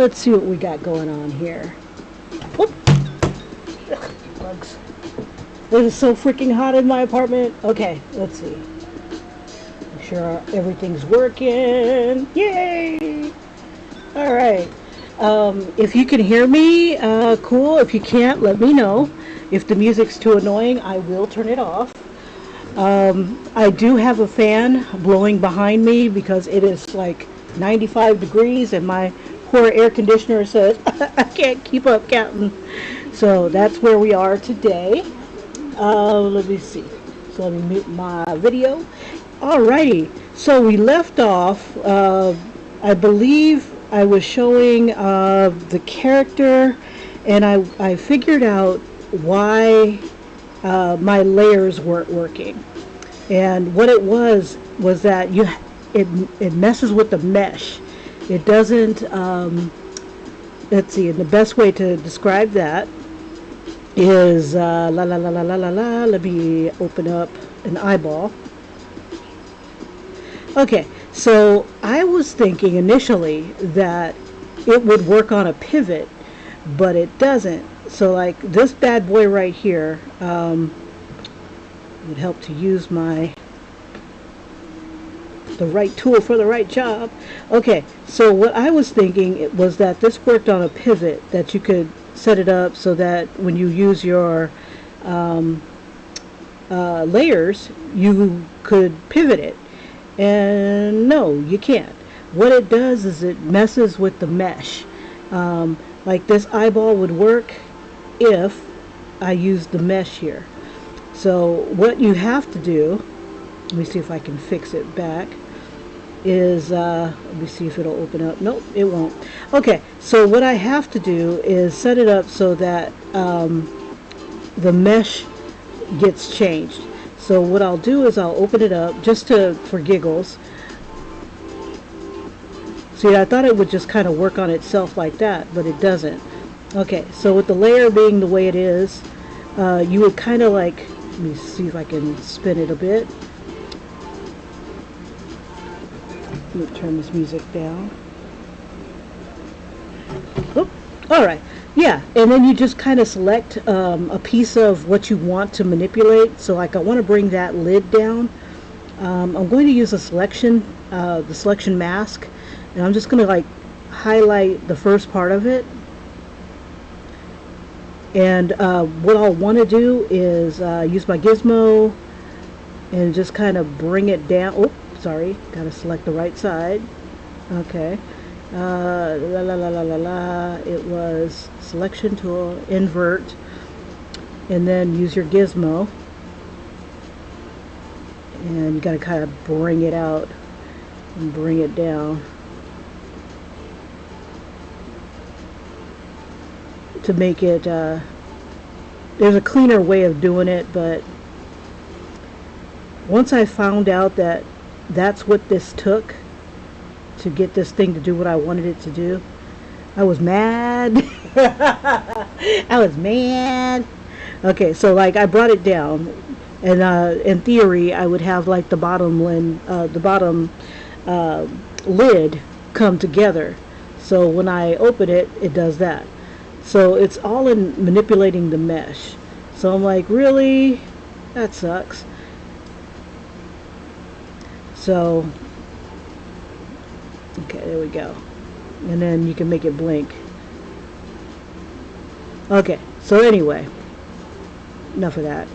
let's see what we got going on here. Whoop. Ugh, bugs. It is so freaking hot in my apartment. Okay, let's see. Make sure everything's working. Yay! All right. If you can hear me, cool. If you can't, let me know. If the music's too annoying, I will turn it off. I do have a fan blowing behind me because it is like 95 degrees and my poor air conditioner says I can't keep up, Captain. So that's where we are today. Let me see. So let me mute my video. Alrighty. So we left off, I believe I was showing the character, and I figured out why my layers weren't working. And what it was that it messes with the mesh. It doesn't, let's see, and the best way to describe that is, let me open up an eyeball. Okay, so I was thinking initially that it would work on a pivot, but it doesn't. So like this bad boy right here, would help to use the right tool for the right job. Okay, so what I was thinking was that this worked on a pivot, that you could set it up so that when you use your layers, you could pivot it. And no, you can't. What it does is it messes with the mesh. Like this eyeball would work if I used the mesh here. So what you have to do, let me see if I can fix it back, is, let me see if it'll open up. Nope, it won't. Okay, so what I have to do is set it up so that the mesh gets changed. So what I'll do is I'll open it up just for giggles. See, I thought it would just kind of work on itself like that, but it doesn't. Okay, so with the layer being the way it is, you would kind of like, let me see if I can spin it a bit. Let me turn this music down. Oh, all right. Yeah, and then you just kind of select a piece of what you want to manipulate. So like I want to bring that lid down. I'm going to use a selection, the selection mask, and I'm just going to like highlight the first part of it. And what I'll want to do is use my gizmo and just kind of bring it down. Oh, sorry, got to select the right side. Okay. It was selection tool, invert, and then use your gizmo, and you got to kind of bring it out and bring it down to make it, there's a cleaner way of doing it, but once I found out that that's what this took to get this thing to do what I wanted it to do, I was mad. I was mad. Okay, so like I brought it down, and in theory I would have like the bottom lid come together. So when I open it, it does that. So it's all in manipulating the mesh. So I'm like, really? That sucks. So okay, there we go. And then you can make it blink. Okay, so anyway, enough of that.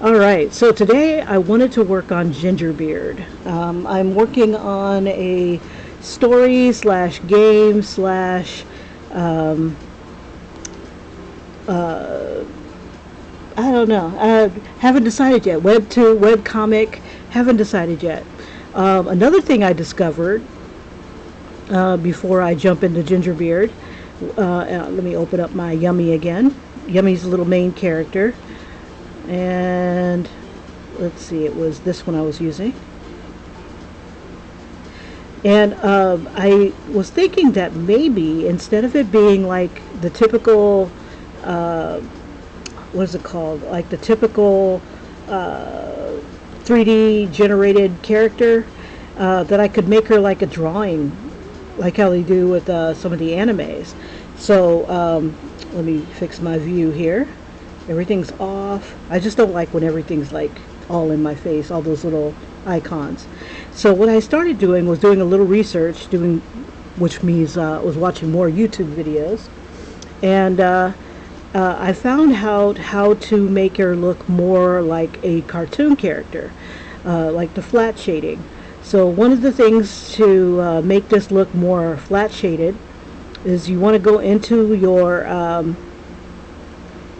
Alright, so today I wanted to work on Gingerbeard. I'm working on a story slash game slash I don't know. I haven't decided yet. Web 2, web comic, haven't decided yet. Another thing I discovered before I jump into Gingerbeard, let me open up my Yummy again. Yummy's a little main character, and let's see, it was this one I was using. And I was thinking that maybe instead of it being like the typical, what is it called? Like the typical 3D generated character, that I could make her like a drawing like how they do with some of the animes. So let me fix my view here. Everything's off. I just don't like when everything's like all in my face, all those little icons. So what I started doing was doing a little research, which means was watching more YouTube videos, and I found out how to make her look more like a cartoon character, like the flat shading. So one of the things to make this look more flat shaded is you want to go into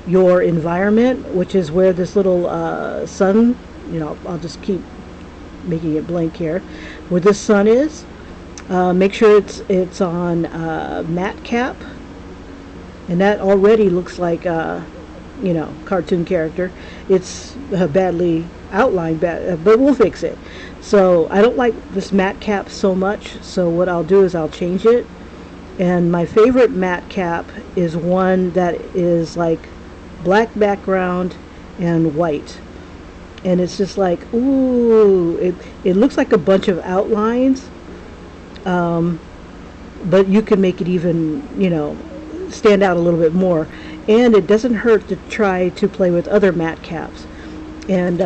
your environment, which is where this little sun, I'll just keep making it blank here, where the sun is. Make sure it's on matte cap, and that already looks like cartoon character. It's badly outlined, but we'll fix it. So I don't like this matte cap so much, so what I'll do is I'll change it. And my favorite matte cap is one that is like black background and white, and it's just like, ooh, it looks like a bunch of outlines, but you can make it even stand out a little bit more, and it doesn't hurt to try to play with other matte caps. And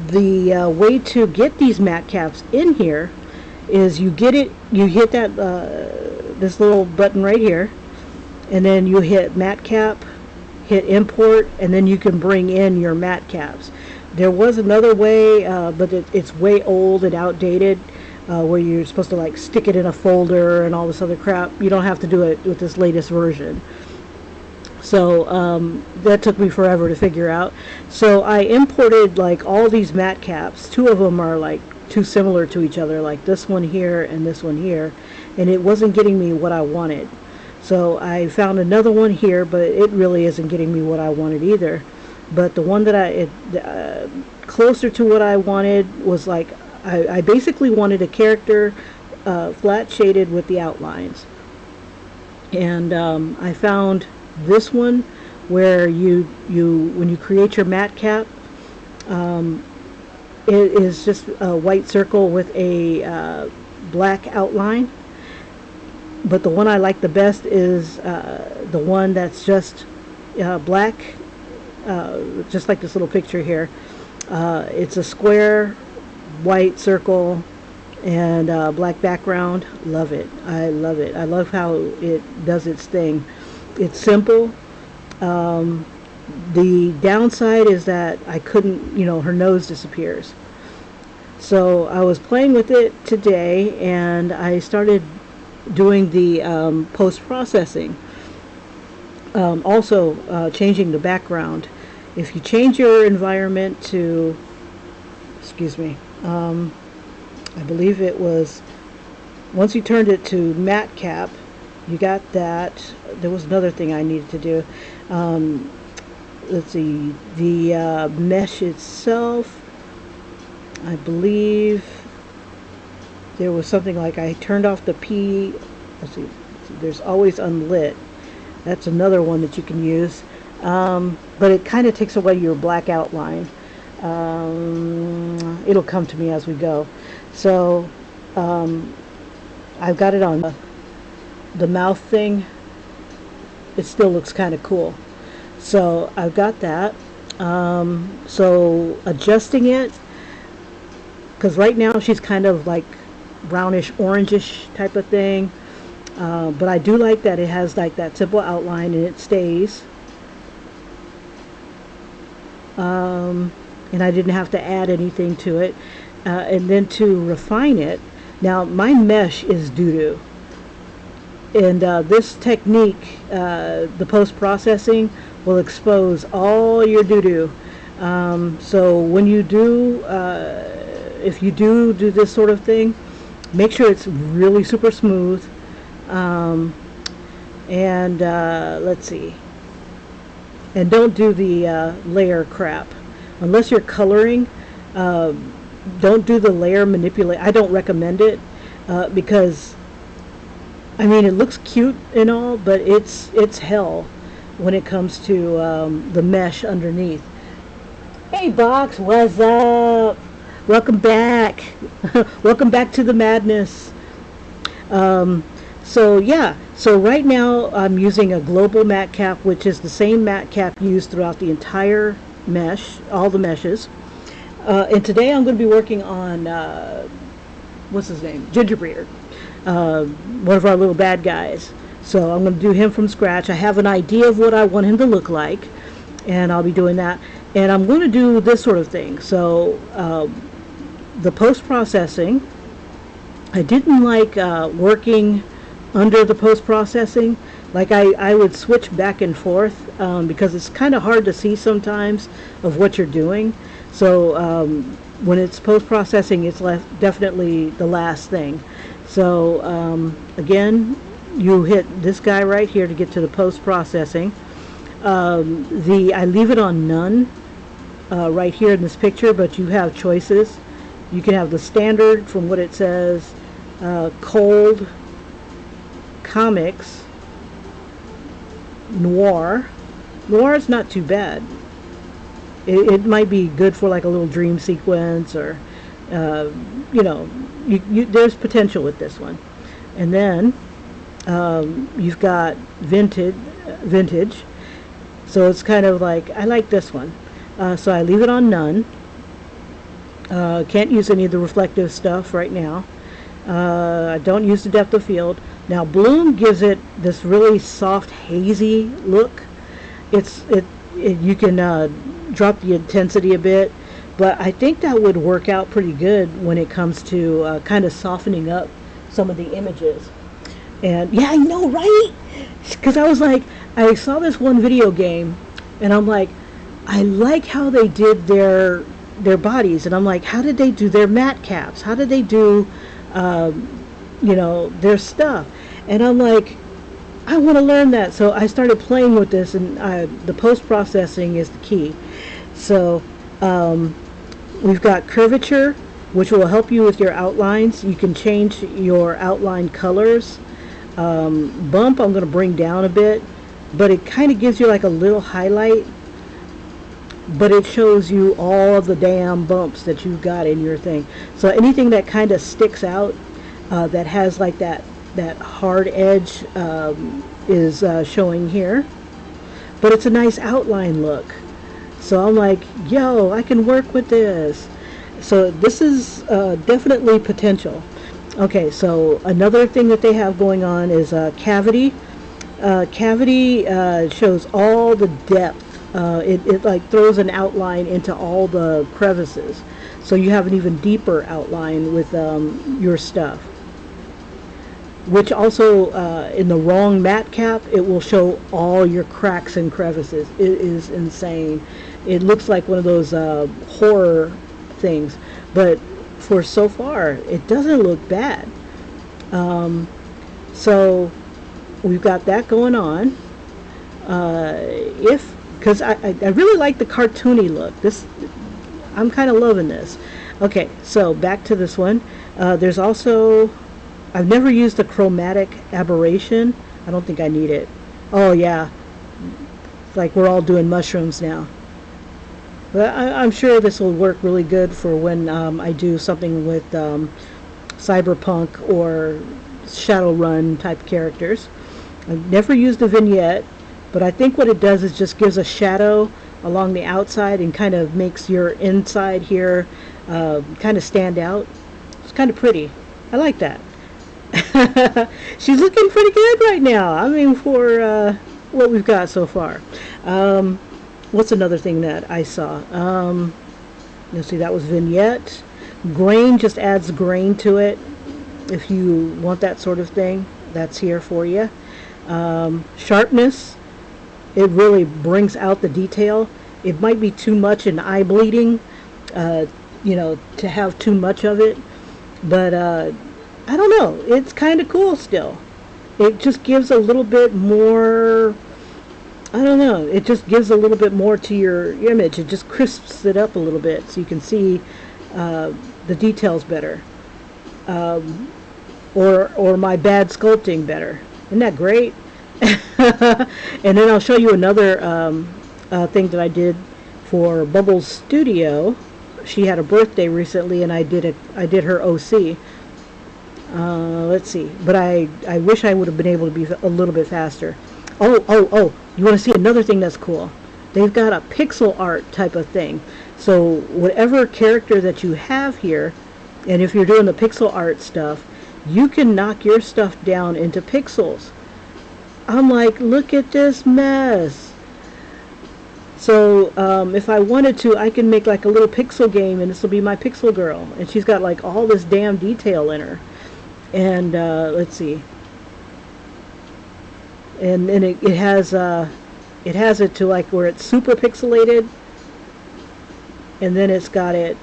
the way to get these matte caps in here is you hit that this little button right here, and then you hit matte cap, hit import, and then you can bring in your matte caps. There was another way, but it's way old and outdated, where you're supposed to like stick it in a folder and all this other crap. You don't have to do it with this latest version. So that took me forever to figure out. So I imported like all these matte caps. Two of them are like too similar to each other, like this one here and this one here, and it wasn't getting me what I wanted. So I found another one here, but it really isn't getting me what I wanted either. But the one that closer to what I wanted was like, I basically wanted a character flat shaded with the outlines. And I found this one where when you create your matte cap, it is just a white circle with a black outline. But the one I like the best is the one that's just black, just like this little picture here. It's a square white circle and black background. Love it. I love it. I love how it does its thing. It's simple. The downside is that I couldn't, her nose disappears. So I was playing with it today, and I started doing the post-processing. Also changing the background. If you change your environment to, excuse me, I believe it was, once you turned it to matte cap, you got that. There was another thing I needed to do. Let's see, the mesh itself, I believe there was something like I turned off the P. Let's see, there's always unlit. That's another one that you can use, but it kind of takes away your black outline. It'll come to me as we go. So I've got it on the mouth thing. It still looks kind of cool. So I've got that. So adjusting it, because right now she's kind of like brownish orangish type of thing, but I do like that it has like that simple outline and it stays, and I didn't have to add anything to it. And then to refine it, now my mesh is doo-doo, and this technique, the post-processing, will expose all your doo-doo. So when you do, if you do this sort of thing, make sure it's really super smooth. And let's see, and don't do the layer crap unless you're coloring. Don't do the layer manipulate. I don't recommend it, because I mean, it looks cute and all, but it's hell when it comes to the mesh underneath. Hey Box, what's up? Welcome back. Welcome back to the madness. So yeah, so right now I'm using a global mat cap, which is the same mat cap used throughout the entire mesh, all the meshes. And today I'm going to be working on, what's his name? Gingerbeard, one of our little bad guys. So I'm going to do him from scratch. I have an idea of what I want him to look like, and I'll be doing that. And I'm going to do this sort of thing. So the post-processing, I didn't like working under the post-processing. Like I would switch back and forth because it's kind of hard to see sometimes of what you're doing. So when it's post-processing, it's definitely the last thing. So again, you hit this guy right here to get to the post-processing. I leave it on none right here in this picture, but you have choices. You can have the standard from what it says, cold, comics, noir. Noir is not too bad. It might be good for like a little dream sequence, or you know, there's potential with this one. And then you've got vintage. So it's kind of like, I like this one. So I leave it on none. Can't use any of the reflective stuff right now. I don't use the depth of field. Now Bloom gives it this really soft, hazy look. You can drop the intensity a bit, but I think that would work out pretty good when it comes to kind of softening up some of the images. And yeah, I know, right? Because I was like, I saw this one video game, and I'm like, I like how they did their bodies, and I'm like, how did they do their mat caps? How did they do, you know, their stuff? And I'm like, I want to learn that. So I started playing with this, and the post-processing is the key. So we've got curvature, which will help you with your outlines. You can change your outline colors. Bump, I'm going to bring down a bit, but it kind of gives you like a little highlight, but it shows you all of the damn bumps that you've got in your thing. So anything that kind of sticks out, that has like that hard edge, is showing here, but it's a nice outline look. So I'm like, yo, I can work with this. So this is definitely potential. Okay, so another thing that they have going on is cavity. Cavity shows all the depth. It like throws an outline into all the crevices, so you have an even deeper outline with your stuff. Which also, in the wrong mat cap, it will show all your cracks and crevices. It is insane. It looks like one of those horror things, but for so far, it doesn't look bad. So we've got that going on. Because I really like the cartoony look. I'm kind of loving this. Okay, so back to this one. There's also, I've never used a chromatic aberration. I don't think I need it. Oh yeah, like we're all doing mushrooms now. But I'm sure this will work really good for when I do something with cyberpunk or Shadowrun type characters. I've never used a vignette, but I think what it does is just gives a shadow along the outside and kind of makes your inside here kind of stand out. It's kind of pretty. I like that. She's looking pretty good right now. I mean, for what we've got so far. What's another thing that I saw? You'll see that was vignette. Grain just adds grain to it. If you want that sort of thing, that's here for you. Sharpness, it really brings out the detail. It might be too much in eye bleeding, you know, to have too much of it. But I don't know. It's kind of cool still. It just gives a little bit more, I don't know, it just gives a little bit more to your image. It just crisps it up a little bit so you can see the details better. Or my bad sculpting better. Isn't that great? And then I'll show you another thing that I did for Bubbles Studio. She had a birthday recently, and I did her OC. Let's see. But I wish I would have been able to be a little bit faster. Oh, you want to see another thing that's cool? They've got a pixel art type of thing. So whatever character that you have here, and if you're doing the pixel art stuff, you can knock your stuff down into pixels. I'm like, look at this mess. So if I wanted to, I can make like a little pixel game, and this will be my pixel girl. And she's got like all this damn detail in her. And let's see. And it has it to like where it's super pixelated, and then it's got it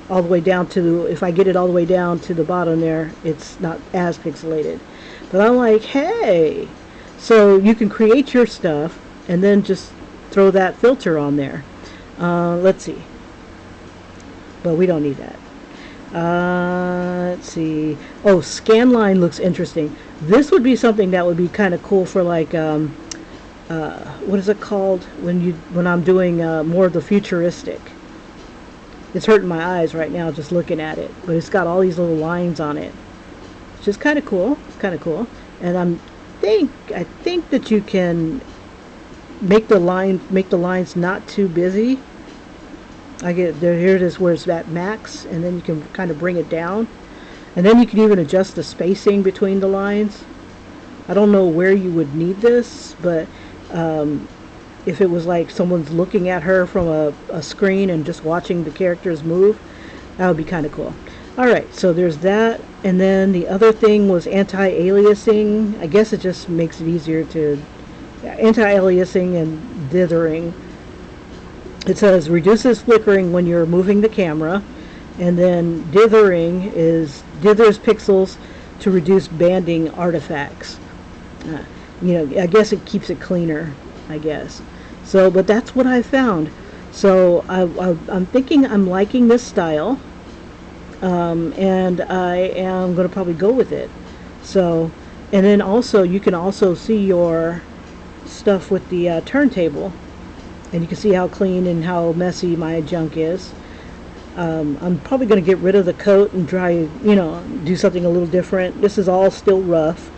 all the way down to, if I get it all the way down to the bottom there, it's not as pixelated. But I'm like, hey, so you can create your stuff and then just throw that filter on there. Let's see, but we don't need that. Let's see. Oh, scanline looks interesting. This would be something that would be kind of cool for like what is it called when I'm doing more of the futuristic. It's hurting my eyes right now just looking at it, but it's got all these little lines on it, which is kind of cool. It's kind of cool. And I think that you can make the lines not too busy. I get there. Here it is, where it's at max, and then you can kind of bring it down, and then you can even adjust the spacing between the lines. I don't know where you would need this, but if it was like someone's looking at her from a screen and just watching the characters move, that would be kind of cool. Alright, so there's that, and then the other thing was anti-aliasing. I guess it just makes it easier to, anti-aliasing and dithering. It says reduces flickering when you're moving the camera, and then dithering dithers pixels to reduce banding artifacts. I guess it keeps it cleaner, I guess. So, but that's what I found. So I'm thinking I'm liking this style, and I am going to probably go with it. So, and then also you can also see your stuff with the turntable. And you can see how clean and how messy my junk is. I'm probably going to get rid of the coat and try, do something a little different. This is all still rough.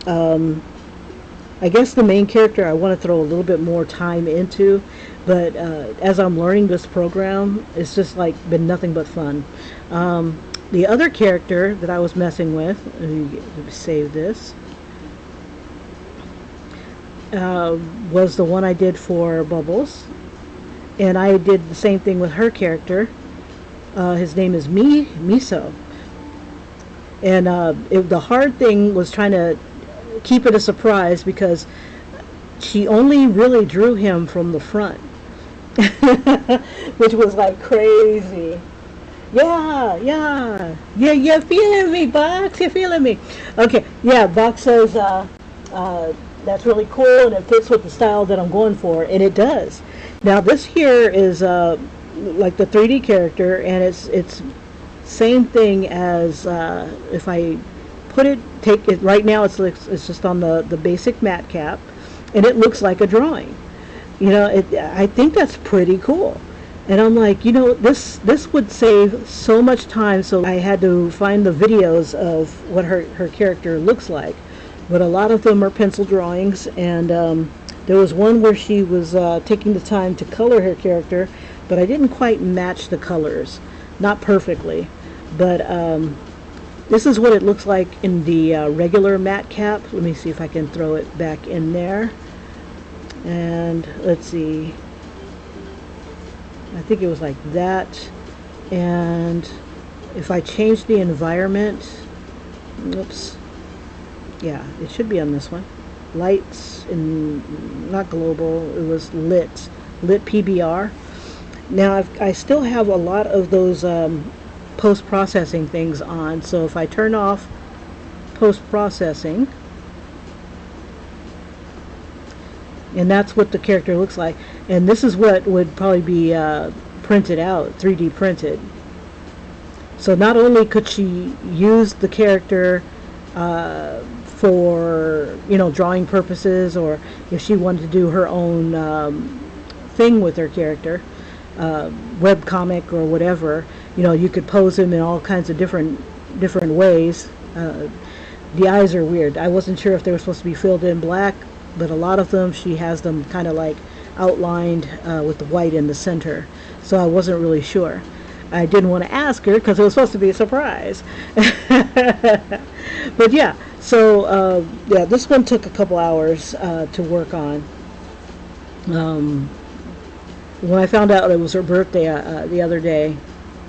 I guess the main character I want to throw a little bit more time into, but as I'm learning this program, it's just like been nothing but fun. The other character that I was messing with, let me save this. Was the one I did for Bubbles, and I did the same thing with her character. His name is Miso, and the hard thing was trying to keep it a surprise because she only really drew him from the front, which was like crazy. Yeah, you're feeling me, Box. You're feeling me. Okay, yeah. Box says that's really cool, and it fits with the style that I'm going for, and it does. Now this here is like the 3D character, and it's same thing as if I take it right now. It's just on the basic matte cap, and it looks like a drawing. I think that's pretty cool. And I'm like, this would save so much time. So I had to find the videos of what her character looks like. But a lot of them are pencil drawings, and there was one where she was taking the time to color her character, but I didn't quite match the colors, not perfectly. But this is what it looks like in the regular matte cap. Let me see if I can throw it back in there. And let's see. I think it was like that. And if I change the environment, oops. Yeah, it should be on this one. Lights, and not global, it was lit PBR. Now I still have a lot of those post-processing things on, so if I turn off post-processing, and that's what the character looks like, and this is what would probably be printed out, 3D printed. So not only could she use the character for drawing purposes, or if she wanted to do her own thing with her character, web comic or whatever, you know, you could pose him in all kinds of different ways. The eyes are weird. I wasn't sure if they were supposed to be filled in black, but a lot of them, she has them kind of like outlined with the white in the center. So I wasn't really sure. I didn't want to ask her because it was supposed to be a surprise. But yeah, so yeah, this one took a couple hours to work on. When I found out it was her birthday the other day,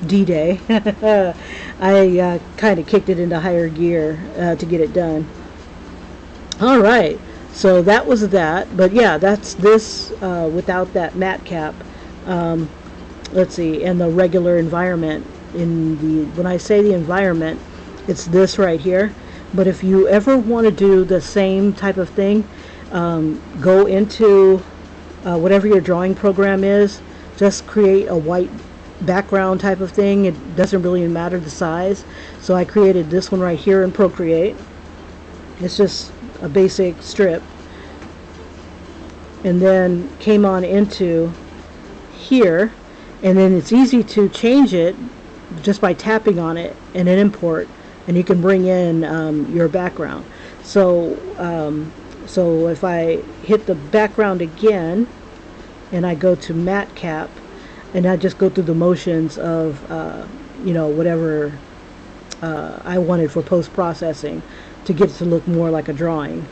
D-Day, I kind of kicked it into higher gear to get it done. All right, so that was that. But yeah, that's this without that matte cap. Let's see, and the regular environment. When I say the environment, it's this right here. But if you ever want to do the same type of thing, go into whatever your drawing program is, just create a white background type of thing. It doesn't really matter the size. So I created this one right here in Procreate. It's just a basic strip. And then came on into here, and then it's easy to change it just by tapping on it and then import, and you can bring in your background. So so if I hit the background again and I go to matte cap, and I just go through the motions of you know, whatever I wanted for post-processing to get it to look more like a drawing.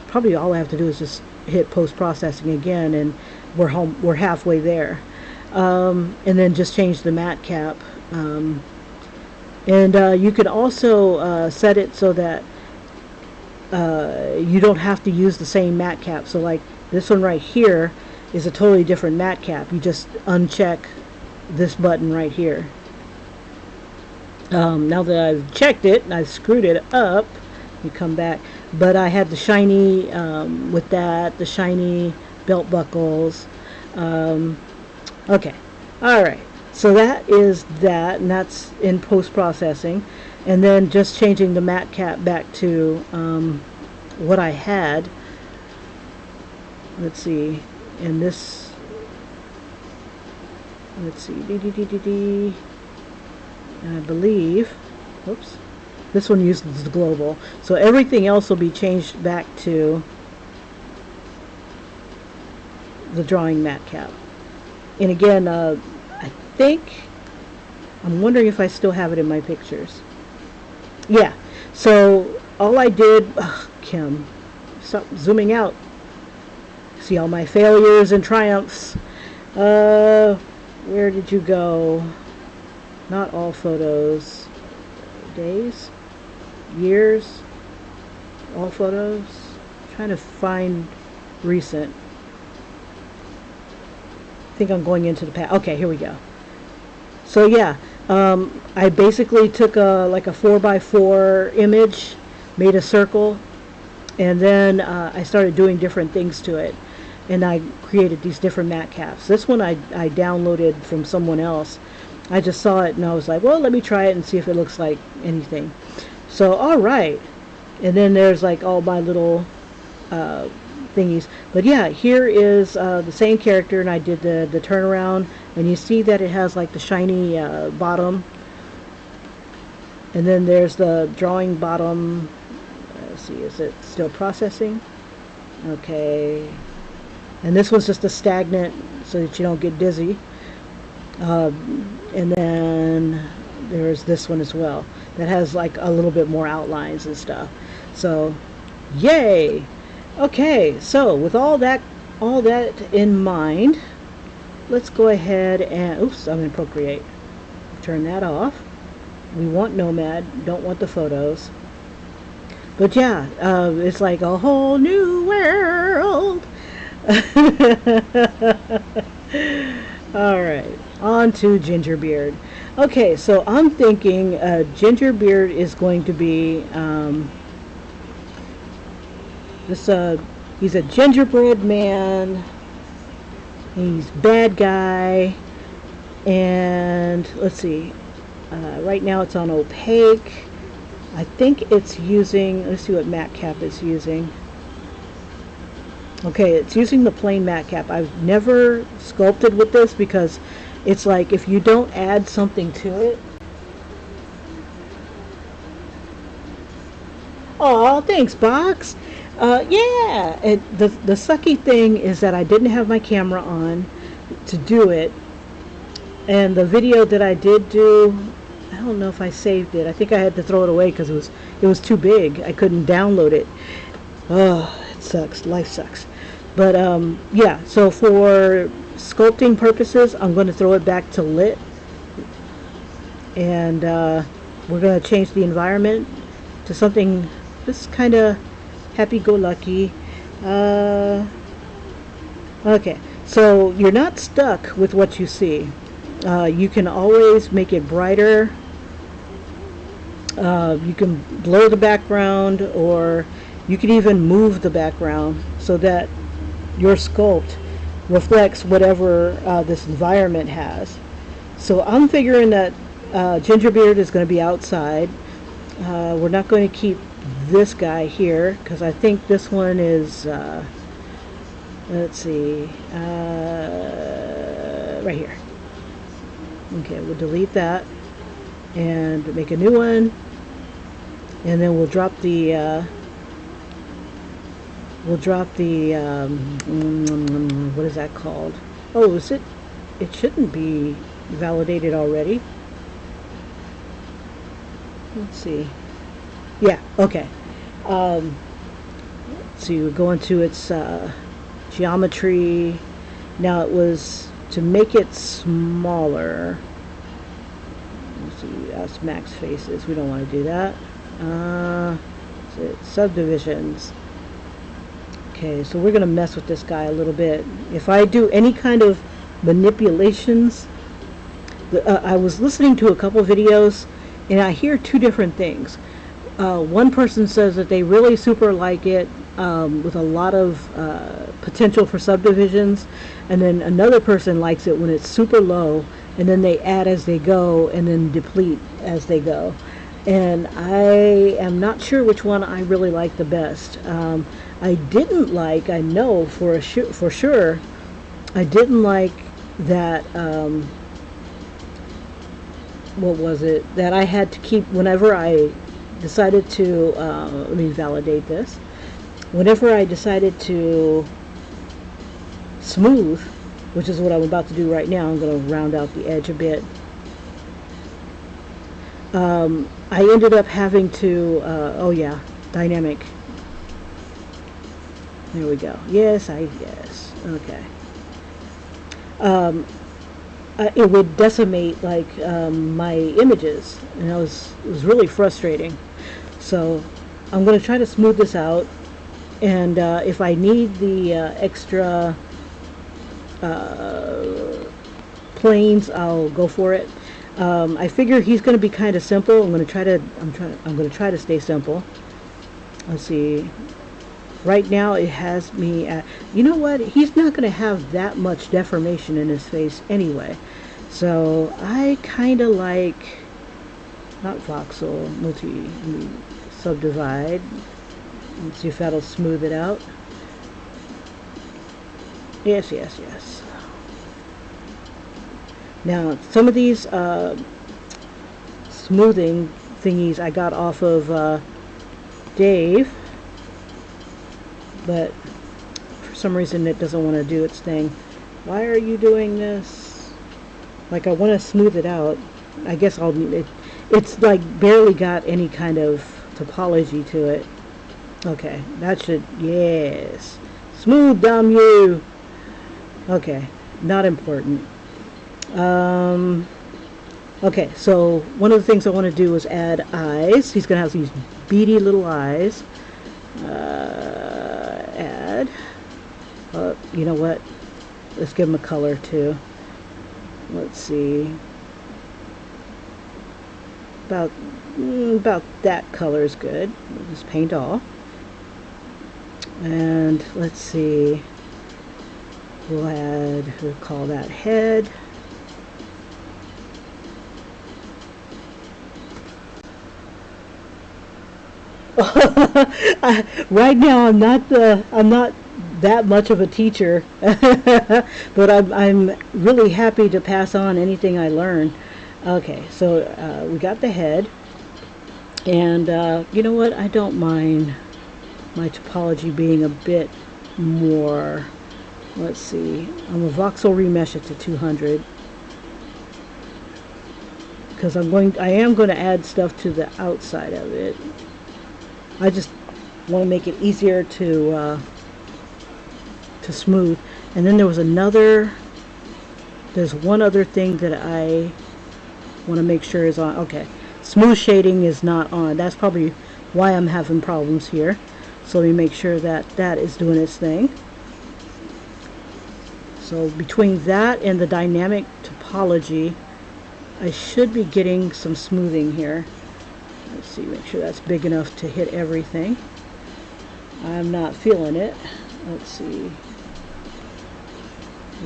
Probably all I have to do is just hit post-processing again, and we're halfway there. And then just change the matte cap. And you could also set it so that you don't have to use the same matte cap. So like this one right here is a totally different matte cap. You just uncheck this button right here. Now that I've checked it and I've screwed it up, you come back. But I had the shiny with that, the shiny belt buckles. Okay, all right. So that is that, and that's in post-processing. And then just changing the matte cap back to what I had. Let's see. And this, let's see, and I believe, oops, this one uses the global. So everything else will be changed back to the drawing matte cap. And again, I think, I'm wondering if I still have it in my pictures. Yeah, so all I did, Kim, stop zooming out. See all my failures and triumphs. Where did you go? Not all photos. Days? Years? All photos? I'm trying to find recent. I think I'm going into the past. Okay, here we go. So yeah, I basically took like a 4x4 image, made a circle, and then I started doing different things to it. And I created these different matte caps. This one I downloaded from someone else. I just saw it and I was like, well, let me try it and see if it looks like anything. So, all right. And then there's like all my little thingies. But yeah, here is the same character, and I did the turnaround. And you see that it has like the shiny bottom. And then there's the drawing bottom. Let's see, is it still processing? Okay. And this was just a stagnant so that you don't get dizzy. And then there's this one as well that has like a little bit more outlines and stuff. So yay. Okay, so with all that in mind, let's go ahead and, oops, I'm in Procreate. Turn that off. We want Nomad, don't want the photos. But yeah, it's like a whole new world. Alright, on to Gingerbeard. Okay, so I'm thinking Gingerbeard is going to be he's a gingerbread man, he's bad guy, and let's see, right now it's on opaque. I think it's using, let's see what matte cap it's using. Okay, it's using the plain matte cap. I've never sculpted with this because It's like if you don't add something to it. Oh, thanks, Box. Yeah, the sucky thing is that I didn't have my camera on to do it, and the video that I did do, I don't know if I saved it. I think I had to throw it away because it was too big. I couldn't download it. Oh, it sucks. Life sucks. But yeah. So for sculpting purposes, I'm going to throw it back to lit, and we're going to change the environment to something just kind of happy-go-lucky. Okay, so you're not stuck with what you see. You can always make it brighter. You can blur the background, or you can even move the background so that your sculpt reflects whatever this environment has. So I'm figuring that Gingerbeard is going to be outside. We're not going to keep this guy here because I think this one is let's see, right here. Okay, we'll delete that and make a new one, and then we'll drop the what is that called? Oh, is it? It shouldn't be validated already. Let's see. Yeah, okay. Let's see, we're going to its geometry. Now it was to make it smaller. Let's see, that's max faces. We don't want to do that. Subdivisions. Okay, so we're going to mess with this guy a little bit. If I do any kind of manipulations, I was listening to a couple videos and I hear two different things. One person says that they really super like it with a lot of potential for subdivisions, and then another person likes it when it's super low and then they add as they go and then deplete as they go. And I am not sure which one I really like the best. I didn't like, I know for sure, I didn't like that, what was it, that I had to keep, whenever I decided to, let me validate this, whenever I decided to smooth, which is what I'm about to do right now, I'm going to round out the edge a bit. I ended up having to, oh yeah, dynamic. There we go. Yes, okay. It would decimate like my images, and it was really frustrating. So I'm going to try to smooth this out, and if I need the extra planes, I'll go for it. I figure he's going to be kind of simple. I'm going to try to stay simple. Let's see. Right now it has me at, you know what, he's not going to have that much deformation in his face anyway. So I kind of like, not voxel, subdivide. Let's see if that'll smooth it out. Yes. Now some of these smoothing thingies I got off of Dave, but for some reason it doesn't want to do its thing. Why are you doing this? Like, I want to smooth it out. I guess I'll need it. It's like barely got any kind of topology to it. Okay, that should, yes. Smooth, damn you. Okay, not important. Okay, so one of the things I want to do is add eyes. He's going to have these beady little eyes. Add. You know what? Let's give him a color too. Let's see. About that color is good. We'll just paint all. And let's see. We'll call that head. Right now I'm not that much of a teacher, but I'm really happy to pass on anything I learn. Okay, so we got the head, and you know what? I don't mind my topology being a bit more. Let's see. I'm a voxel remesh it to 200 because I am going to add stuff to the outside of it. I just want to make it easier to smooth. And then there's one other thing that I want to make sure is on. Okay, smooth shading is not on. That's probably why I'm having problems here. So let me make sure that that is doing its thing. So between that and the dynamic topology, I should be getting some smoothing here. Let's see, make sure that's big enough to hit everything. I'm not feeling it. Let's see.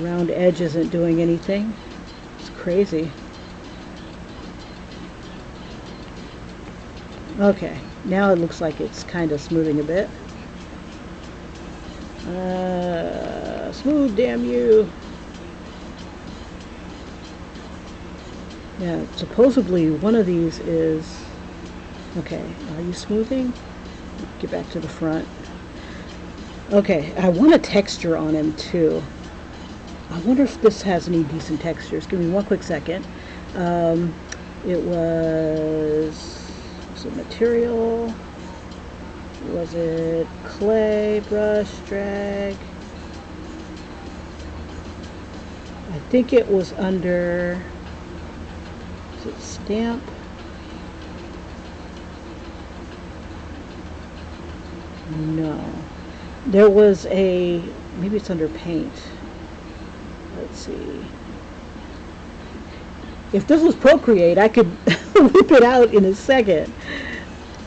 Round edge isn't doing anything. It's crazy. Okay, now it looks like it's kind of smoothing a bit. Smooth, damn you. Yeah, supposedly one of these is... Okay, are you smoothing? Get back to the front. Okay, I want a texture on him too. I wonder if this has any decent textures. Give me one quick second. It was it material? Was it clay, brush, drag? I think it was under... Is it stamp? No. There was a... Maybe it's under paint. Let's see. If this was Procreate, I could whip it out in a second.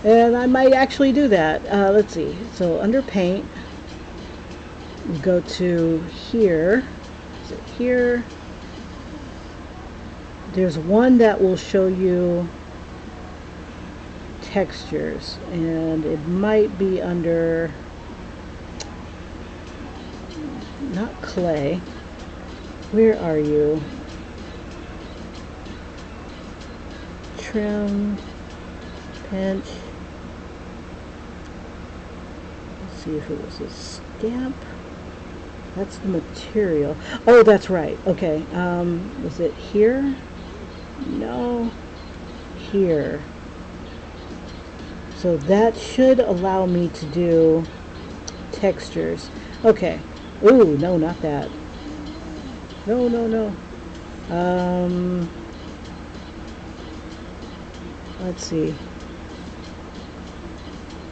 And I might actually do that. Let's see. So under paint, we go to here. Is it here? There's one that will show you textures, and it might be under, not clay. Where are you? Trim, pinch. Let's see if it was a stamp. That's the material. Oh, that's right. Okay. Was it here? No. Here. So that should allow me to do textures. Okay. Ooh, no, not that. No, no, no. Let's see.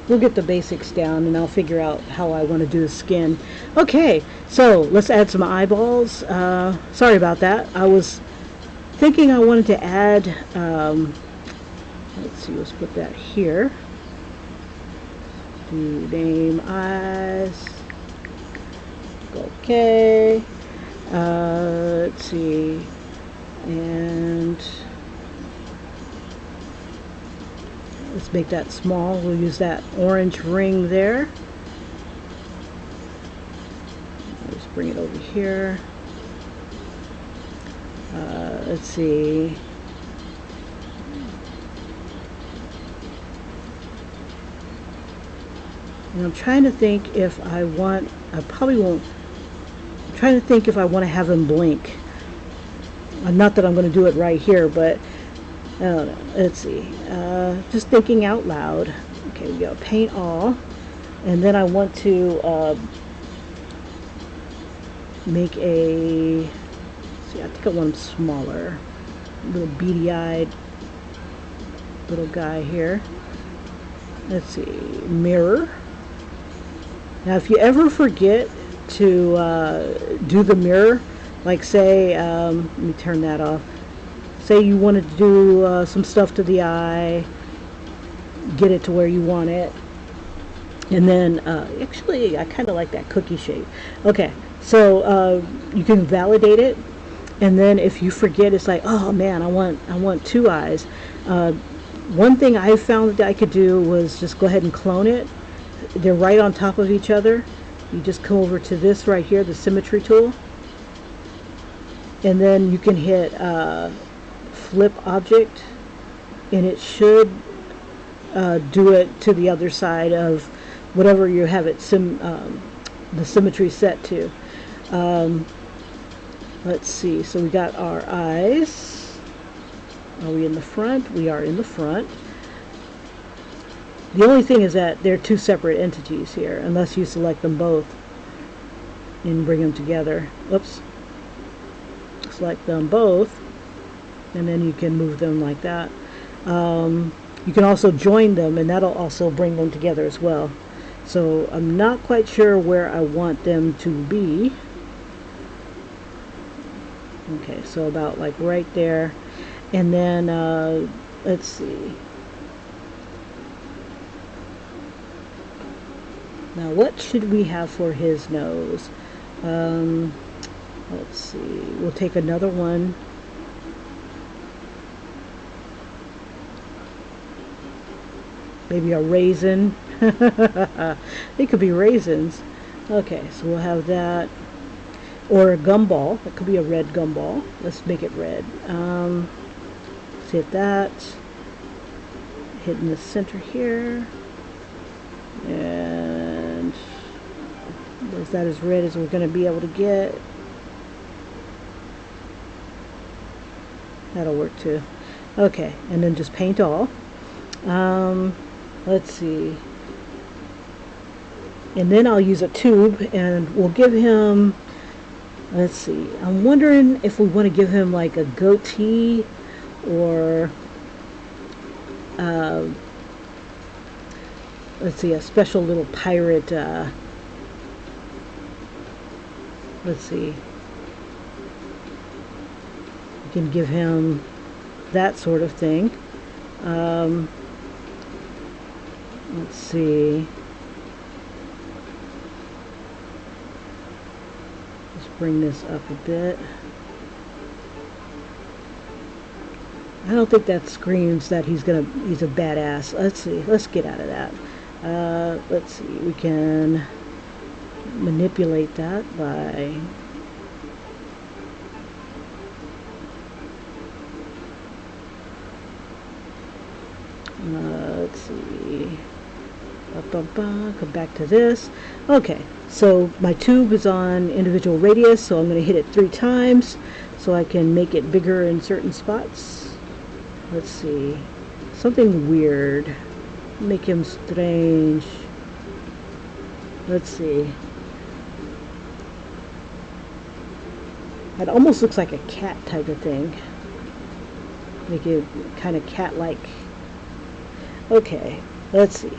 We'll get the basics down and I'll figure out how I want to do the skin. Okay, so let's add some eyeballs. Sorry about that. I was thinking I wanted to add, let's see, let's put that here. Do name eyes. Okay. Let's see. And let's make that small. We'll use that orange ring there. Let's bring it over here. Let's see. And I'm trying to think if I want, I probably won't, I'm trying to think if I want to have him blink. Not that I'm going to do it right here, but I don't know. Let's see. Just thinking out loud. Okay, we go paint all. And then I want to make a, see, I think I want him smaller. Little beady-eyed little guy here. Let's see. Mirror. Now, if you ever forget to do the mirror, like say, let me turn that off. Say you wanted to do some stuff to the eye, get it to where you want it, and then actually I kind of like that cookie shape. Okay, so you can validate it, and then if you forget, it's like, oh man, I want two eyes. One thing I found that I could do was just go ahead and clone it. They're right on top of each other, you just come over to this right here, the symmetry tool, and then you can hit flip object, and it should do it to the other side of whatever you have it the symmetry set to. Let's see, so we got our eyes. Are we in the front? We are in the front. The only thing is that they're two separate entities here, unless you select them both and bring them together. Oops. Select them both, and then you can move them like that. You can also join them, and that'll also bring them together as well. So I'm not quite sure where I want them to be. Okay, so about like right there. And then let's see. Now what should we have for his nose? Let's see. We'll take another one. Maybe a raisin. They could be raisins. Okay, so we'll have that. Or a gumball. It could be a red gumball. Let's make it red. Let's hit that. Hit in the center here. And is that as red as we're going to be able to get? That'll work too. Okay, and then just paint all. Let's see. And then I'll use a tube, and we'll give him, let's see, I'm wondering if we want to give him like a goatee, or let's see, a special little pirate, let's see, we can give him that sort of thing. Let's see. Let's bring this up a bit. I don't think that screams that he's a badass. Let's see. Let's get out of that. Let's see. We can manipulate that by let's see. Come back to this. Okay, so my tube is on individual radius, so I'm going to hit it 3 times so I can make it bigger in certain spots. Let's see. Something weird. Make him strange. Let's see. It almost looks like a cat type of thing. Make it kind of cat-like. Okay, let's see.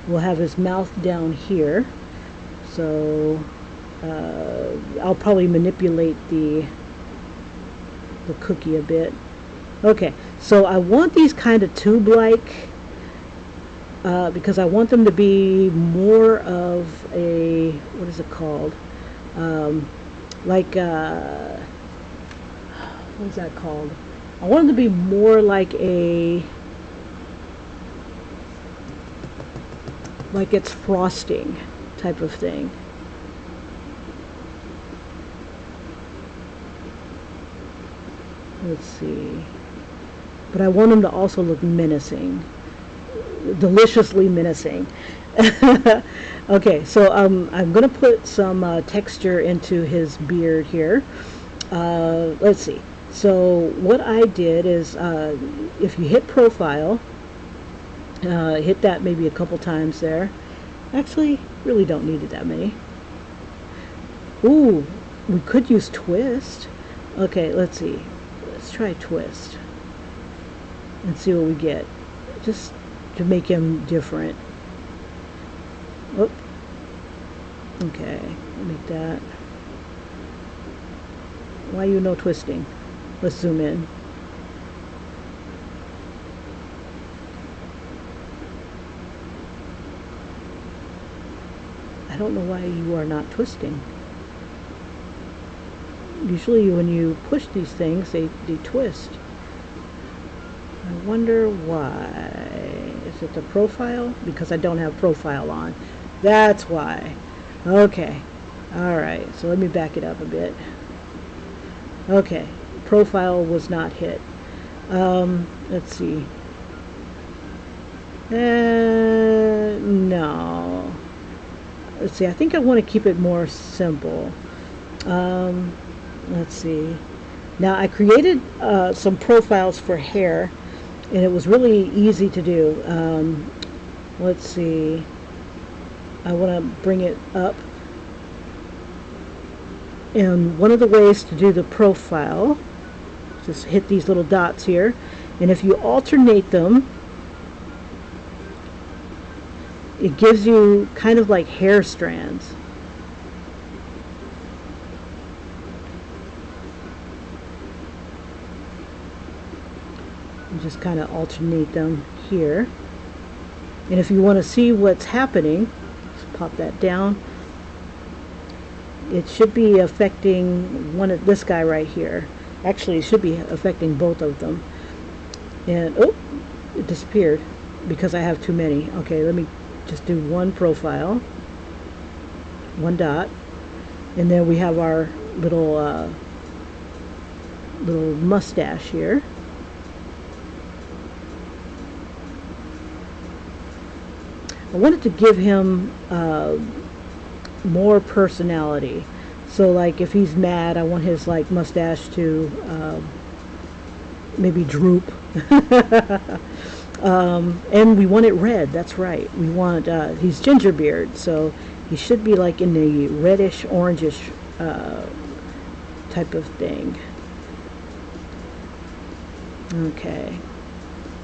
We'll have his mouth down here, so I'll probably manipulate the cookie a bit. Okay, so I want these kind of tube-like because I want them to be more of a, what is it called? Like what is that called? I want them to be more like a, like it's frosting type of thing. Let's see. But I want them to also look menacing. Deliciously menacing. Okay, so I'm going to put some texture into his beard here. Let's see. So what I did is, if you hit profile, hit that maybe a couple times there. Actually, really don't need it that many. Ooh, we could use twist. Okay, let's see. Let's try twist and see what we get, just to make him different. Oh, okay, make that. Why you no twisting? Let's zoom in. I don't know why you are not twisting. Usually when you push these things, they twist. I wonder why. Is it the profile? Because I don't have profile on. That's why. Okay. Alright, so let me back it up a bit. Okay, profile was not hit. Let's see. No. Let's see, I think I want to keep it more simple. Let's see. Now, I created some profiles for hair, and it was really easy to do. Let's see. I want to bring it up. And one of the ways to do the profile, just hit these little dots here, and if you alternate them, it gives you kind of like hair strands. And just kind of alternate them here. And if you want to see what's happening, just pop that down. It should be affecting one of this guy right here. Actually, it should be affecting both of them. And oh, it disappeared because I have too many. Okay, let me just do one profile, one dot, and then we have our little little mustache here. I wanted to give him more personality. So like if he's mad, I want his like mustache to maybe droop. And we want it red. That's right. We want he's Gingerbeard, so he should be like in the reddish orangish type of thing. Okay.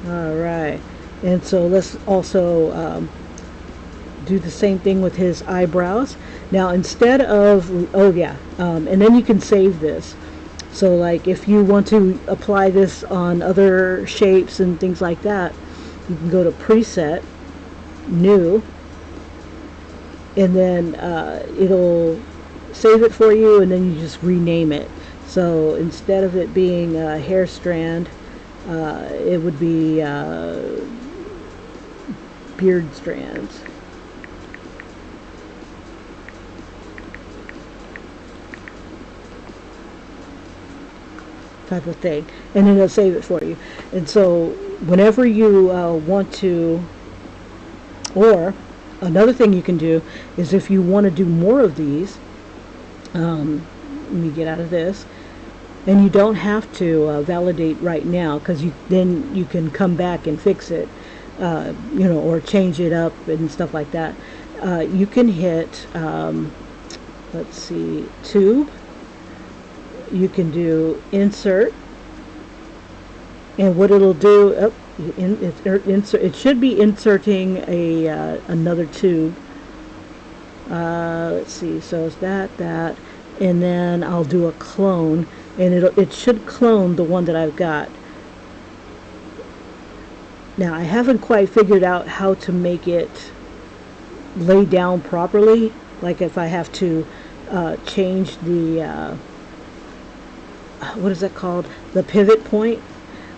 All right. And so let's also do the same thing with his eyebrows. Now instead of, and then you can save this. So like if you want to apply this on other shapes and things like that, you can go to preset, new, and then it'll save it for you, and then you just rename it. So instead of it being a hair strand, it would be beard strands. Type of thing, and then it'll save it for you. And so whenever you want to, or another thing you can do is if you want to do more of these, let me get out of this, and you don't have to validate right now, because then you can come back and fix it, you know, or change it up and stuff like that. You can hit let's see, tube. You can do insert, and what it'll do, it should be inserting a another tube. Let's see, so it's that, and then I'll do a clone, and it should clone the one that I've got. Now I haven't quite figured out how to make it lay down properly, like if I have to change the what is that called, the pivot point.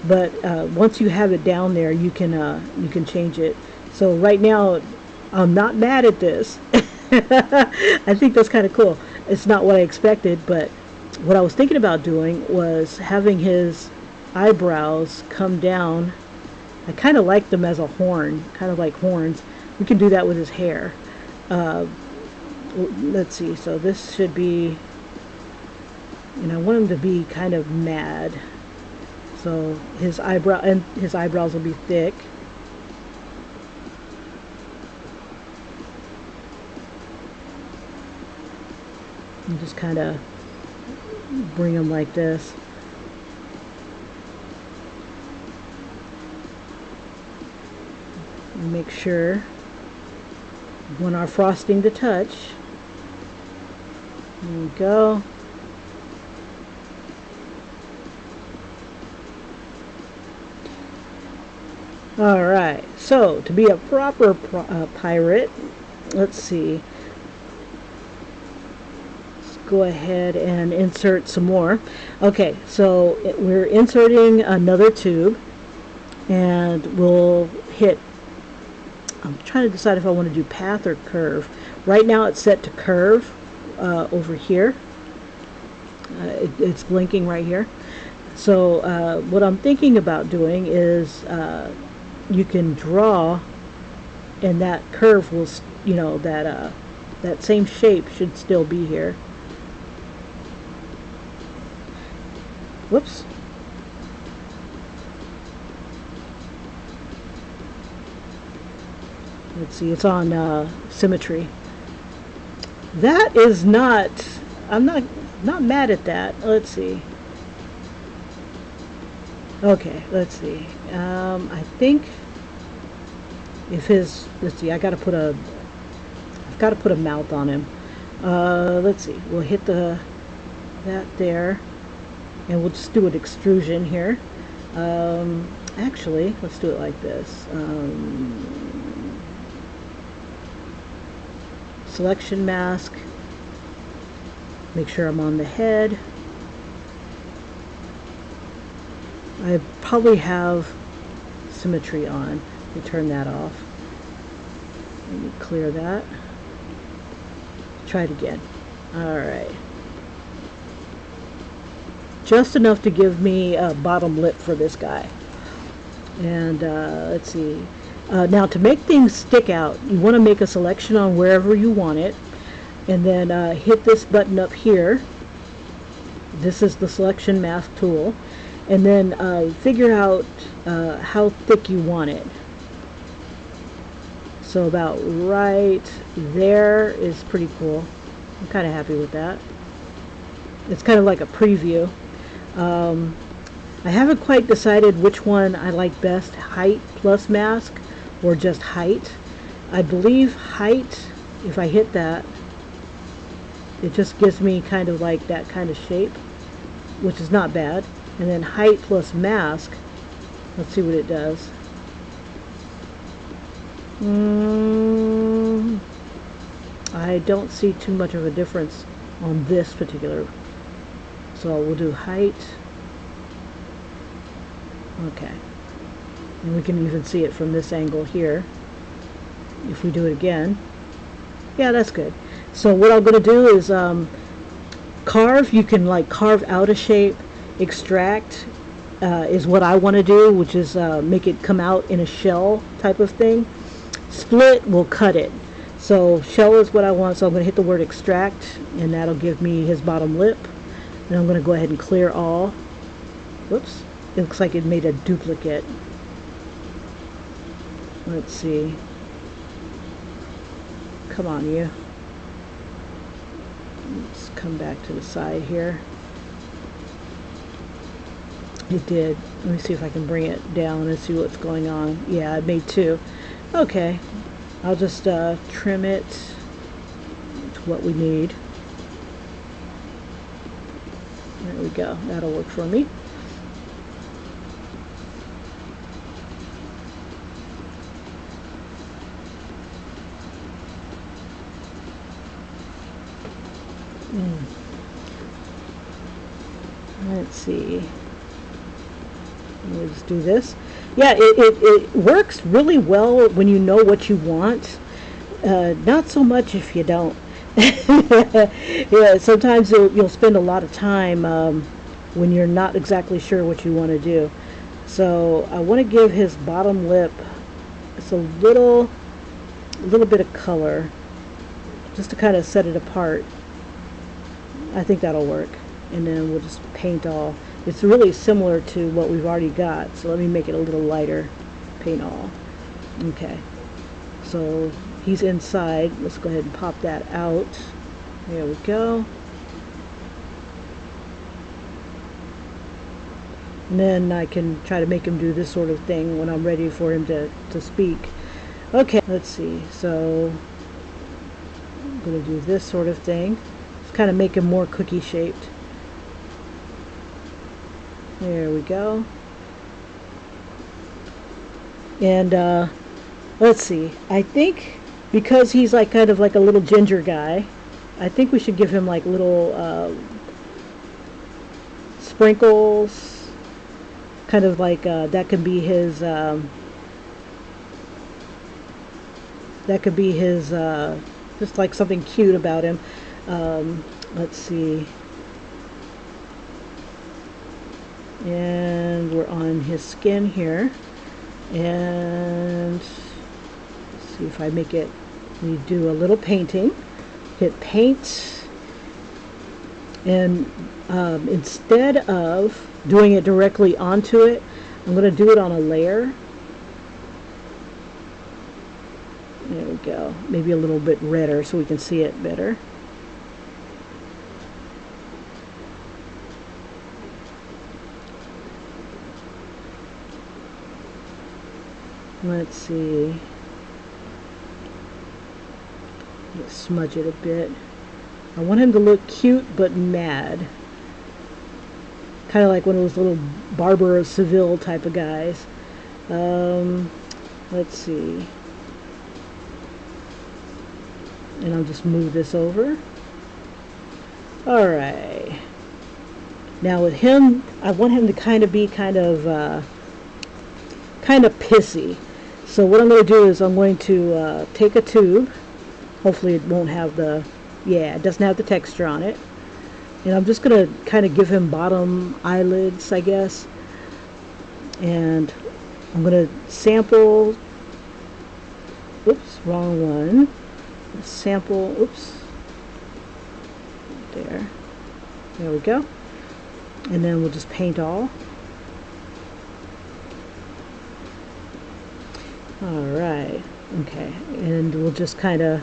But once you have it down there, you can change it. So right now I'm not mad at this. I think that's kind of cool. It's not what I expected, but what I was thinking about doing was having his eyebrows come down. I kind of like them as a horn, kind of like horns. We can do that with his hair. Let's see, so this should be, and I want him to be kind of mad. So his eyebrows will be thick. And just kind of bring them like this. And make sure we want our frosting to touch. There we go. Alright, so to be a proper pirate, let's see. Let's go ahead and insert some more. Okay, so we're inserting another tube, and we'll hit I'm trying to decide if I want to do path or curve. Right now it's set to curve over here. It's blinking right here. So what I'm thinking about doing is you can draw, and that curve will, you know, that same shape should still be here. Whoops. Let's see, it's on symmetry. That is not, I'm not mad at that. Let's see. Okay, let's see. I think if his, let's see, I've got to put a mouth on him. Let's see, we'll hit that there, and we'll just do an extrusion here. Actually, let's do it like this. Selection mask. Make sure I'm on the head. I probably have symmetry on. Let me turn that off. Let me clear that. Try it again. Alright. Just enough to give me a bottom lip for this guy. And let's see. Now to make things stick out, you want to make a selection on wherever you want it. And then hit this button up here. This is the selection mask tool. And then figure out how thick you want it. So about right there is pretty cool. I'm kind of happy with that. It's kind of like a preview. I haven't quite decided which one I like best, height plus mask or just height. I believe height, if I hit that, it just gives me kind of like that kind of shape, which is not bad. And then height plus mask, let's see what it does. I don't see too much of a difference on this particular. So we'll do height. Okay. And we can even see it from this angle here. If we do it again. Yeah, that's good. So what I'm going to do is carve. You can like carve out a shape. Extract is what I want to do, which is make it come out in a shell type of thing. Split will cut it. So shell is what I want, so I'm going to hit the word extract, and that'll give me his bottom lip. And I'm going to go ahead and clear all. Whoops. It looks like it made a duplicate. Let's see. Come on, you. Let's come back to the side here. It did. Let me see if I can bring it down and see what's going on. Yeah, it made two. Okay. I'll just trim it to what we need. There we go. That'll work for me. Let's see. Let's do this. Yeah, it works really well when you know what you want. Not so much if you don't. Yeah, sometimes you'll spend a lot of time when you're not exactly sure what you want to do. So I want to give his bottom lip just a little bit of color, just to kind of set it apart. I think that'll work. And then we'll just paint all. It's really similar to what we've already got, so let me make it a little lighter. Paint all. Okay. So he's inside. Let's go ahead and pop that out. There we go. And then I can try to make him do this sort of thing when I'm ready for him to speak. Okay, let's see. So I'm going to do this sort of thing. Just kind of make him more cookie shaped. There we go. And let's see. I think because he's like kind of like a little ginger guy, I think we should give him like little sprinkles. Kind of like that could be his that could be his, just like something cute about him. Let's see. And we're on his skin here. And let's see if I make it, we do a little painting. Hit paint. And instead of doing it directly onto it, I'm going to do it on a layer. There we go. Maybe a little bit redder so we can see it better. Let's see. Let's smudge it a bit. I want him to look cute but mad. Kind of like one of those little Barber of Seville type of guys. Let's see. And I'll just move this over. Alright. Now with him, I want him to kind of be kind of pissy. So what I'm going to do is I'm going to take a tube. Hopefully it won't have the, yeah, it doesn't have the texture on it. And I'm just going to kind of give him bottom eyelids, I guess. And I'm going to sample, oops, wrong one. Sample, oops, there we go. And then we'll just paint all. Alright, okay, and we'll just kind of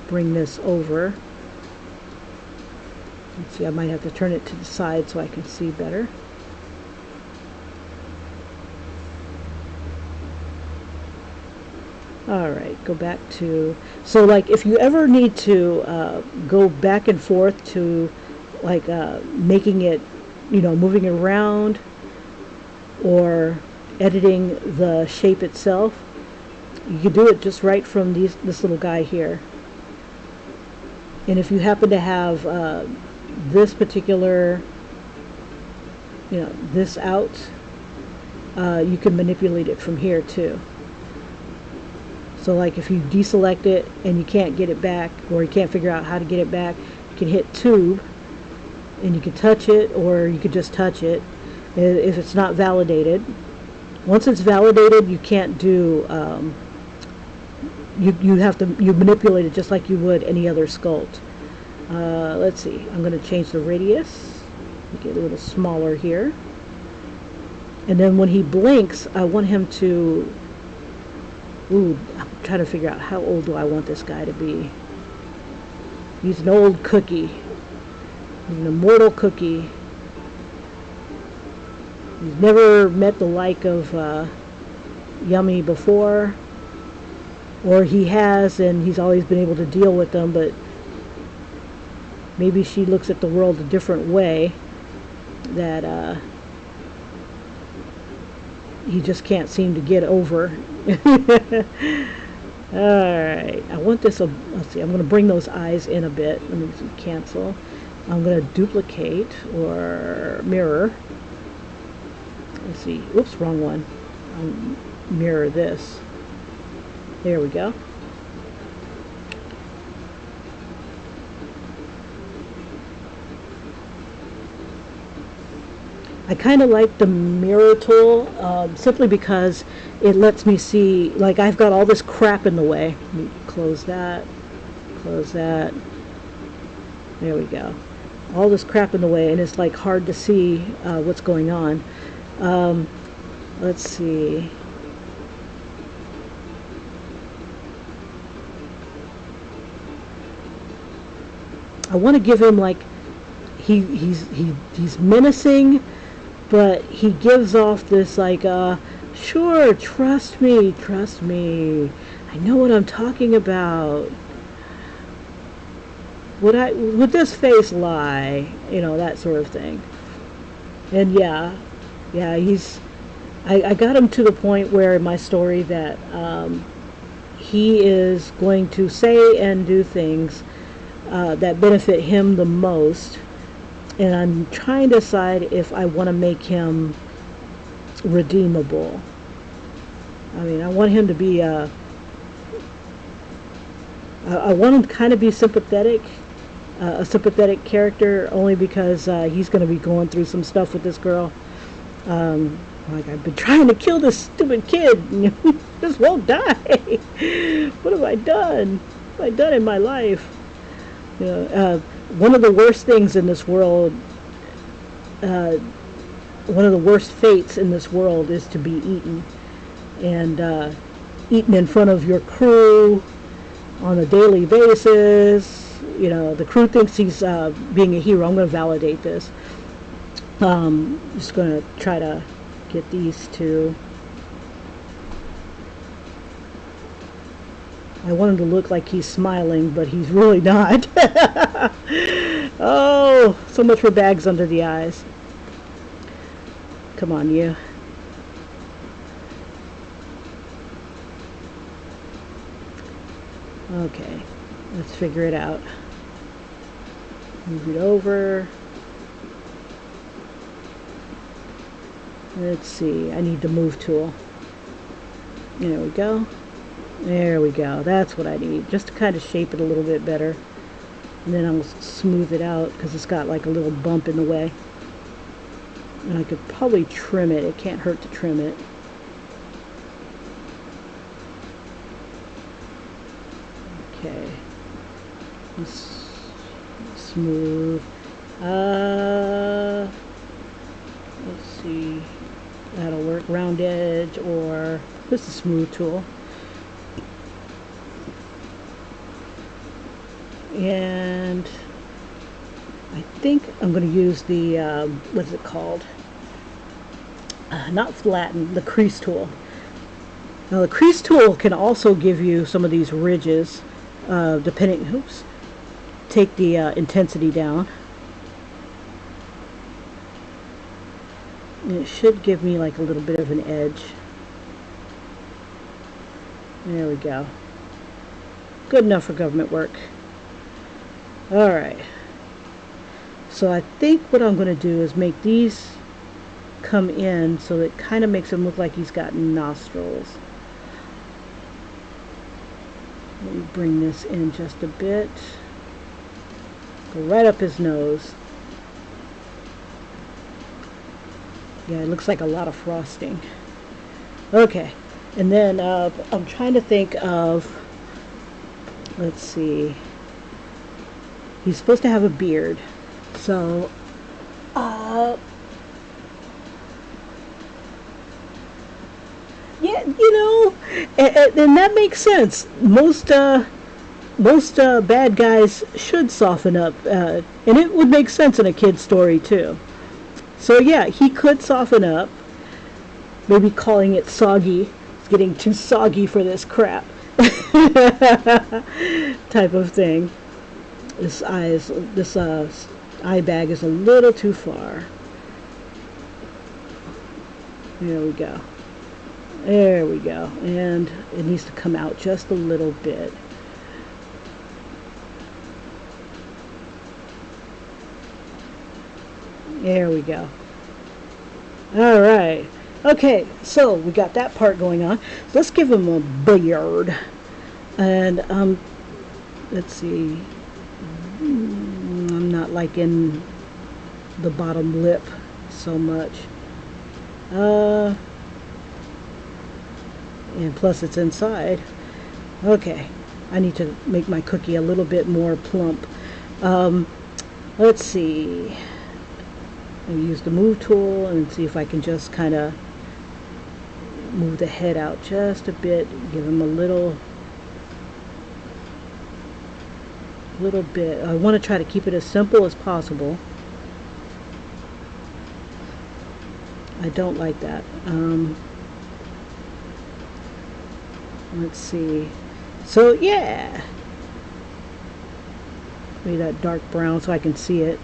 bring this over. Let's see, I might have to turn it to the side so I can see better. Alright, go back to, so like if you ever need to go back and forth to like making it, you know, moving it around or editing the shape itself, you can do it just right from this little guy here. And if you happen to have this particular, you know, this out, you can manipulate it from here too. So like if you deselect it and you can't get it back, or you can't figure out how to get it back, you can hit tube and you can touch it, or you could just touch it if it's not validated. Once it's validated, you can't do, you have to, you manipulate it just like you would any other sculpt. Let's see, I'm going to change the radius, make it a little smaller here. And then when he blinks, I want him to, ooh, I'm trying to figure out how old do I want this guy to be. He's an old cookie. He's an immortal cookie. He's never met the like of Yummy before. Or he has, and he's always been able to deal with them, but maybe she looks at the world a different way, that he just can't seem to get over. Alright, I want this, let's see, I'm going to bring those eyes in a bit. Let me cancel. I'm going to duplicate or mirror. Let's see, oops, wrong one. Mirror this. There we go. I kind of like the mirror tool simply because it lets me see, like I've got all this crap in the way. Let me close that, close that. There we go. All this crap in the way, and it's like hard to see what's going on. Let's see. I want to give him like he's menacing, but he gives off this like sure, trust me, I know what I'm talking about. Would this face lie? You know, that sort of thing. And yeah, I got him to the point where in my story that he is going to say and do things that benefit him the most, and I'm trying to decide if I want to make him redeemable. I mean, I want him to be, I want him to kind of be sympathetic, a sympathetic character, only because he's going to be going through some stuff with this girl. Like, I've been trying to kill this stupid kid, and he just won't die. What have I done? What have I done in my life? You know, one of the worst things in this world, one of the worst fates in this world is to be eaten. And eaten in front of your crew on a daily basis. You know, the crew thinks he's being a hero. I'm going to validate this. Just going to try to get these two. I want him to look like he's smiling, but he's really not. Oh, so much for bags under the eyes. Come on, you. Okay, let's figure it out. Move it over. Let's see, I need the move tool. There we go. There we go. That's what I need, just to kind of shape it a little bit better. And then I'll smooth it out because it's got like a little bump in the way. And I could probably trim it. It can't hurt to trim it. Okay. Let's smooth. Let's see. That'll work. Round edge, or this is a smooth tool. And I think I'm going to use the, what's it called? Not flatten, the crease tool. Now the crease tool can also give you some of these ridges, depending, oops, take the intensity down. And it should give me like a little bit of an edge. There we go. Good enough for government work. Alright. So I think what I'm going to do is make these come in so it kind of makes him look like he's got nostrils. Let me bring this in just a bit. Go right up his nose. Yeah, it looks like a lot of frosting. Okay, and then I'm trying to think of, let's see, he's supposed to have a beard, so yeah, you know, and that makes sense. Most bad guys should soften up, and it would make sense in a kid's story too. So yeah, he could soften up. Maybe calling it soggy. It's getting too soggy for this crap. Type of thing. This eye bag is a little too far. There we go. There we go. And it needs to come out just a little bit. There we go. All right. Okay, so we got that part going on. So let's give him a beard. And let's see. I'm not liking the bottom lip so much. And plus it's inside. Okay, I need to make my cookie a little bit more plump. Let's see. I'll use the move tool and see if I can just kind of move the head out just a bit, give him a little bit. I want to try to keep it as simple as possible. I don't like that. Let's see. So yeah, maybe that dark brown so I can see it.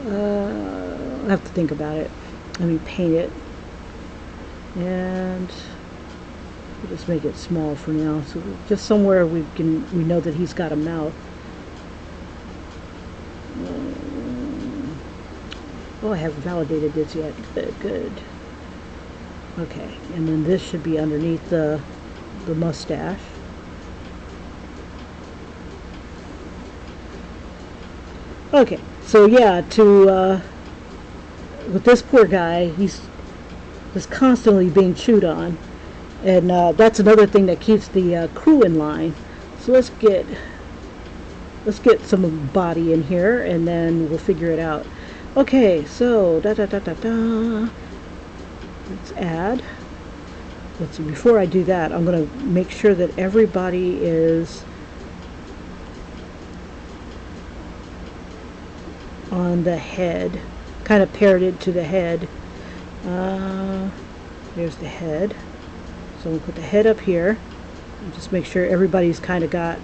I'll have to think about it. Let me paint it, and we'll just make it small for now. So just somewhere we know that he's got a mouth. Oh, I haven't validated this yet. Good. Okay, and then this should be underneath the mustache. Okay, so yeah, with this poor guy, he's just constantly being chewed on, and that's another thing that keeps the crew in line. So let's get some body in here, and then we'll figure it out. Okay, so let's add. Let's see. Before I do that, I'm going to make sure that everybody is on the head, kind of parroted to the head. There's the head. So we'll put the head up here and just make sure everybody's kind of got.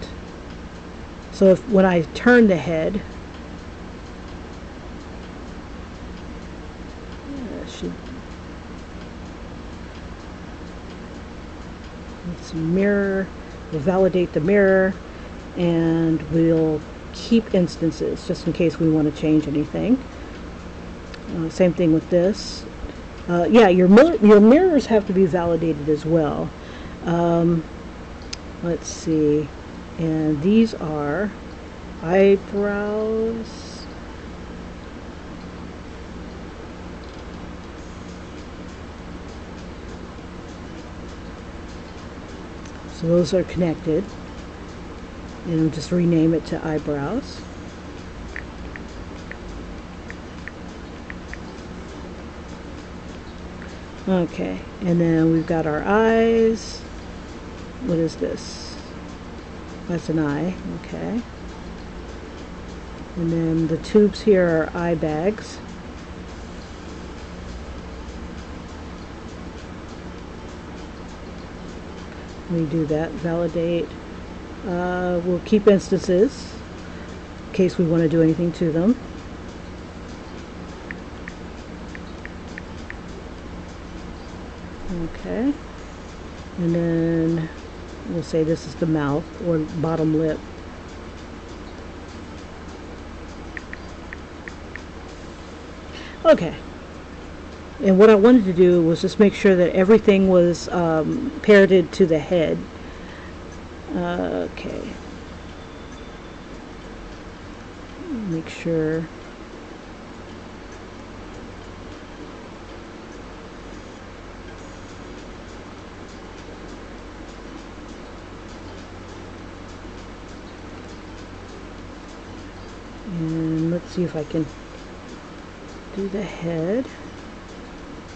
So if when I turn the head, let's see, mirror. We'll validate the mirror, and we'll keep instances just in case we want to change anything. Same thing with this. Yeah, your mirrors have to be validated as well. Let's see, and these are eyebrows. So those are connected, and I'll just rename it to eyebrows. Okay, and then we've got our eyes. What is this? That's an eye, okay. And then the tubes here are eye bags. We do that, validate. We'll keep instances in case we want to do anything to them. Okay, and then we'll say this is the mouth or bottom lip. Okay, and what I wanted to do was just make sure that everything was parroted to the head. Okay, make sure. And let's see if I can do the head.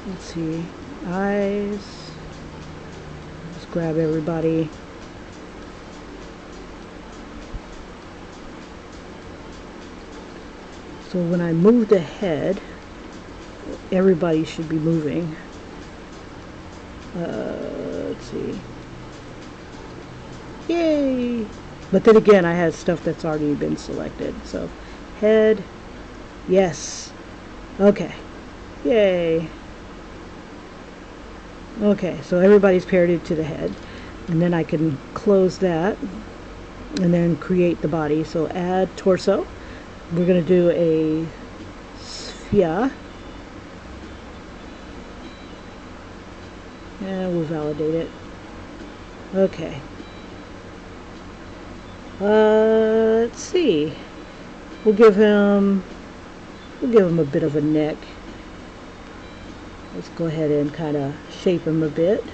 Let's see, eyes. Just grab everybody. So when I move the head, everybody should be moving. Let's see. Yay! But then again, I had stuff that's already been selected. So head, yes. Okay, yay. Okay, so everybody's parroted to the head, and then I can close that and then create the body. So add torso. We're going to do a sphere, and we'll validate it. Okay. Let's see. We'll give him a bit of a neck. Let's go ahead and kind of shape him a bit.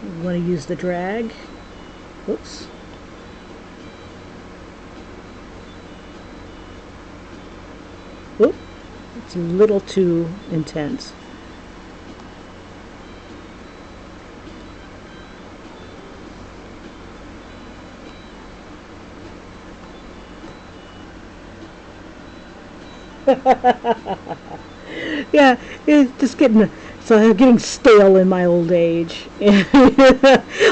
We want to use the drag. Whoops. Oop, it's a little too intense. Yeah, it's just getting stale in my old age.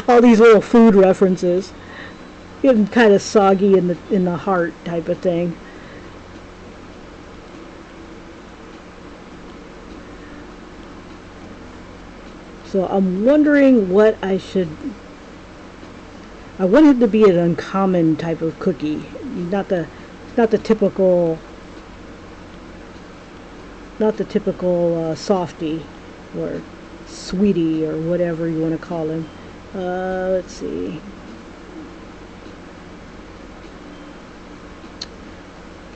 All these little food references, getting kind of soggy in the heart type of thing. So I'm wondering what I want it to be an uncommon type of cookie, not the typical not the typical softie or sweetie or whatever you want to call him. Let's see.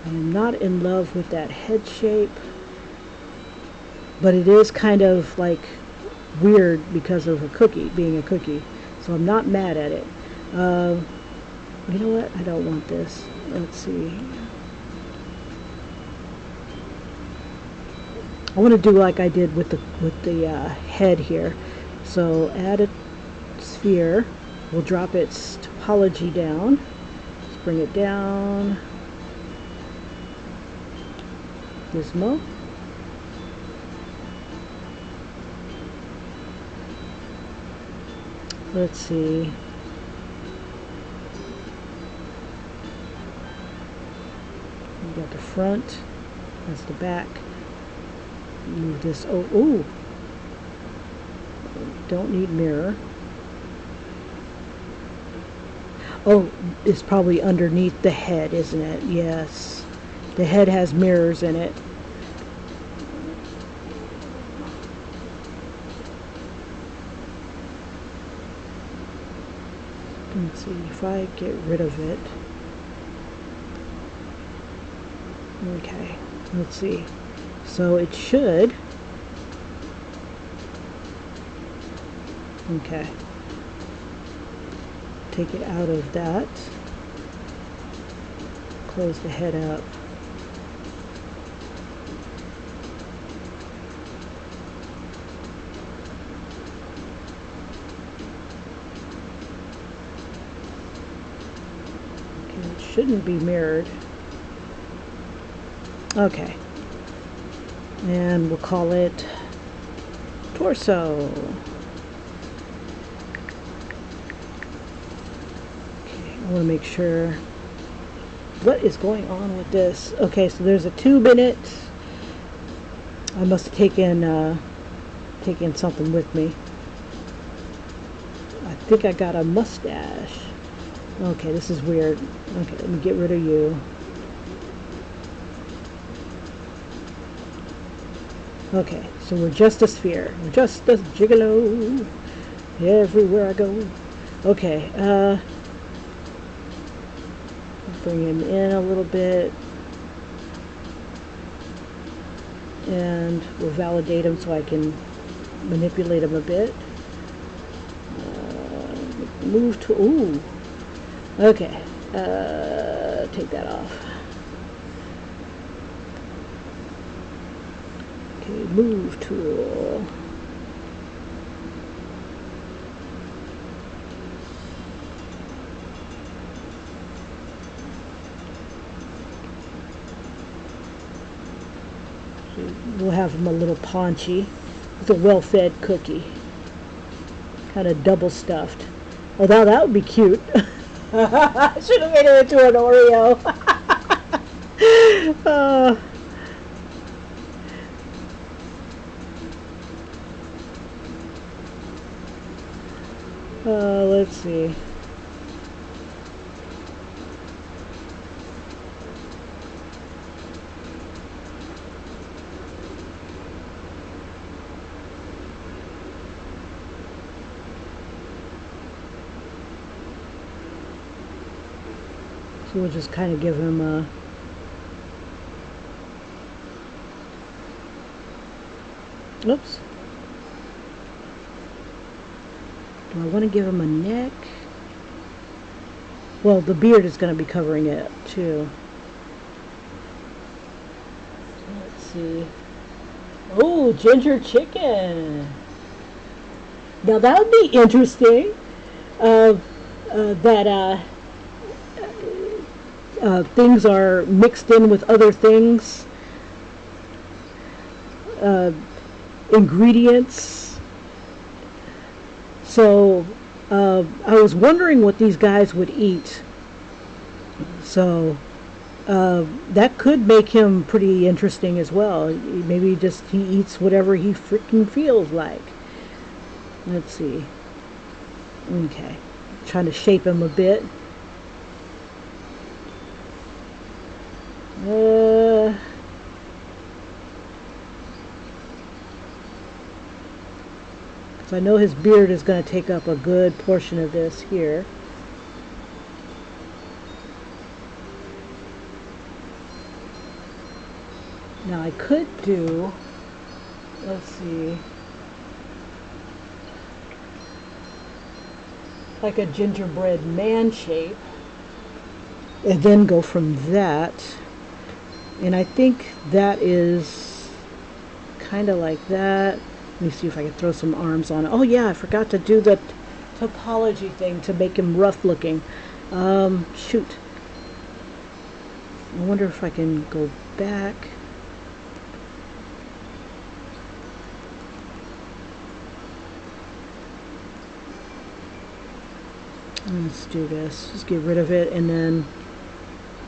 I'm not in love with that head shape, but it is kind of like weird because of a cookie, being a cookie. So I'm not mad at it. You know what? I don't want this. Let's see. I want to do like I did with the head here. So add a sphere. We'll drop its topology down. Let's bring it down. Gizmo. Let's see. We got the front. That's the back. Move this. Oh, ooh. Don't need mirror. Oh, it's probably underneath the head, isn't it? Yes. The head has mirrors in it. Let's see if I get rid of it. Okay, let's see. So it should. Okay. Take it out of that. Close the head up. Okay, it shouldn't be mirrored. Okay. And we'll call it torso. Okay, I want to make sure. What is going on with this? Okay, so there's a tube in it. I must have taken something with me. I think I got a mustache. Okay, this is weird. Okay, let me get rid of you. Okay, so we're just a sphere. We're just a gigolo everywhere I go. Okay, bring him in a little bit. And we'll validate him so I can manipulate him a bit. Move to, ooh. Okay, take that off. Okay, move tool. We'll have him a little paunchy with a well-fed cookie. Kind of double stuffed. Oh, now that would be cute. I should have made it into an Oreo. Let's see. So we'll just kind of give him a oops. Do I want to give him a neck? Well, the beard is going to be covering it too. Let's see. Oh, ginger chicken. Now that would be interesting. Things are mixed in with other things. Ingredients. So I was wondering what these guys would eat. So that could make him pretty interesting as well. Maybe just he eats whatever he freaking feels like. Let's see. Okay. Trying to shape him a bit. So I know his beard is going to take up a good portion of this here. Now I could do, let's see, like a gingerbread man shape, and then go from that. And I think that is kind of like that. Let me see if I can throw some arms on it. Oh yeah, I forgot to do the topology thing to make him rough looking. Shoot. I wonder if I can go back. Let's do this. Just get rid of it, and then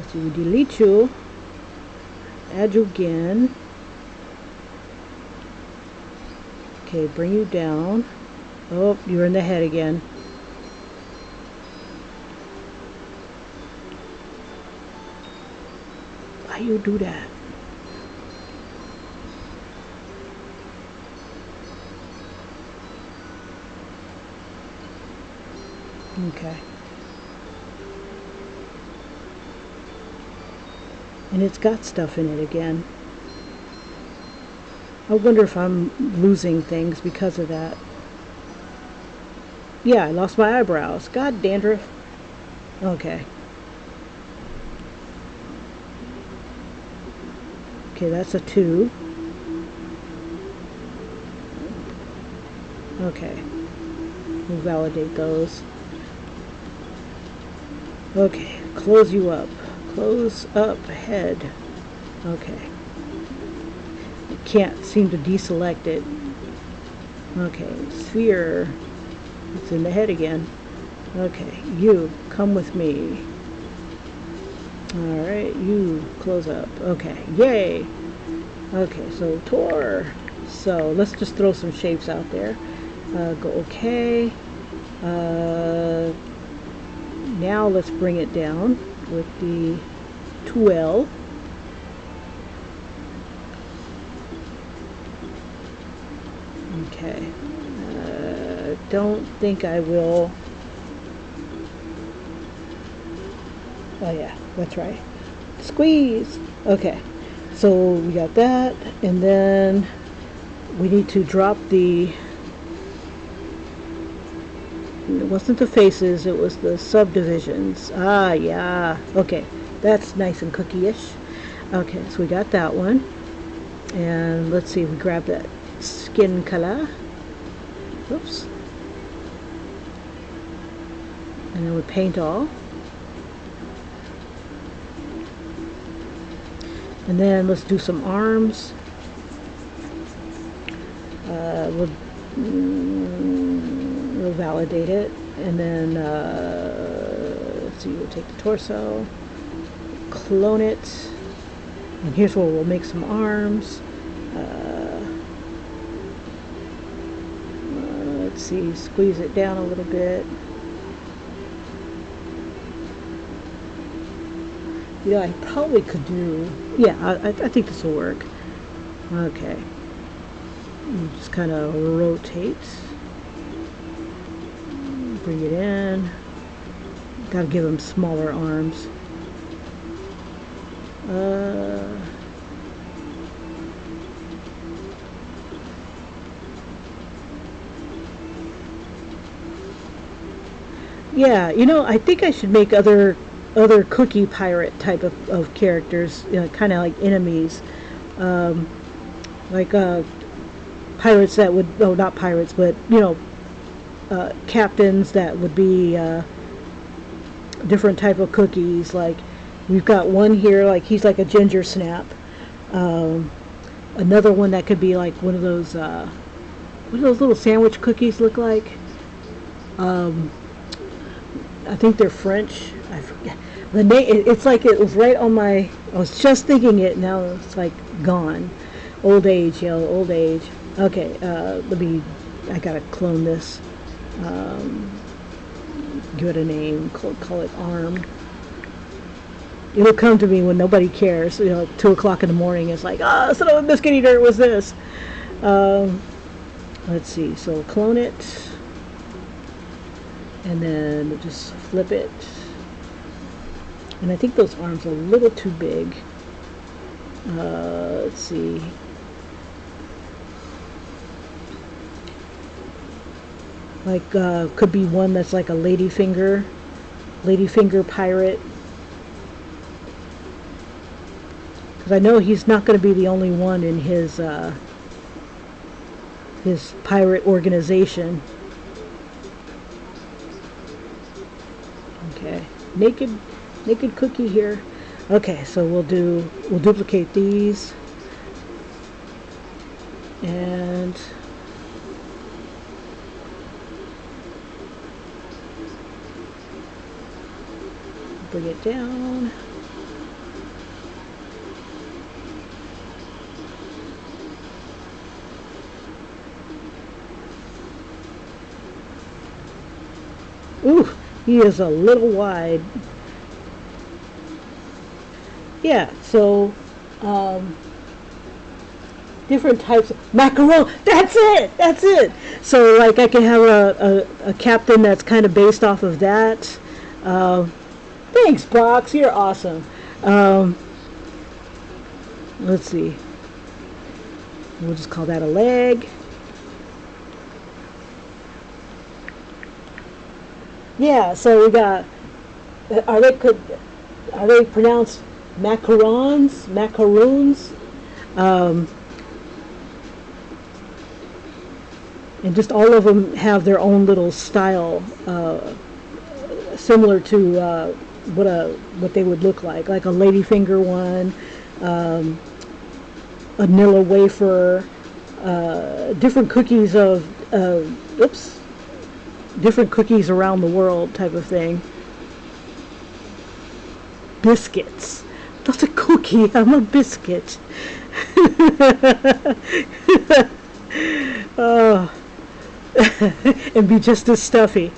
let's see. We delete you. Add you again. Okay, bring you down. Oh, you're in the head again. Why you do that? Okay. And it's got stuff in it again. I wonder if I'm losing things because of that. Yeah, I lost my eyebrows. God, dandruff. Okay. Okay, that's a 2. Okay. We'll validate those. Okay, close you up. Close up head. Okay. Can't seem to deselect it. Okay, sphere. It's in the head again. Okay, you come with me. Alright, you close up. Okay, yay! Okay, so Tor. So let's just throw some shapes out there. Go okay. Now let's bring it down with the 2L. Okay. Don't think I will. Oh yeah, that's right. Squeeze. Okay. So we got that, and then we need to drop the. It wasn't the faces, it was the subdivisions. Ah, yeah. Okay, that's nice and cookie-ish. Okay, so we got that one. And let's see if we grab that skin color. Oops. And then we paint all. And then let's do some arms. We'll validate it, and then let's see, we'll take the torso, clone it, and here's where we'll make some arms. Let's see, squeeze it down a little bit. Yeah, I probably could do, yeah, I think this will work. Okay, you just kind of rotate. Bring it in. Gotta give them smaller arms. Yeah, you know, I think I should make other cookie pirate type of characters, you know, kind of like enemies, like pirates that would, oh, not pirates, but you know. Captains that would be different type of cookies. Like we've got one here, like he's like a ginger snap. Another one that could be like one of those what do those little sandwich cookies look like? I think they're French. I forget the name. It's like it was right on my. I was just thinking it. Now it's like gone. Old age, yo, old age. Okay, let me. I gotta clone this. Give it a name, call it arm. It'll come to me when nobody cares, you know, 2 o'clock in the morning. It's like, son of a biscuit eater, it was this. Let's see, so clone it, and then just flip it. And I think those arms are a little too big. Let's see. Like, could be one that's like a ladyfinger pirate. Because I know he's not going to be the only one in his pirate organization. Okay, naked cookie here. Okay, so we'll duplicate these, and bring it down. Ooh, he is a little wide. Yeah, so different types of macaron. That's it. So like I can have a captain that's kind of based off of that. Thanks, Box. You're awesome. Let's see. We'll just call that a leg. Yeah, so we got. Are they pronounced macarons? And just all of them have their own little style, similar to what they would look like a ladyfinger one, a Nilla wafer, different cookies of different cookies around the world type of thing. Biscuits. That's a cookie. I'm a biscuit. Oh. And be just as stuffy.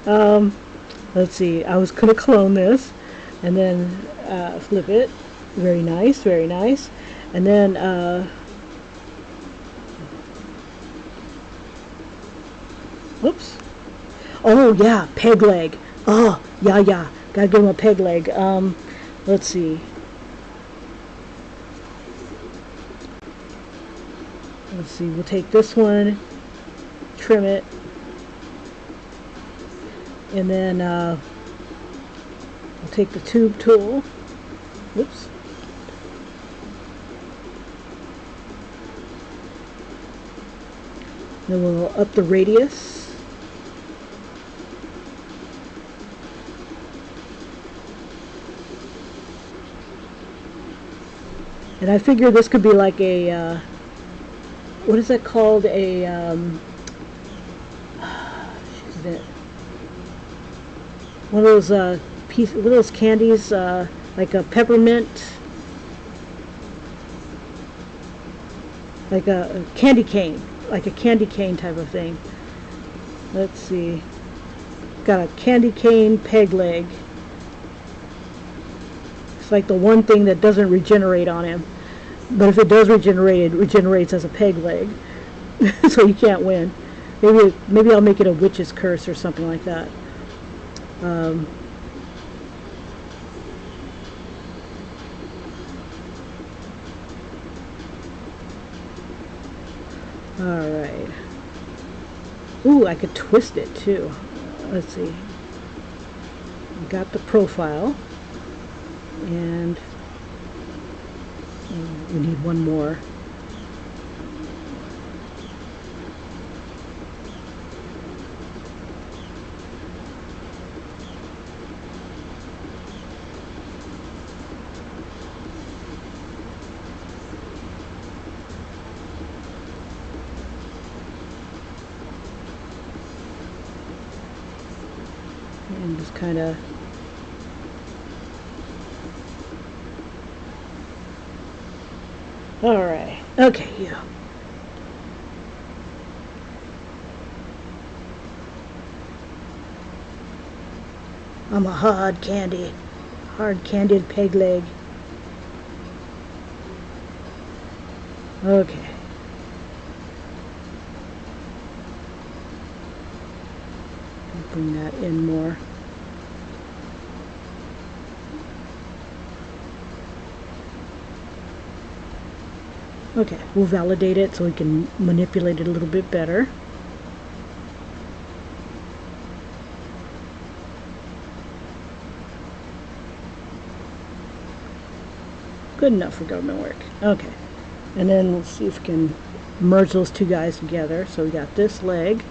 Let's see. I was going to clone this and then flip it. Very nice, very nice. And then oops. Oh yeah, peg leg. Oh yeah. Gotta give him a peg leg. Let's see. We'll take this one, trim it, and then we'll take the tube tool. Whoops. Then we'll up the radius. And I figure this could be like a, what is that called? One of those one of those candies, like a peppermint, like a candy cane, type of thing. Let's see. Got a candy cane peg leg. It's like the one thing that doesn't regenerate on him. But if it does regenerate, it regenerates as a peg leg. So you can't win. Maybe I'll make it a witch's curse or something like that. Alright. Ooh, I could twist it too. Let's see. Got the profile. And we need one more. And just kind of alright, okay, yeah. I'm a hard candied peg leg. Okay. bring that in more. Okay, we'll validate it so we can manipulate it a little bit better. Good enough for government work. Okay, and then we'll see if we can merge those two guys together. So we got this leg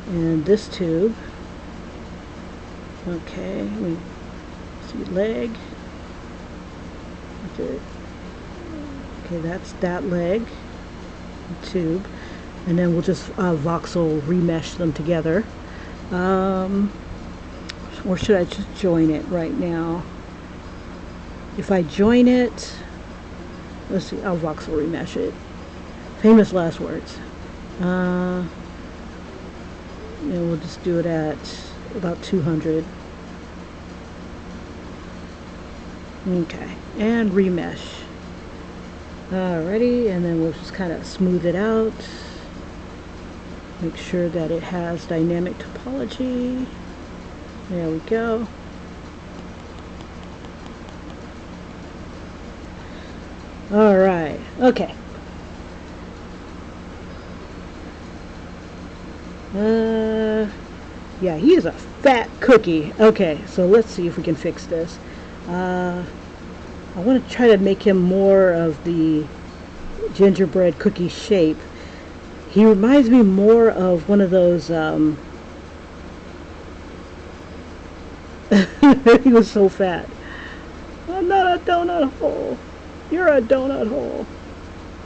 and this tube. Okay, we see leg. Okay, that's that leg, tube, and then we'll just voxel remesh them together. Or should I just join it right now? If I join it, let's see, I'll voxel remesh it. Famous last words. And we'll just do it at about 200. Okay, and remesh. Alrighty, and then we'll just kind of smooth it out. Make sure that it has dynamic topology. There we go. Alright, okay. Yeah, he is a fat cookie. Okay, so let's see if we can fix this. I want to try to make him more of the gingerbread cookie shape. He reminds me more of one of those, he was so fat. I'm not a donut hole. You're a donut hole.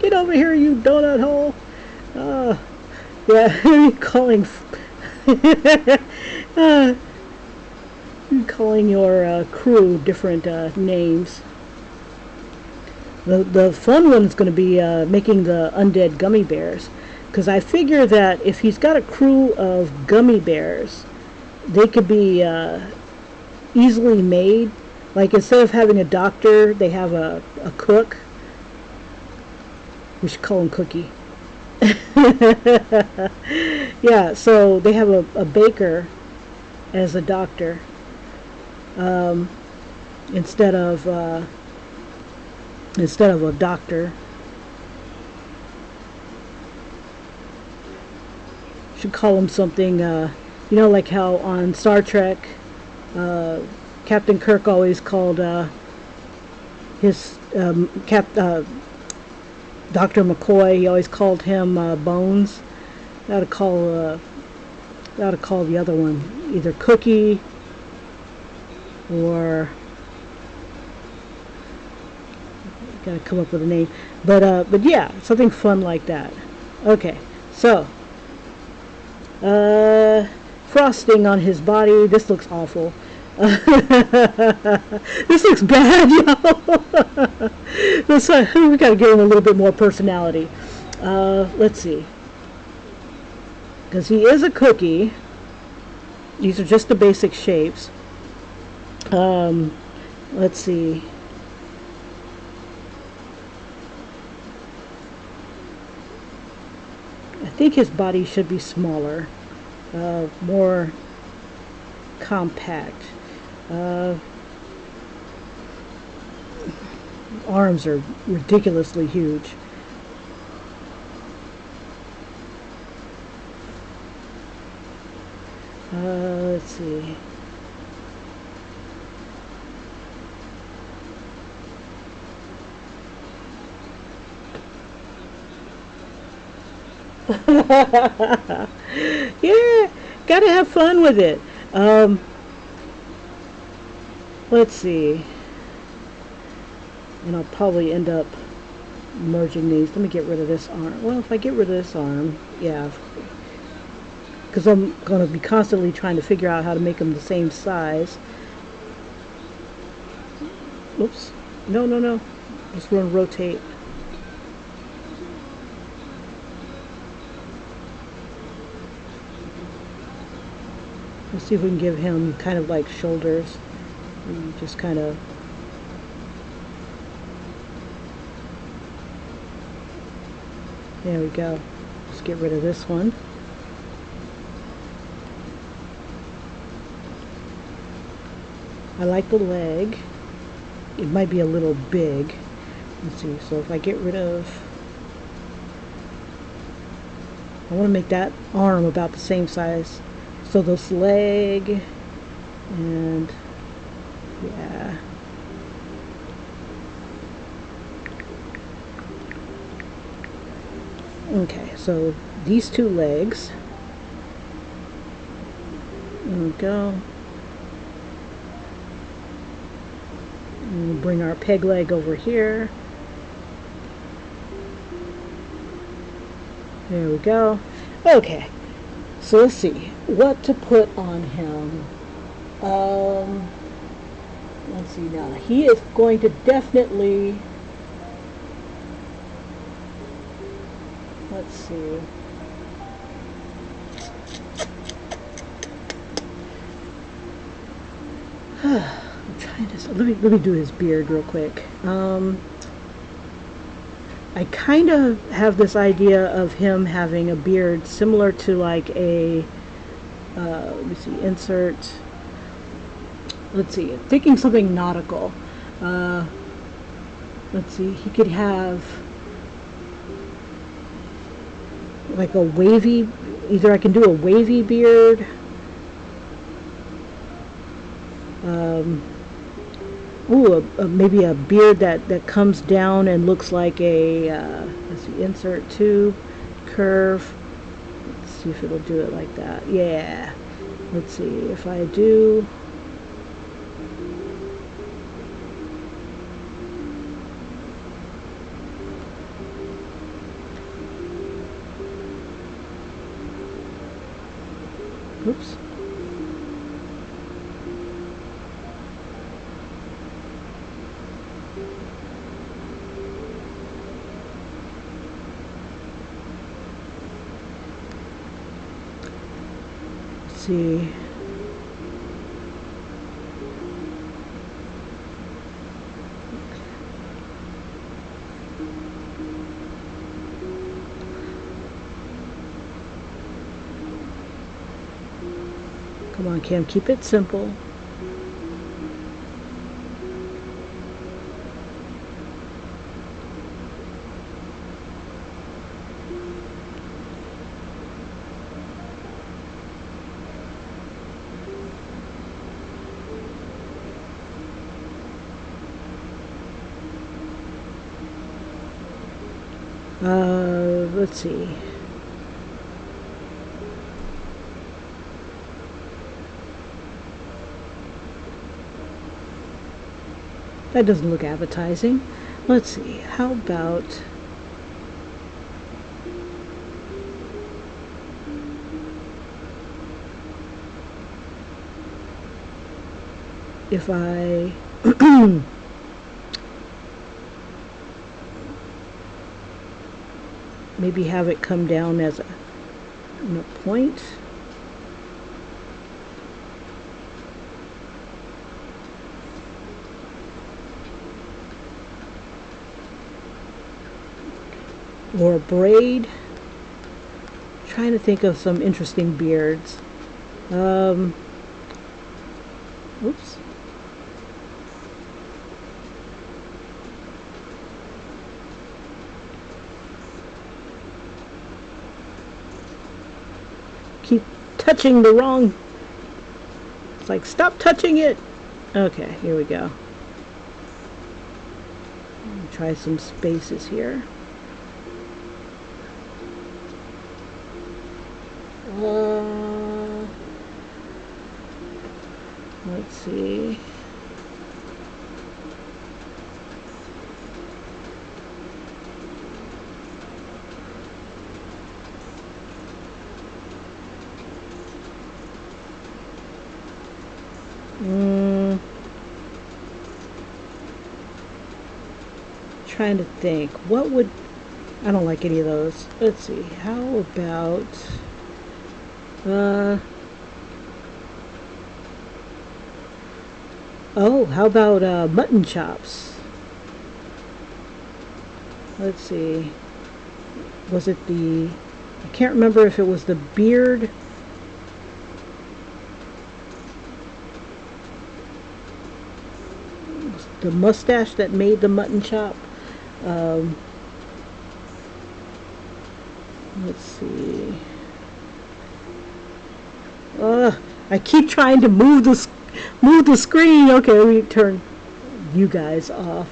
Get over here, you donut hole. Yeah, calling your crew different names. The fun one's going to be making the undead gummy bears, because I figure that if he's got a crew of gummy bears, they could be easily made. Like, instead of having a doctor, they have a cook. We should call him Cookie. Yeah, so they have a baker as a doctor, instead of a doctor. Should call him something, you know, like how on Star Trek, Captain Kirk always called his Dr. McCoy. He always called him Bones. I ought to call the other one either Cookie or, gotta come up with a name. But yeah, something fun like that. Okay, so frosting on his body. This looks awful. This looks bad, yo. We gotta give him a little bit more personality. Let's see, because he is a cookie. These are just the basic shapes. Let's see. I think his body should be smaller, more compact. Arms are ridiculously huge. Let's see. Yeah, gotta have fun with it. Let's see. And I'll probably end up merging these. Let me get rid of this arm. Well, if I get rid of this arm, yeah. Because I'm going to be constantly trying to figure out how to make them the same size. Oops. No. Just want to rotate. Let's see if we can give him kind of like shoulders. And just kind of. There we go. Let's get rid of this one. I like the leg. It might be a little big. Let's see, so if I get rid of, I want to make that arm about the same size. So this leg, and yeah. Okay, so these two legs. There we go. And we'll bring our peg leg over here. There we go. Okay, so let's see what to put on him. Let's see now. He is going to definitely, let's see. I'm trying to, let me do his beard real quick. I kind of have this idea of him having a beard similar to like a, let me see, insert, let's see, thinking something nautical. Let's see, he could have like a wavy, either I can do a wavy beard, maybe a beard that comes down and looks like a, let's see, insert to, curve. Let's see if it'll do it like that. Yeah. Let's see if I do. Oops. See. Come on, Cam, keep it simple. Let's see. That doesn't look appetizing. Let's see. How about if I maybe have it come down as a point. Or a braid. Trying to think of some interesting beards. Oops. Keep touching the wrong. It's like, stop touching it. Okay, here we go. Try some spaces here. Let's see. Trying to think. What would... I don't like any of those. Let's see. How about... oh, how about mutton chops? Let's see. Was it the... I can't remember if it was the beard. the mustache that made the mutton chop. Let's see. I keep trying to move the screen. Okay, let me turn you guys off.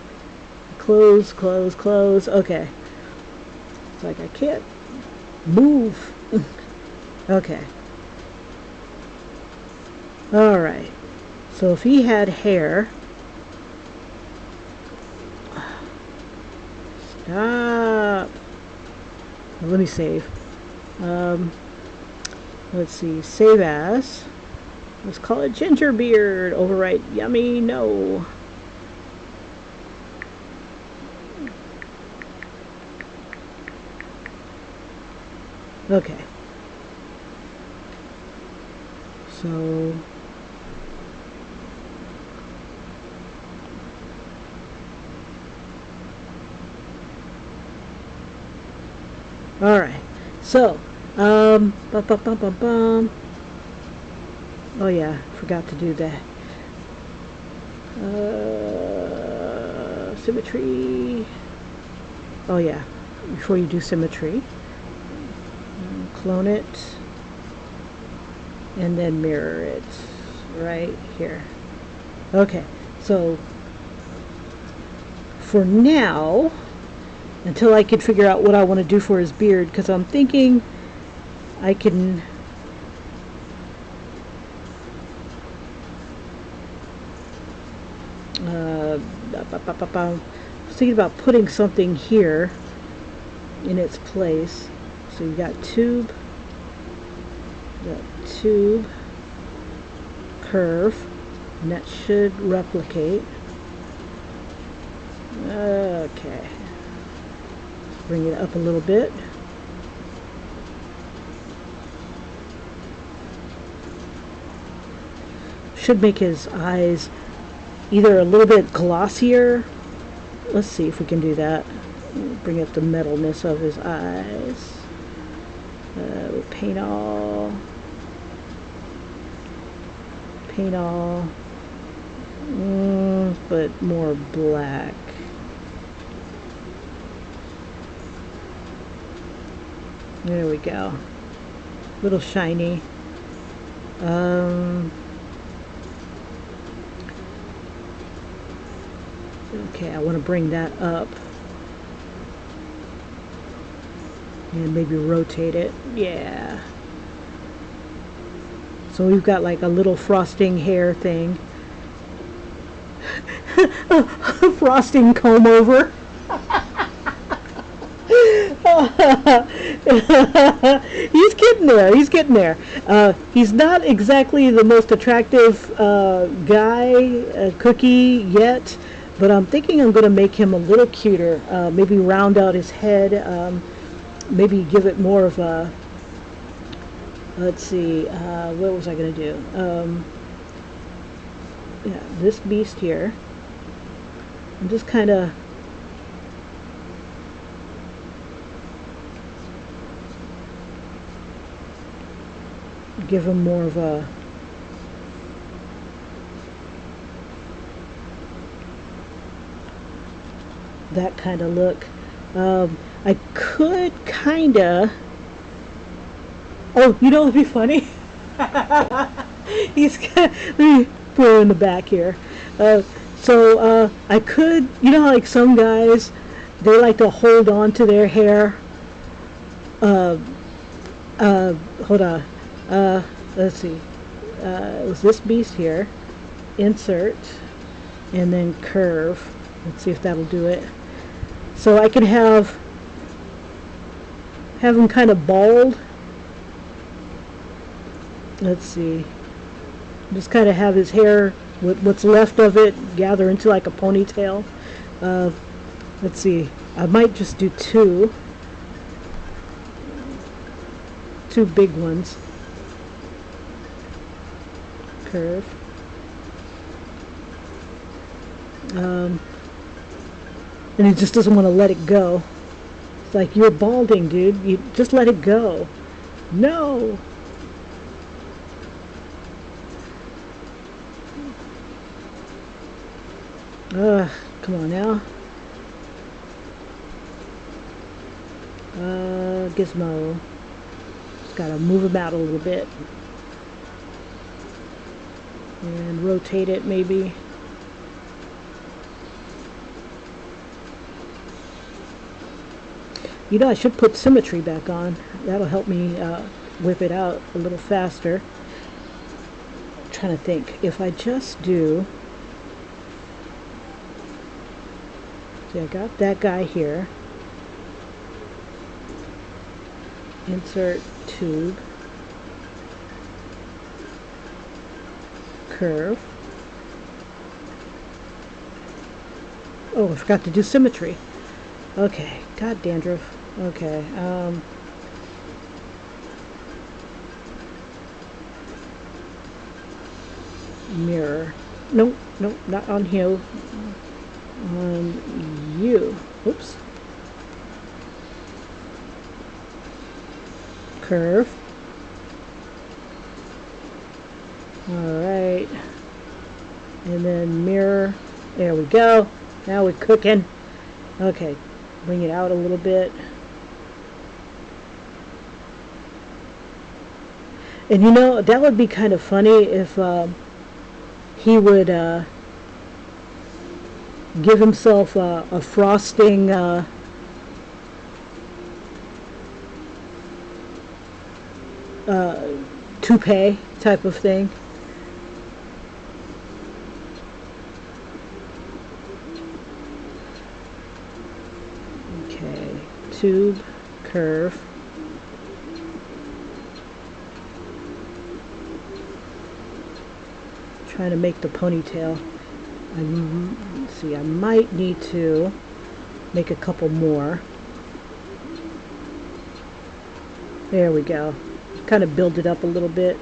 Close, close, close. Okay. It's like I can't move. Okay. Alright. So if he had hair... Stop. Well, let me save. Let's see. Save as. Let's call it Gingerbeard. Overwrite. Yummy. No. Okay. So... Alright, so, bum, bum, bum, bum, bum. Oh yeah, forgot to do that. Symmetry. Oh yeah, before you do symmetry, clone it, and then mirror it right here. Okay, so for now, until I can figure out what I want to do for his beard, because I'm thinking I can I was thinking about putting something here in its place. So you got tube, curve, and that should replicate. Okay. Bring it up a little bit. Should make his eyes either a little bit glossier. Let's see if we can do that. Bring up the metalness of his eyes. We'll paint all. But more black. There we go. Little shiny. Okay, I want to bring that up. And maybe rotate it. Yeah. So we've got like a little frosting hair thing. Frosting comb over. He's getting there. He's getting there. He's not exactly the most attractive guy, cookie yet, but I'm thinking I'm going to make him a little cuter. Maybe round out his head. Maybe give it more of a. Let's see. What was I going to do? Yeah, this beast here. I'm just kind of. Give him more of a that kind of look. I could kind of. Oh, you know, it'd be funny. Let me put it in the back here. So I could, you know, how like some guys, they like to hold on to their hair. Hold on. Let's see. It was this beast here. Insert, and then curve. Let's see if that'll do it. So I can have him kind of bald. Let's see. Just kind of have his hair, what's left of it, gather into like a ponytail. Let's see. I might just do two big ones. Curve. And he just doesn't want to let it go. It's like, you're balding, dude. You just let it go. No. Come on now. Gizmo. Just gotta move him out a little bit. And rotate it maybe. You know, I should put symmetry back on. That'll help me whip it out a little faster. I'm trying to think. If I just do... See, I got that guy here. Insert tube. Curve. Oh, I forgot to do symmetry. Okay, god dandruff. Okay, mirror. Nope, nope, not on you. On you. Oops. Curve. Alright. And then mirror. There we go. Now we're cooking. Okay. Bring it out a little bit. And you know, that would be kind of funny if he would give himself a frosting toupee type of thing. Okay, tube, curve. Trying to make the ponytail. Let's see, I might need to make a couple more. There we go. Kind of build it up a little bit.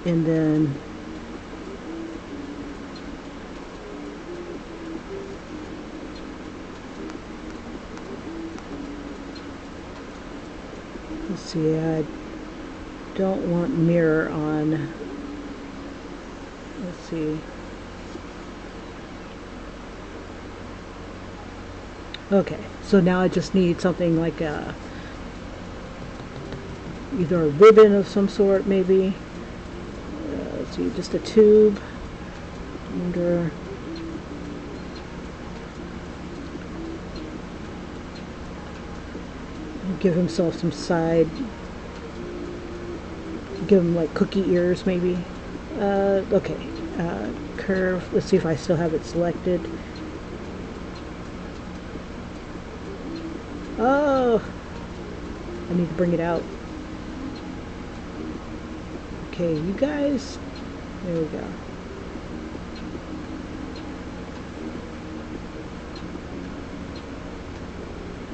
And then let's see, I don't want mirror on. Let's see. Okay, so now I just need something like a either a ribbon of some sort, maybe. Let's see, just a tube under. Give himself some side. Give him like cookie ears, maybe. Okay, curve. Let's see if I still have it selected. Oh, I need to bring it out. Okay, you guys. There we go.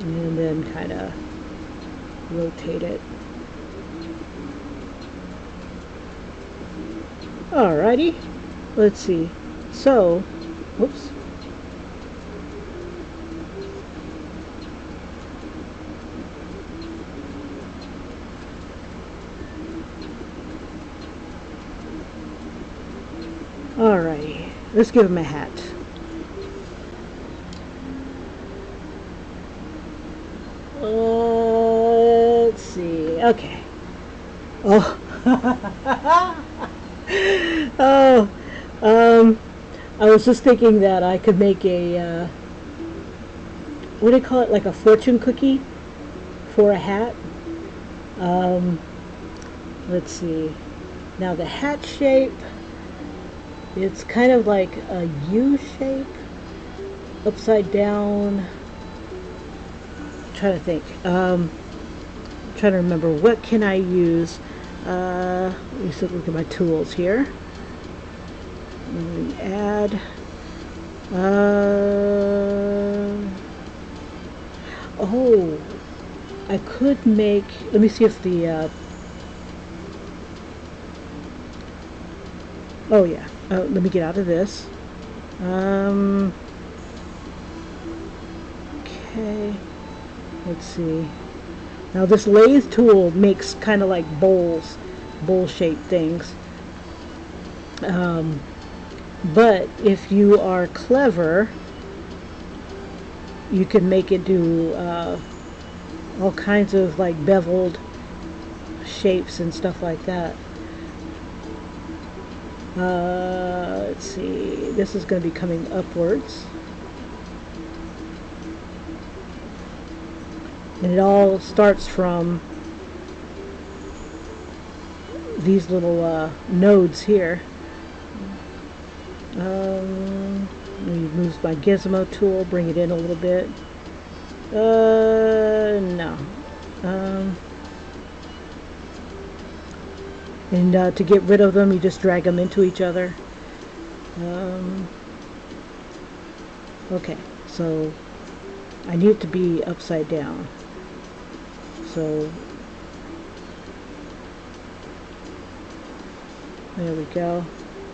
And then kind of rotate it. Alrighty. Let's see. So, whoops. Alrighty, let's give him a hat. Let's see. Okay. Oh. Oh. I was just thinking that I could make a what do you call it? Like a fortune cookie for a hat. Let's see. Now the hat shape. It's kind of like a U shape, upside down. I'm trying to think. I'm trying to remember what can I use. Let me look at my tools here. Let me add. Oh, I could make. Let me see if the. Oh yeah. Let me get out of this. Okay. Let's see. Now this lathe tool makes kind of like bowls. bowl-shaped things. But if you are clever, you can make it do all kinds of like beveled shapes and stuff like that. Let's see, this is going to be coming upwards, and it all starts from these little nodes here. Move my gizmo tool, bring it in a little bit. No. And to get rid of them, you just drag them into each other. Okay, so I need it to be upside down. So there we go.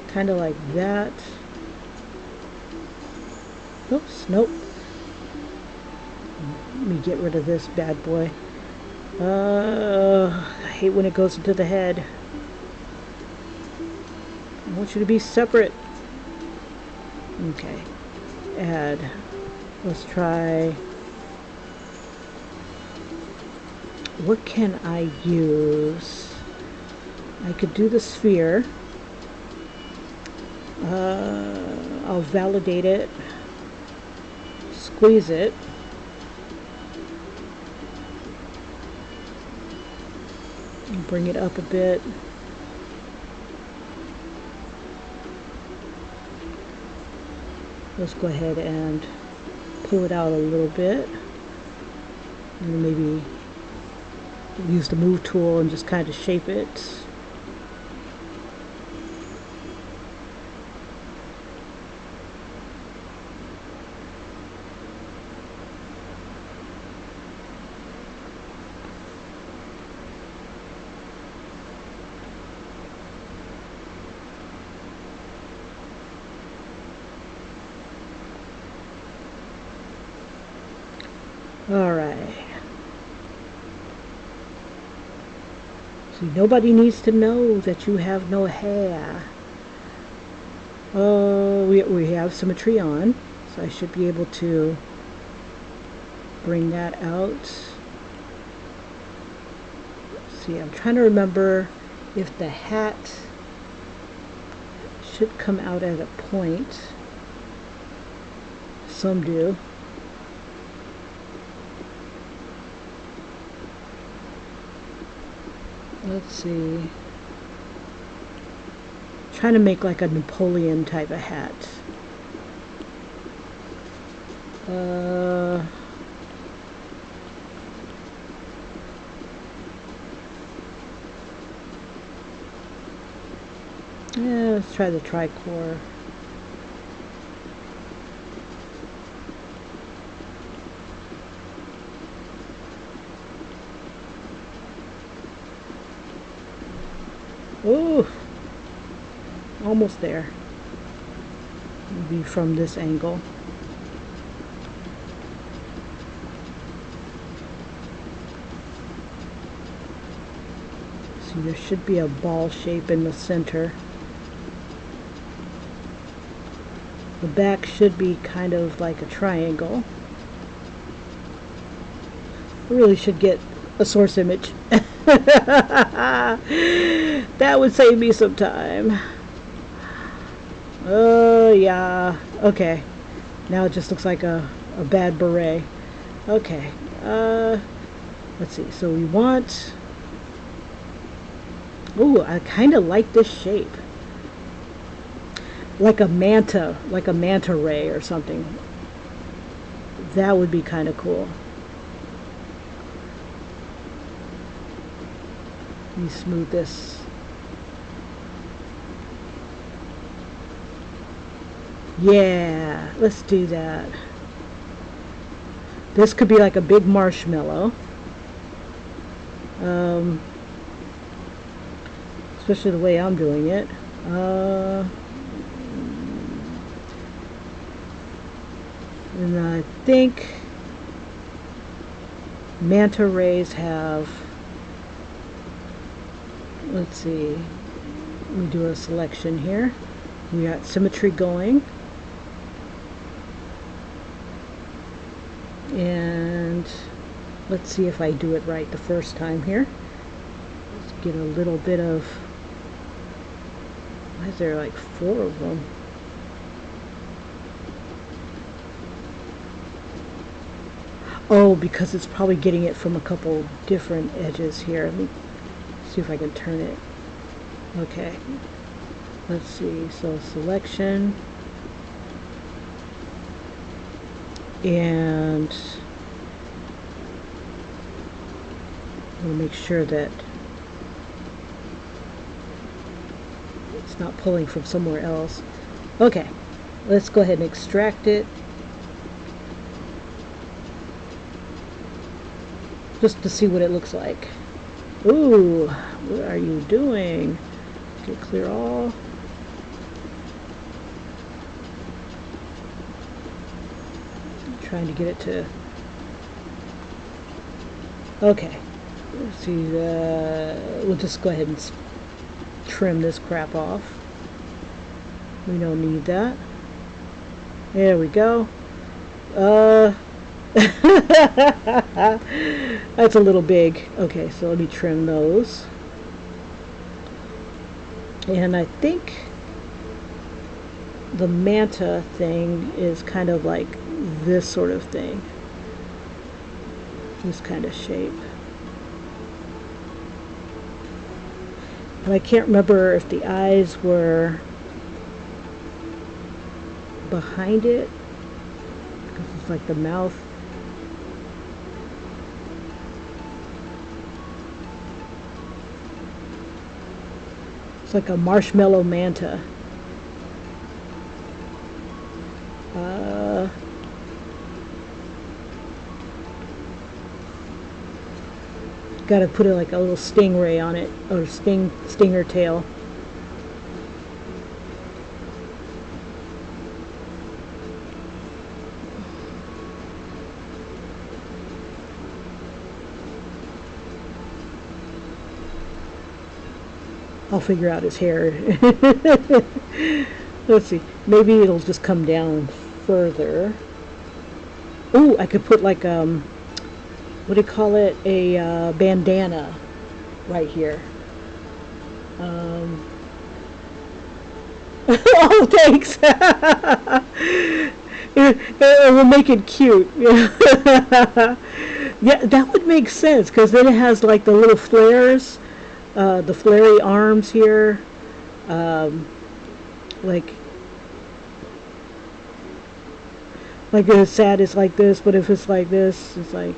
Kind of like that. Oops, nope. Let me get rid of this bad boy. I hate when it goes into the head. I want you to be separate. Okay. Add. Let's try. What can I use? I could do the sphere. I'll validate it. Squeeze it. And bring it up a bit. Let's go ahead and pull it out a little bit. And maybe use the move tool and just kind of shape it. Alright. See, nobody needs to know that you have no hair. We have symmetry on, so I should be able to bring that out. Let's see, I'm trying to remember if the hat should come out at a point. Some do. Let's see. Trying to make like a Napoleon type of hat. Yeah, let's try the tricore. Ooh, almost there. Maybe from this angle. See, there should be a ball shape in the center. The back should be kind of like a triangle. I really should get a source image. That would save me some time. Yeah. Okay. Now it just looks like a bad beret. Okay. Let's see. So we want... Ooh, I kind of like this shape. Like a manta ray or something. That would be kind of cool. Let me smooth this. Yeah, let's do that. This could be like a big marshmallow. Especially the way I'm doing it. And I think manta rays have let's see, we do a selection here. We got symmetry going, and let's see if I do it right the first time here. Let's get a little bit of, why is there like 4 of them? Oh, because it's probably getting it from a couple different edges here. Let me see if I can turn it. Okay, let's see, so selection, and I'm going to make sure that it's not pulling from somewhere else. Okay, let's go ahead and extract it, just to see what it looks like. Ooh, what are you doing? Okay, clear all. I'm trying to get it to, okay, let's see, we'll just go ahead and trim this crap off. We don't need that. There we go. That's a little big. Okay, so let me trim those. And I think the manta thing is kind of like this sort of thing. This kind of shape. And I can't remember if the eyes were behind it, because it's like the mouth. It's like a marshmallow manta. Got to put it like a little stingray on it, or stinger tail. I'll figure out his hair. Let's see. Maybe it'll just come down further. Ooh, I could put like what do you call it? A bandana right here. Oh, thanks. It will make it cute. Yeah, that would make sense, because then it has like the little flares. The flary arms here, like if it's sad, it's like this, but if it's like this, it's like.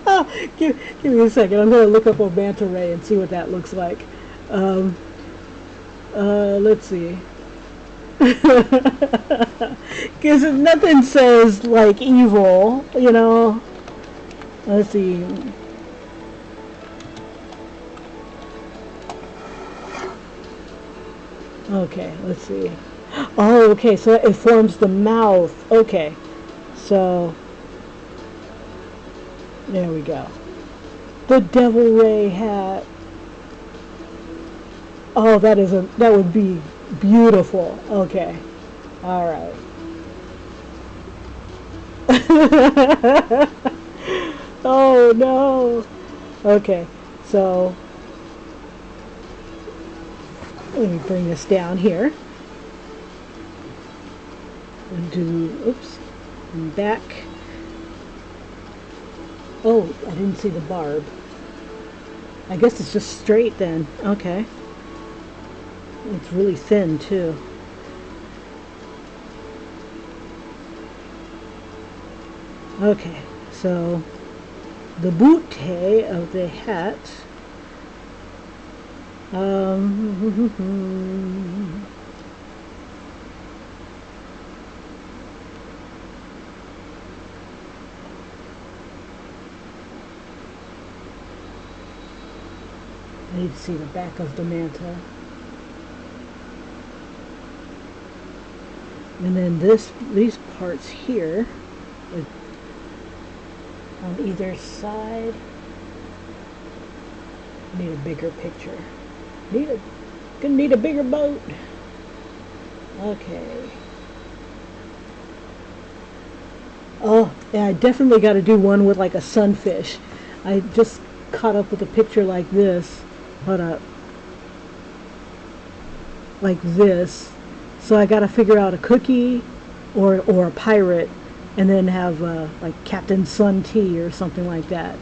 Oh, give me a second. I'm going to look up a manta ray and see what that looks like. Let's see. Because nothing says like evil, you know. Let's see. Okay, let's see. Oh, okay, so it forms the mouth. Okay, so there we go. The Devil Ray hat. Oh, that would be beautiful. Okay, all right. Oh no. Okay, so let me bring this down here and do, oops, and back. Oh, I didn't see the barb. I guess it's just straight then. Okay. It's really thin too. Okay, so the bootay of the hat. I need to see the back of the manta. And then these parts here, on either side. Need a bigger picture. Gonna need a bigger boat. Okay. Oh, yeah, I definitely got to do one with like a sunfish. I just caught up with a picture like this. Hold up. Like this. So I got to figure out a cookie or a pirate, and then have like Captain Sun Tea or something like that.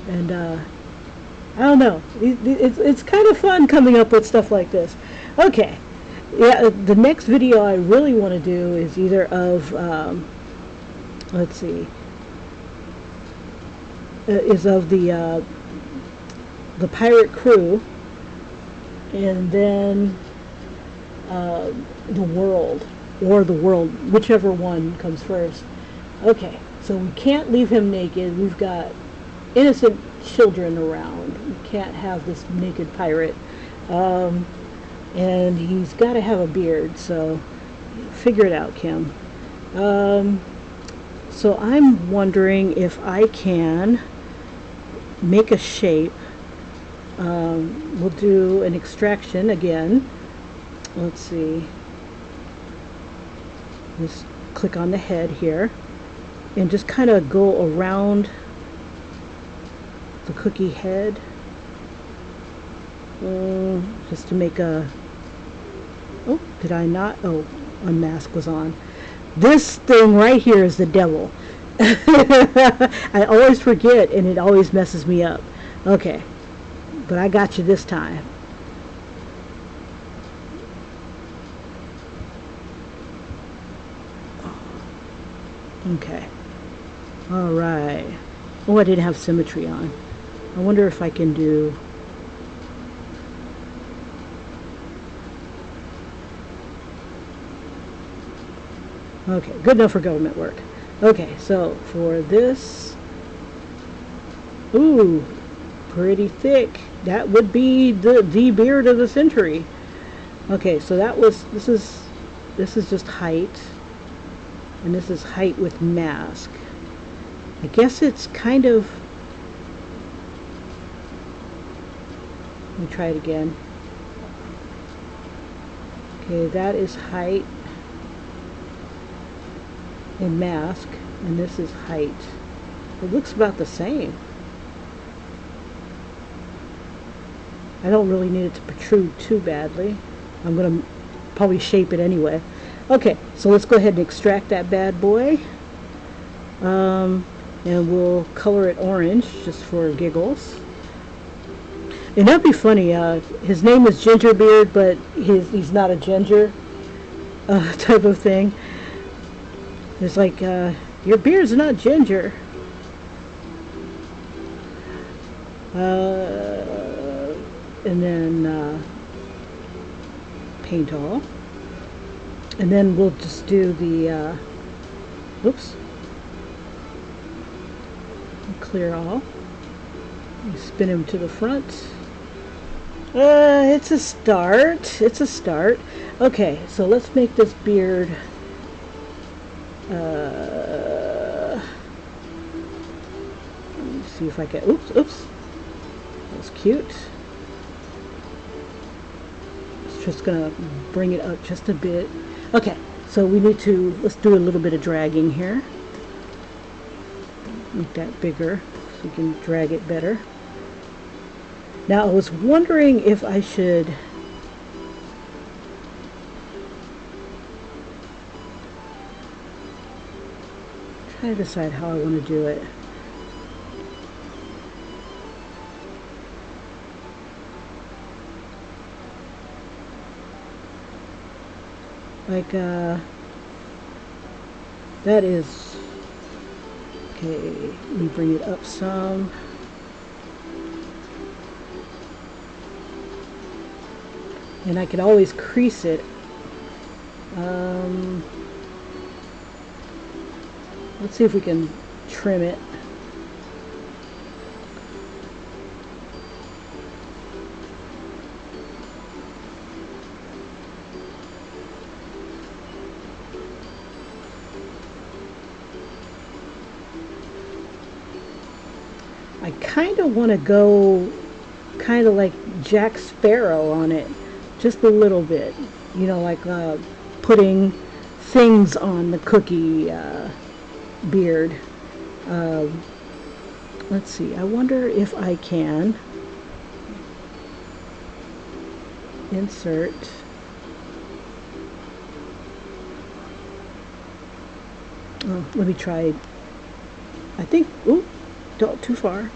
And I don't know. It's kind of fun coming up with stuff like this. Okay. Yeah, the next video I really want to do is either of, let's see, is of the pirate crew, and then the world, or the world, whichever one comes first. Okay, so we can't leave him naked. We've got innocent children around. We can't have this naked pirate. And he's got to have a beard, so figure it out, Kim. So I'm wondering if I can make a shape. We'll do an extraction again. Let's see. Just click on the head here and just kind of go around the cookie head, just to make a, oh, did I not? Oh, unmask was on. This thing right here is the devil. I always forget, and it always messes me up. Okay, but I got you this time. Okay. All right. Oh, I didn't have symmetry on. I wonder if I can do... Okay, good enough for government work. Okay, so for this... Ooh, pretty thick. That would be the beard of the century. Okay, so that was... This is just height. And this is height with mask. I guess it's kind of... Let me try it again. Okay, that is height and mask, and this is height. It looks about the same. I don't really need it to protrude too badly. I'm going to probably shape it anyway. Okay, so let's go ahead and extract that bad boy. And we'll color it orange just for giggles. And that'd be funny. His name is Gingerbeard, but he's not a ginger type of thing. It's like, your beard's not ginger. And then paint all. And then we'll just do the, oops, clear all. Spin him to the front. It's a start. It's a start. Okay, so let's make this beard. Let me see if I can. Oops. That's cute. It's just gonna bring it up just a bit. Okay, so we need to. Let's do a little bit of dragging here. Make that bigger so we can drag it better. Now I was wondering if I should try to decide how I want to do it. Like that is okay. Let me bring it up some. And I could always crease it. Let's see if we can trim it. I kind of want to go kind of like Jack Sparrow on it, just a little bit, you know, like putting things on the cookie beard. Let's see, I wonder if I can insert. Oh, let me try. I think, ooh, don't too far.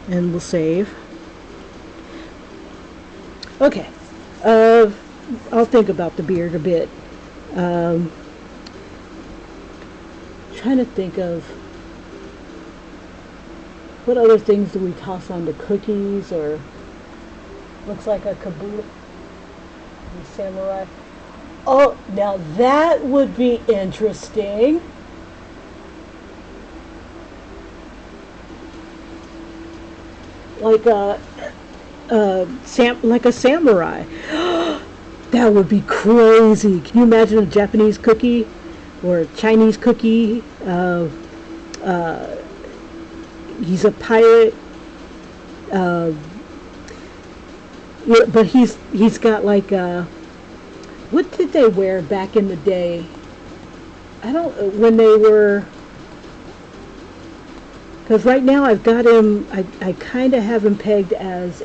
And we'll save. Okay. I'll think about the beard a bit. Trying to think of what other things do we toss onto cookies, or looks like a kaboom samurai. Oh, now that would be interesting. Like a samurai. That would be crazy. Can you imagine a Japanese cookie or a Chinese cookie? He's a pirate. Yeah, but he's got like what did they wear back in the day? I don't, when they were, because right now I've got him, I kind of have him pegged as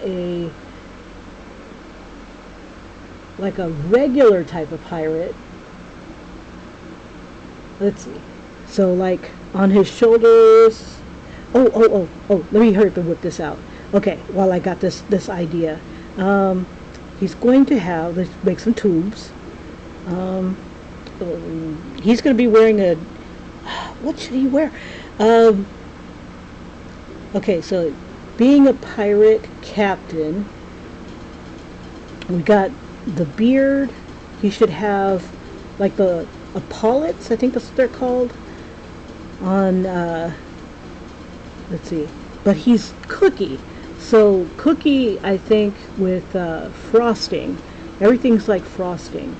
like a regular type of pirate. Let's see. So like on his shoulders. Oh, let me hurry up and whip this out. Okay, while I got this idea. He's going to have, let's make some tubes. He's going to be wearing a, what should he wear? Okay, so being a pirate captain, we got the beard. He should have like the epaulets, I think that's what they're called, on, let's see, but he's cookie. So cookie, I think, with frosting. Everything's like frosting.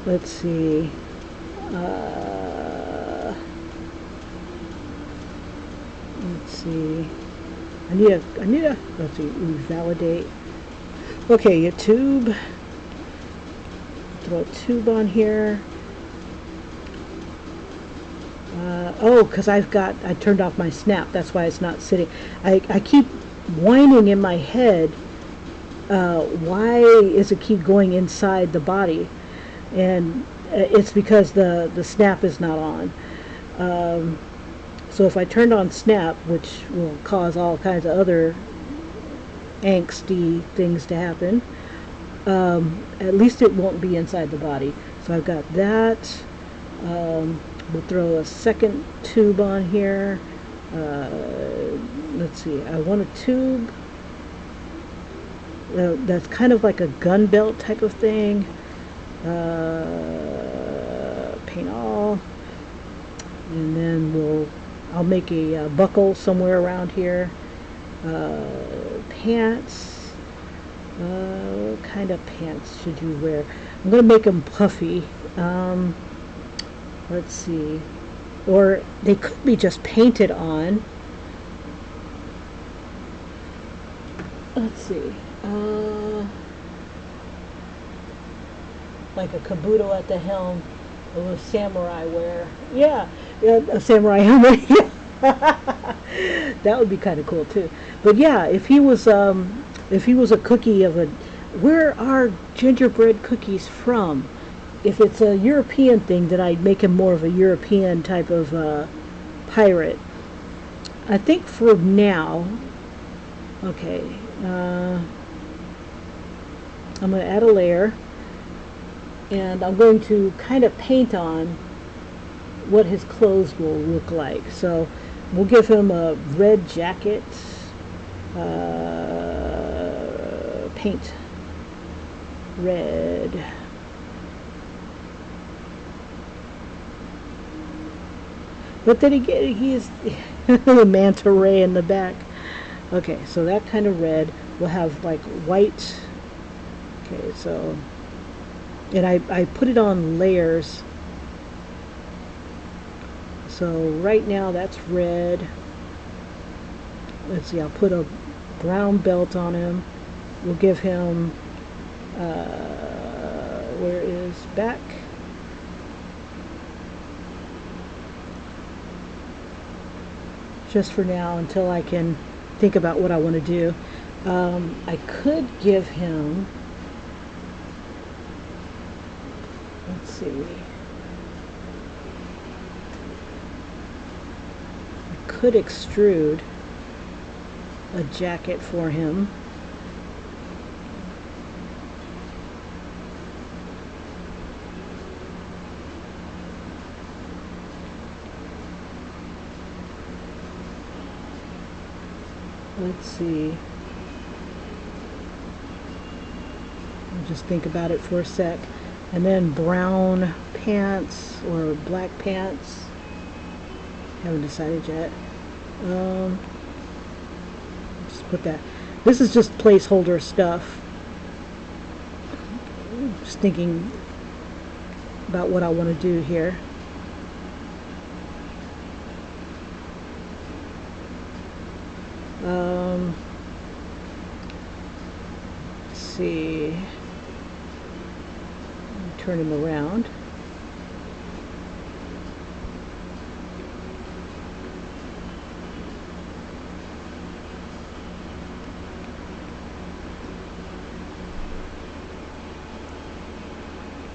Let's see. Let's see. I need a, let's see, validate. Okay, a tube. Throw a tube on here. Oh, because I turned off my snap. That's why it's not sitting. I keep whining in my head. Why is it keep going inside the body? And it's because the snap is not on. So if I turned on snap, which will cause all kinds of other angsty things to happen, at least it won't be inside the body. So I've got that. We'll throw a second tube on here. Let's see, I want a tube that's kind of like a gun belt type of thing. Paint all. And then I'll make a buckle somewhere around here. Pants. What kind of pants should you wear? I'm going to make them puffy. Let's see. Or they could be just painted on. Let's see. Like a kabuto at the helm with samurai wear. Yeah, a samurai helmet. That would be kind of cool too. But yeah, if he was a cookie of a, where are gingerbread cookies from? If it's a European thing, then I'd make him more of a European type of pirate. I think for now, okay, I'm going to add a layer, and I'm going to kind of paint on what his clothes will look like. So we'll give him a red jacket, paint red. But then again, he's the manta ray in the back. Okay, so that kind of red. We'll have like white. Okay, so, and I put it on layers. So right now that's red. let's see, I'll put a brown belt on him. We'll give him, where is back? Just for now, until I can think about what I want to do. I could give him, let's see, I could extrude a jacket for him. Let's see. I'll just think about it for a sec. And then brown pants or black pants. Haven't decided yet. Just put that. This is just placeholder stuff. Just thinking about what I want to do here. Let's see. Turn him around.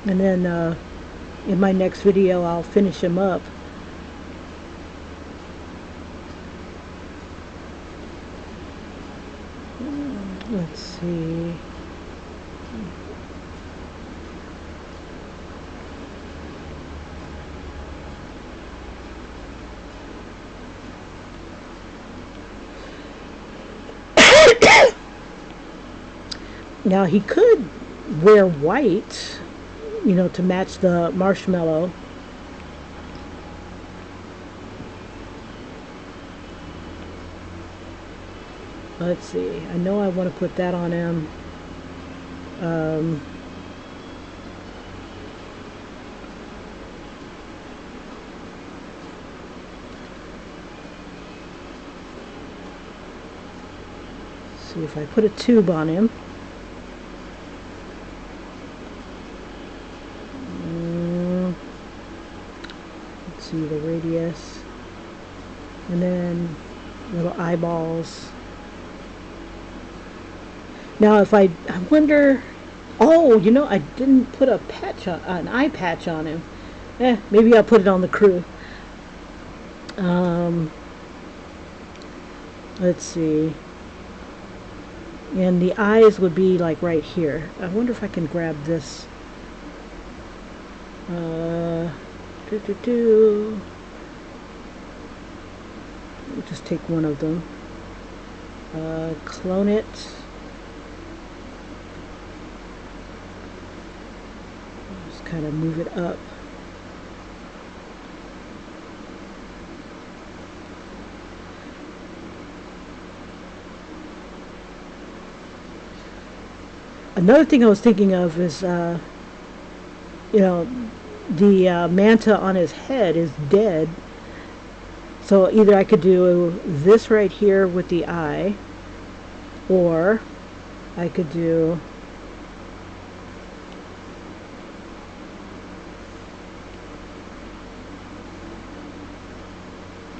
And then in my next video I'll finish him up. Let's see. Now he could wear white, you know, to match the marshmallow. Let's see. I know I want to put that on him. See if I put a tube on him. Let's see the radius, and then little eyeballs. Now, if I wonder, oh, you know, I didn't put a patch on, an eye patch on him. Maybe I'll put it on the crew. Let's see. And the eyes would be like right here. I wonder if I can grab this. Just take one of them. Clone it. Just kind of move it up. Another thing I was thinking of is, you know, the manta on his head is dead. So either I could do this right here with the eye, or I could do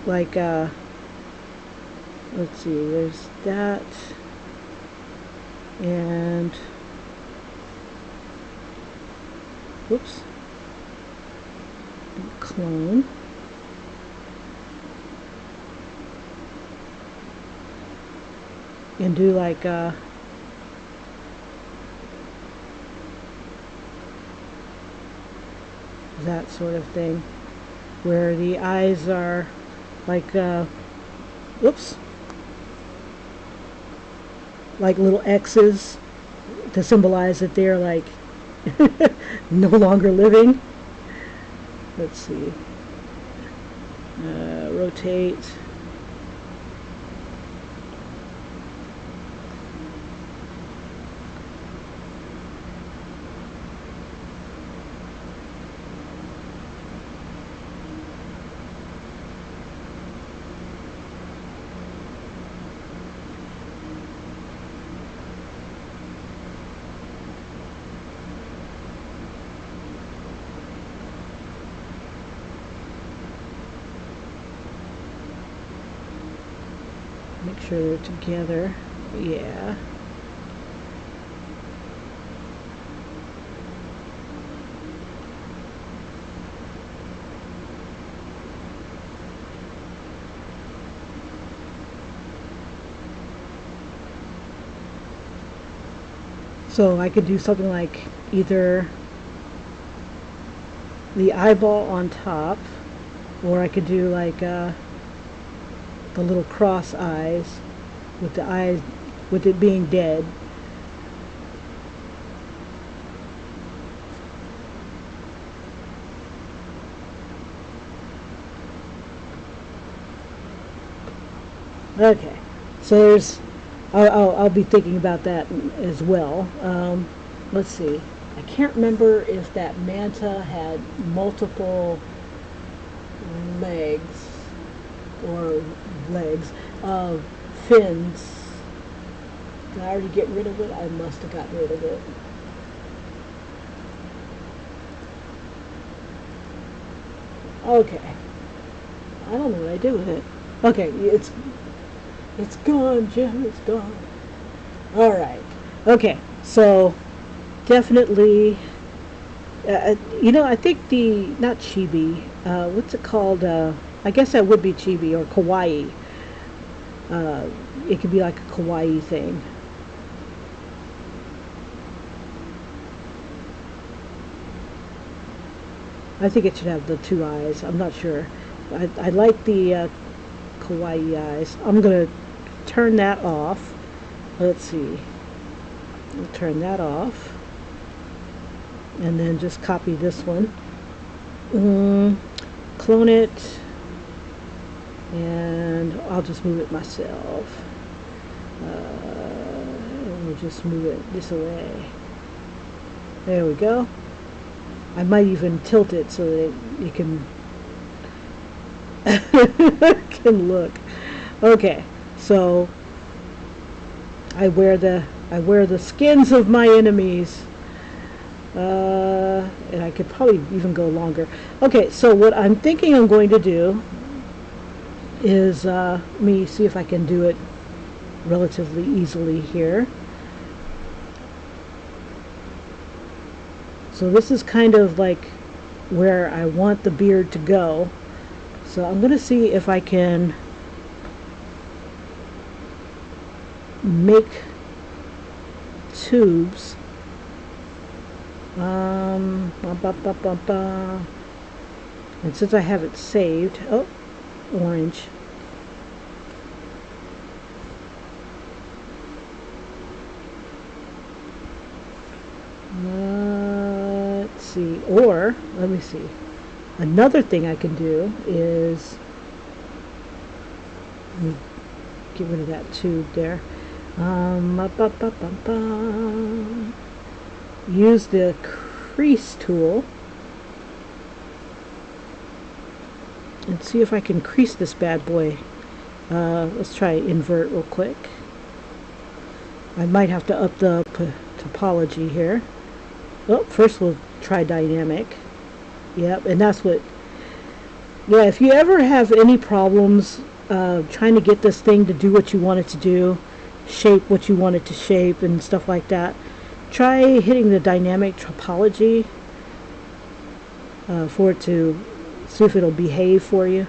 like, let's see, there's that, and whoops, clone. And do like that sort of thing, where the eyes are like, whoops, like little X's to symbolize that they're like no longer living. Let's see. Rotate. Make sure they're together. Yeah. So I could do something like either the eyeball on top, or I could do like the little cross eyes with the eyes, with it being dead. Okay, so there's, I'll be thinking about that as well. Let's see. I can't remember if that manta had multiple legs or fins. Did I already get rid of it? I must have gotten rid of it. Okay. I don't know what I did with it. Okay, it's gone, Jim. It's gone. All right. Okay, so definitely, I think the, not chibi, what's it called? I guess that would be chibi or kawaii. It could be like a kawaii thing. I think it should have the two eyes. I'm not sure. I like the kawaii eyes. I'm going to turn that off. Let's see. I'll turn that off. And then just copy this one. Clone it. And I'll just move it myself. We'll just move it this way. There we go. I might even tilt it so that you can can look. Okay, so I wear the skins of my enemies, and I could probably even go longer. Okay, so what I'm thinking I'm going to do is let me see if I can do it relatively easily here. So this is kind of like where I want the beard to go. So I'm going to see if I can make tubes. And since I have it saved, oh, orange. Let's see, or let me see. Another thing I can do is, let me get rid of that tube there. Use the crease tool and see if I can crease this bad boy. Let's try invert real quick. I might have to up the topology here. Oh, first we'll try dynamic. Yep, and that's what, yeah, if you ever have any problems trying to get this thing to do what you want it to do, shape what you want it to shape and stuff like that, try hitting the dynamic topology for it to see if it'll behave for you.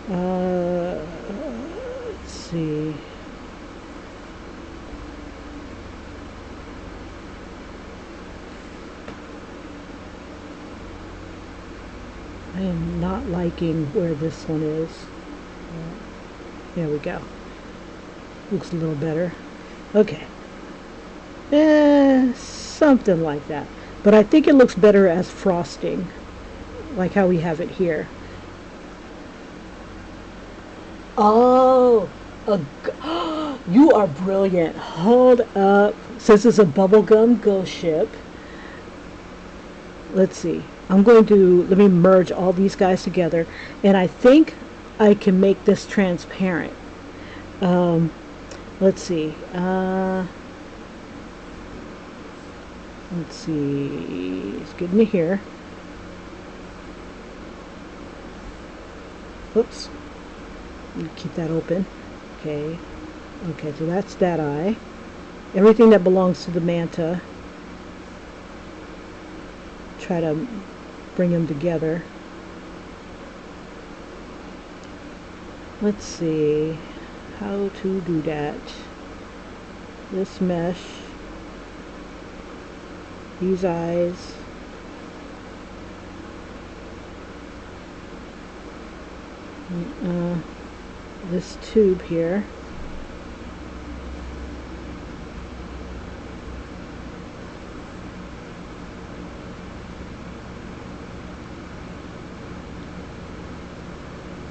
Let's see. I am not liking where this one is. There we go. Looks a little better. Okay. Something like that. But I think it looks better as frosting, like how we have it here. Oh, you are brilliant. Hold up. Since it's a Bubblegum Ghostship, let's see. I'm going to, let me merge all these guys together, and I think I can make this transparent. Let's see. Let's see. Let's get into here. Oops. You keep that open. Okay. Okay, so that's that eye. Everything that belongs to the manta. Try to bring them together. Let's see how to do that. This mesh, these eyes, this tube here.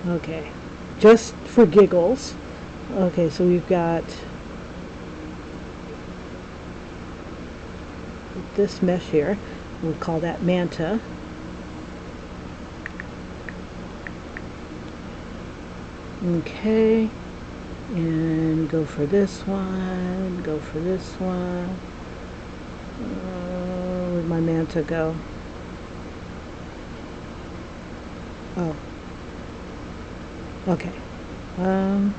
Okay, just for giggles. Okay, so we've got this mesh here. We'll call that manta. Okay, and go for this one, go for this one. Where'd my manta go? Oh. Okay. Well,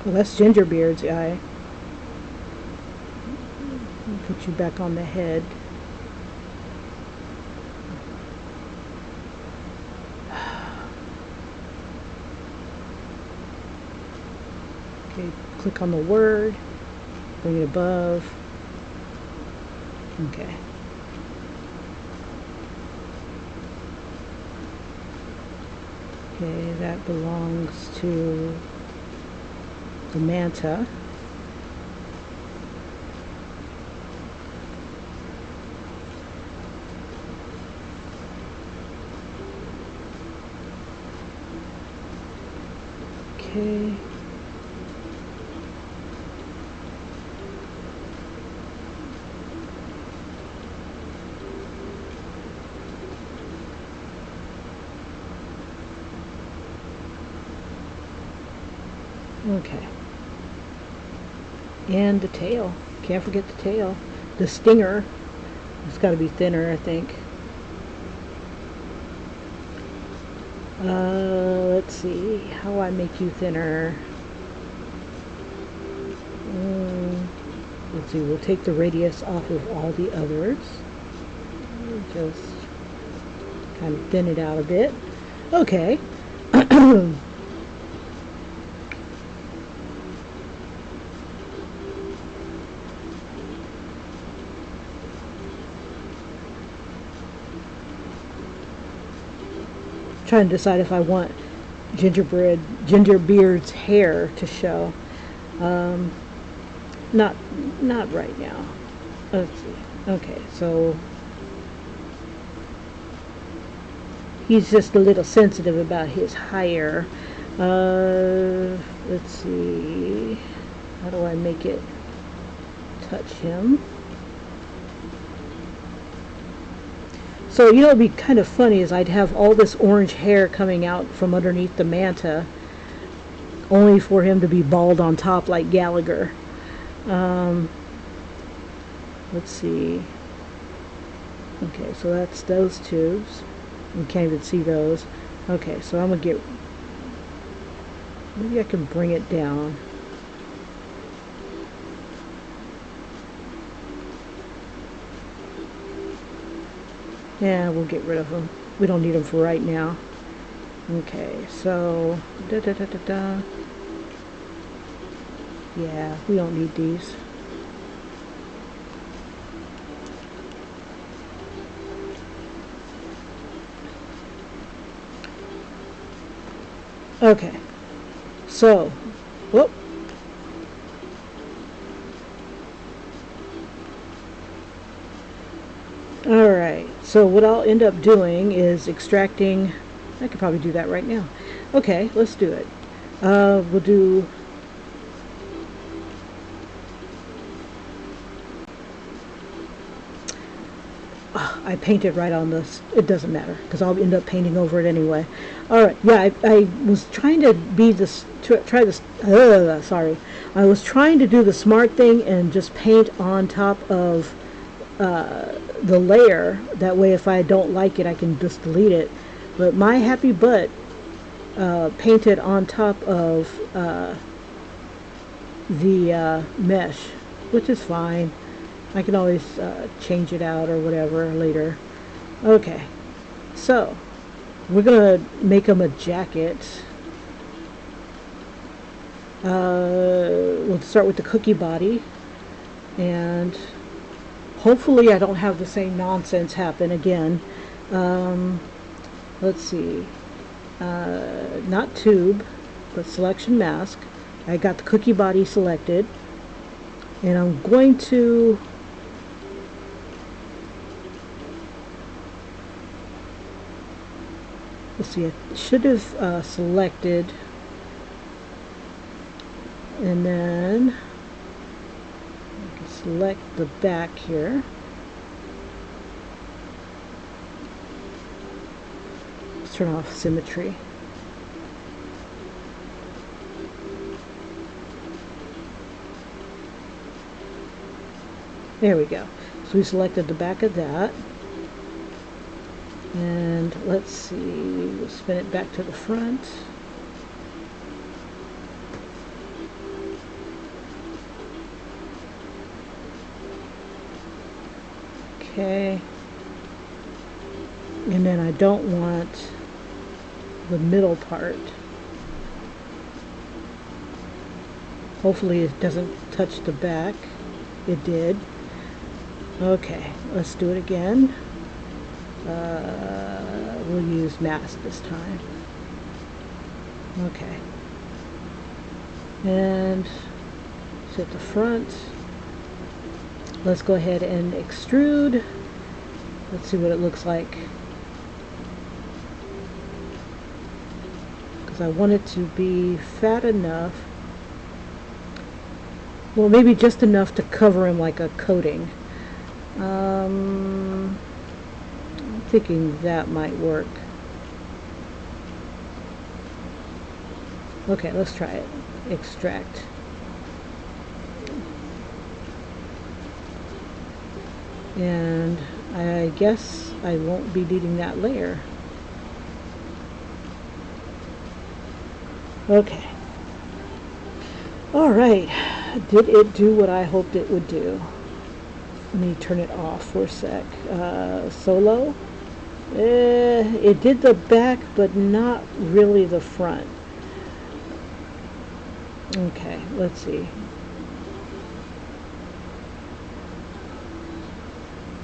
that's Gingerbeard's eye. Put you back on the head. Okay, click on the word, bring it above. Okay. Okay, that belongs to the manta. Okay. Okay. And the tail. Can't forget the tail. The stinger. It's got to be thinner, I think. Let's see. How do I make you thinner? Let's see. We'll take the radius off of all the others. Just kind of thin it out a bit. Okay. Trying to decide if I want Gingerbeard's hair to show. Not right now. Let's see. Okay, so he's just a little sensitive about his hair. Let's see. How do I make it touch him? So, you know, it'd be kind of funny is I'd have all this orange hair coming out from underneath the manta, only for him to be bald on top like Gallagher. Let's see. Okay, so that's those tubes. You can't even see those. Okay, so I'm going to get... Maybe I can bring it down. Yeah, we'll get rid of them. We don't need them for right now. Okay, so yeah, we don't need these. Okay, so whoop. Alright, so what I'll end up doing is extracting. I could probably do that right now. Okay, let's do it. We'll do I painted right on this. It doesn't matter because I'll end up painting over it anyway. Alright, yeah, I was trying to be this try this sorry. I was trying to do the smart thing and just paint on top of the layer. That way if I don't like it, I can just delete it. But my happy butt painted on top of the mesh, which is fine. I can always change it out or whatever later. Okay, so we're gonna make him a jacket. We'll start with the cookie body, and hopefully I don't have the same nonsense happen again. Let's see, not tube, but selection mask. I got the cookie body selected, and I'm going to let's see, I should have selected, and then I can select the back here. Let's turn off symmetry. There we go. So we selected the back of that. And let's see, we'll spin it back to the front. Okay. And then I don't want the middle part. Hopefully it doesn't touch the back. It did. Okay, let's do it again. We'll use mask this time. Okay. And set the front. Let's go ahead and extrude. Let's see what it looks like. Because I want it to be fat enough. Well, maybe just enough to cover him like a coating. I'm thinking that might work. Okay, let's try it. Extract. And I guess I won't be needing that layer. Okay. Alright. Did it do what I hoped it would do? Let me turn it off for a sec. Solo. It did the back, but not really the front. Okay, let's see.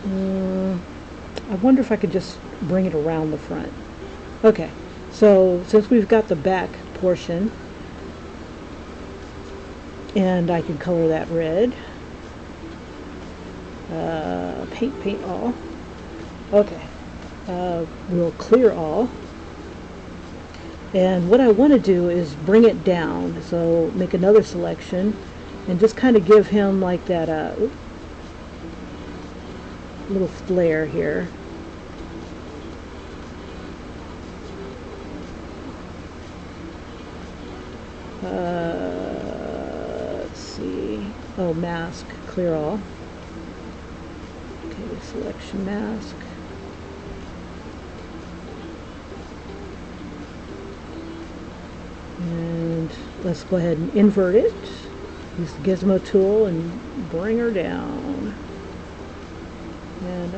I wonder if I could just bring it around the front. Okay, so since we've got the back portion, and I can color that red. Paint all. Okay, we'll clear all. And what I want to do is bring it down. So make another selection and just kind of give him like that little flare here. Let's see. Oh, mask, clear all. Okay, selection mask. And let's go ahead and invert it. Use the gizmo tool and bring her down. And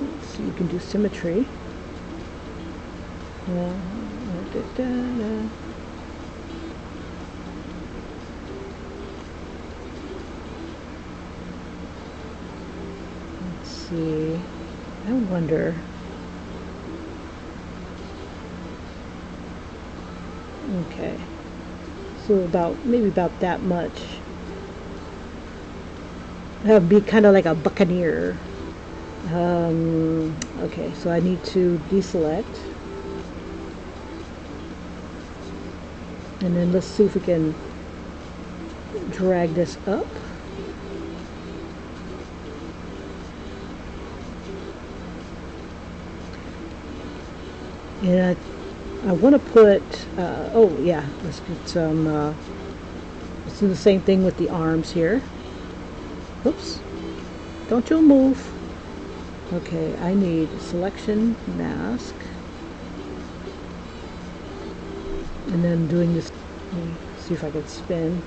let's see, you can do symmetry. Let's see. I wonder. Okay, so maybe about that much. That would be kind of like a buccaneer. Okay, so I need to deselect, and then let's see if we can drag this up. And I want to put, oh yeah, let's get some, let's do the same thing with the arms here. Oops, Don't you move. Okay, I need selection mask. And then doing this, see if I can spin.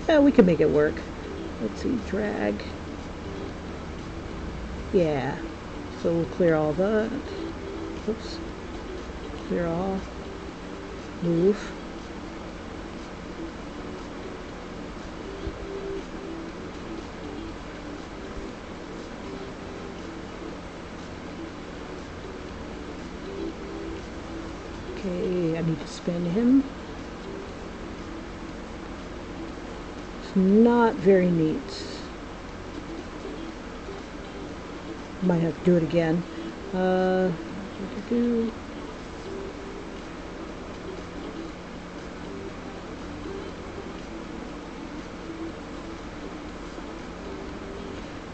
Yeah, we can make it work. Let's see, drag. Yeah, so we'll clear all that. Oops. Clear all. Move. Okay, I need to spin him. It's not very neat. Might have to do it again.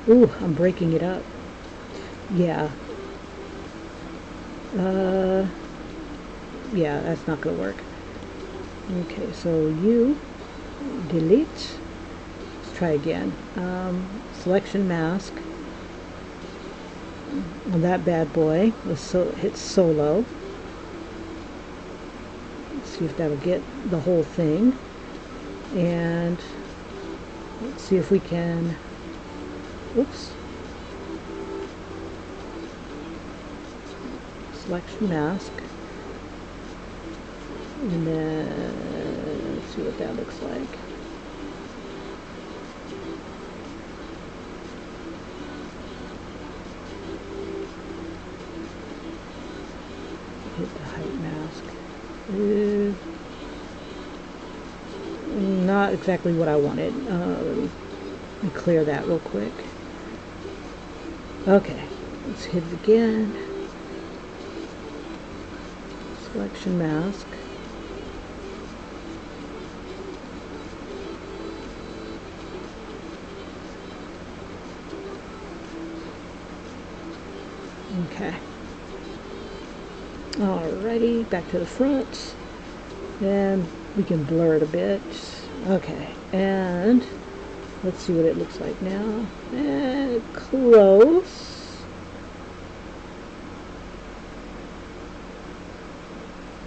Ooh, I'm breaking it up. Yeah. Yeah, that's not going to work. Okay, so you delete. Let's try again. Selection mask. On that bad boy. Let's hit solo. Let's see if that'll get the whole thing. And let's see if we can. Oops. Selection mask. And then let's see what that looks like. Hit the height mask. Not exactly what I wanted. Let me clear that real quick. Okay, let's hit it again. Selection mask. Okay. Alrighty, back to the front. And we can blur it a bit. Okay, and let's see what it looks like now. And close.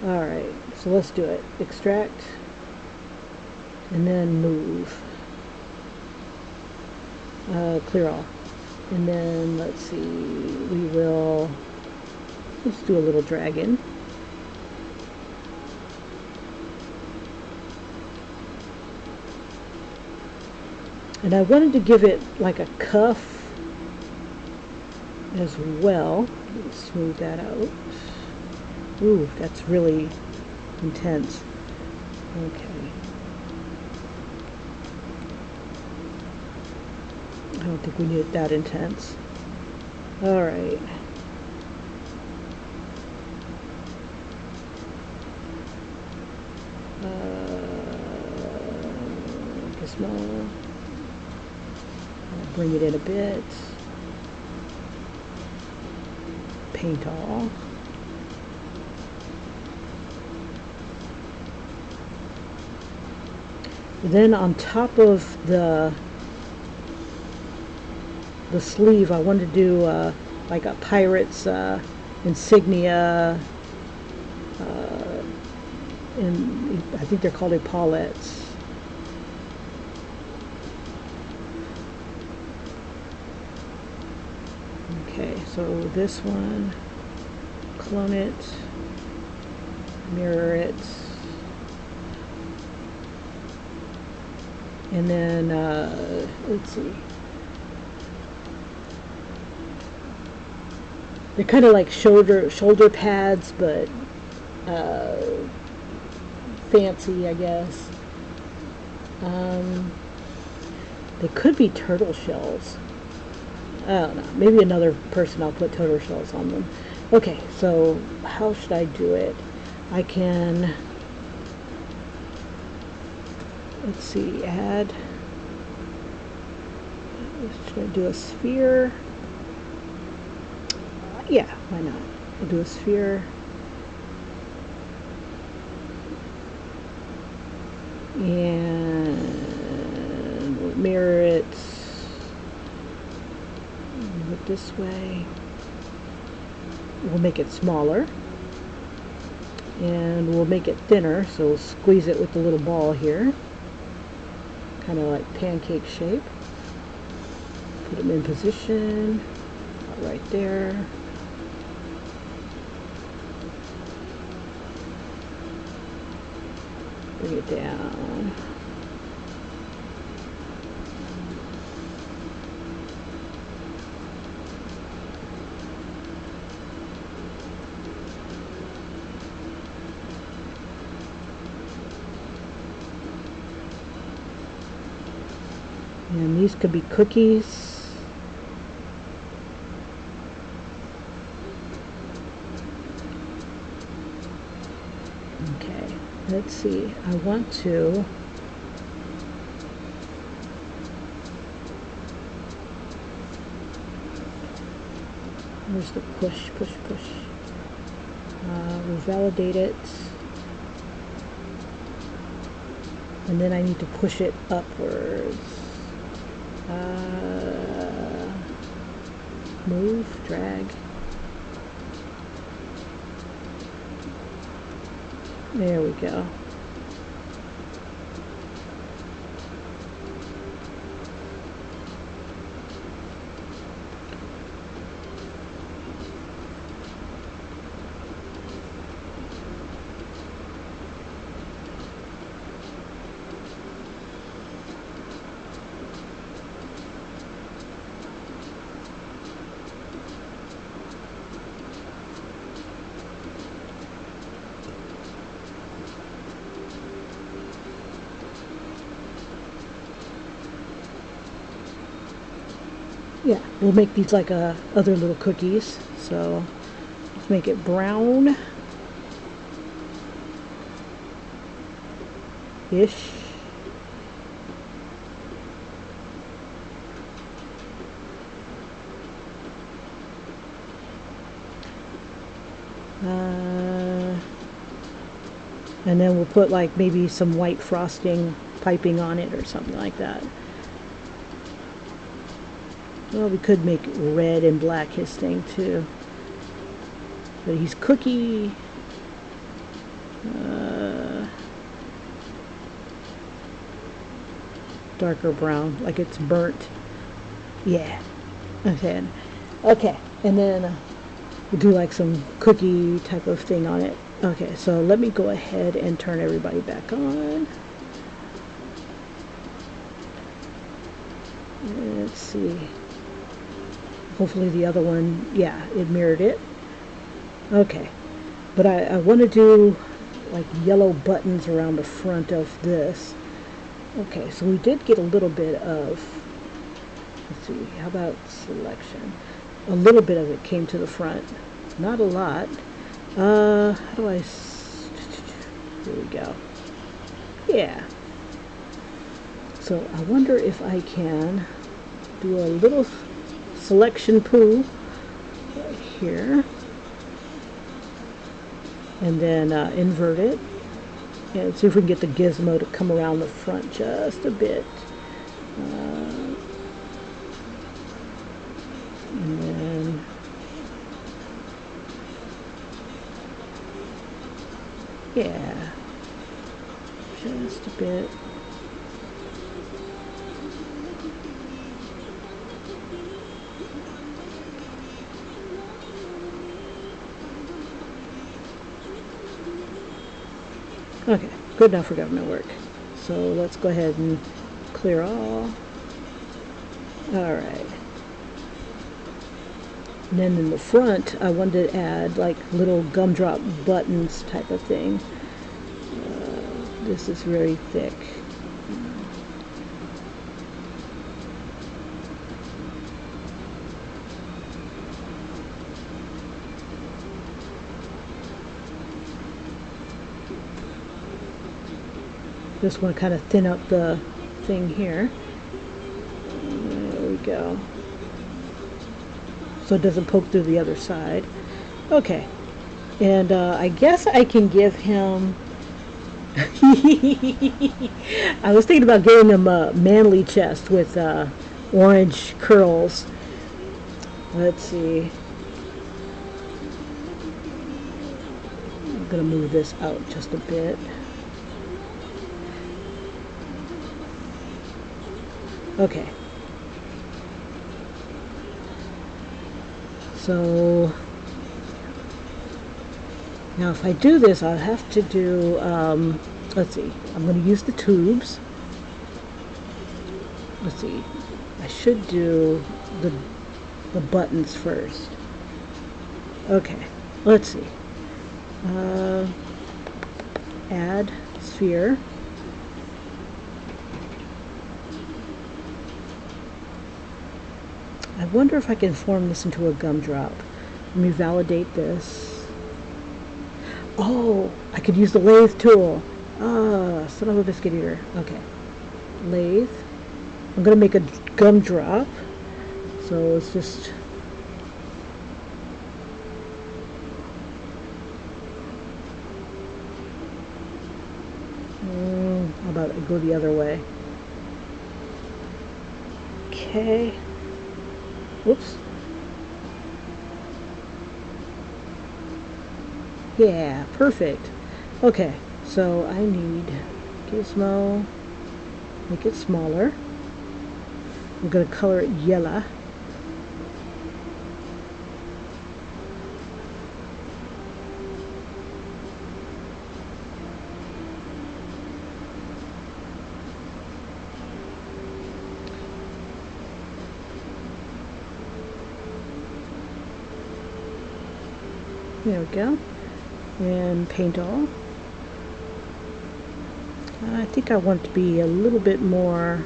Alright, so let's do it. Extract. And then move. Clear all. And then let's see, let's do a little dragon. And I wanted to give it like a cuff as well. Let's smooth that out. Ooh, that's really intense. Okay. I don't think we need it that intense. Alright. Gizmo. Bring it in a bit. Paint all. Then on top of the sleeve, I wanted to do like a pirate's insignia, and I think they're called epaulettes. Okay, so this one, clone it, mirror it, and then let's see. They're kind of like shoulder pads, but fancy, I guess. They could be turtle shells. I don't know. Maybe another person I'll put turtle shells on them. Okay, so how should I do it? I can, let's see, add, should I do a sphere? Yeah, why not? I'll do a sphere. And we'll mirror it. Move it this way. We'll make it smaller. And we'll make it thinner, so we'll squeeze it with the little ball here. Kind of like pancake shape. Put them in position. Right there. Bring it down. And these could be cookies. Okay, let's see. I want to where's the push? We'll validate it. And then I need to push it upwards. Move, drag. There we go. Yeah, we'll make these like other little cookies. So let's make it brown-ish. And then we'll put like maybe some white frosting piping on it or something like that. Well, we could make red and black his thing too. But he's cookie. Darker brown, like it's burnt. Yeah. Okay. Okay. And then we'll do like some cookie type of thing on it. Okay, so let me go ahead and turn everybody back on. Let's see. Hopefully the other one, yeah, it mirrored it. Okay, but I want to do like yellow buttons around the front of this. Okay, so we did get a little bit of, let's see, how about selection? A little bit of it came to the front, not a lot. How do I, here we go. Yeah. So I wonder if I can do a little selection poo right here. And then invert it. And see if we can get the gizmo to come around the front just a bit. And then yeah, just a bit. Okay, good enough for government work. So let's go ahead and clear all. All right. And then in the front, I wanted to add like little gumdrop buttons type of thing. This is very thick. Just want to kind of thin up the thing here. There we go. So it doesn't poke through the other side. Okay. And I guess I can give him I was thinking about getting him a manly chest with orange curls. Let's see. I'm gonna move this out just a bit. Okay. So now if I do this, I'll have to do, let's see, I'm going to use the tubes. Let's see, I should do the buttons first. Okay, let's see. Add sphere. I wonder if I can form this into a gumdrop. Let me validate this. Oh, I could use the lathe tool. Ah, son of a biscuit eater. Okay. Lathe. I'm going to make a gumdrop. So it's just... how about I go the other way? Okay. Whoops. Yeah, perfect. Okay, so I need Gizmo, make it smaller. I'm going to color it yellow. There we go. And paint all. I think I want it to be a little bit more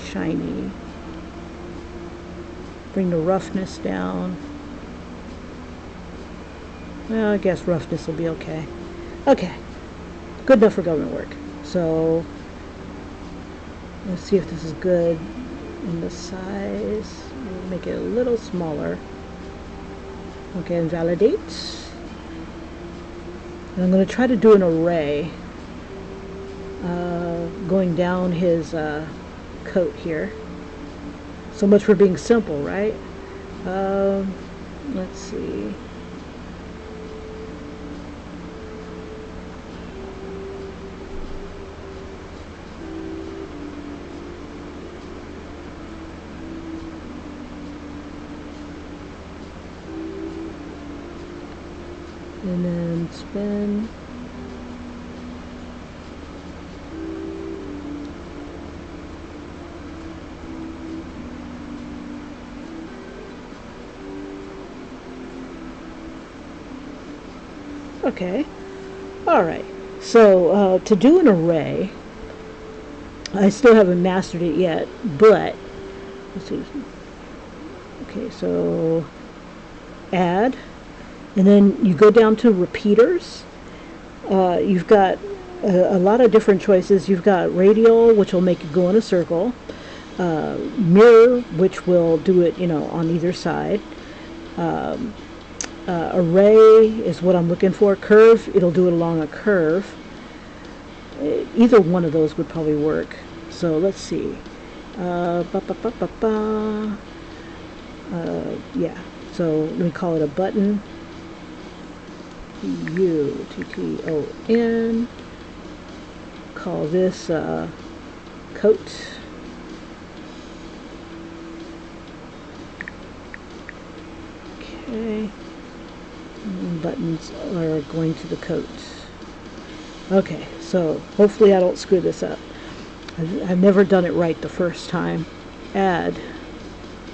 shiny. Bring the roughness down. Well, I guess roughness will be okay. Okay. Good enough for government work. So let's see if this is good in the size. We'll make it a little smaller. Okay, and validate. And I'm going to try to do an array going down his coat here. So much for being simple, right? Let's see. And then spin. Okay. Alright. So to do an array, I still haven't mastered it yet, but let's see. Okay, so add. And then you go down to repeaters. You've got a lot of different choices. You've got radial, which will make it go in a circle. Mirror, which will do it, you know, on either side. Array is what I'm looking for. Curve, it'll do it along a curve. Either one of those would probably work. So let's see. Yeah. So let me call it a button. U-T-T-O-N. Call this coat. Okay. And buttons are going to the coat. Okay, so hopefully I don't screw this up. I've never done it right the first time. Add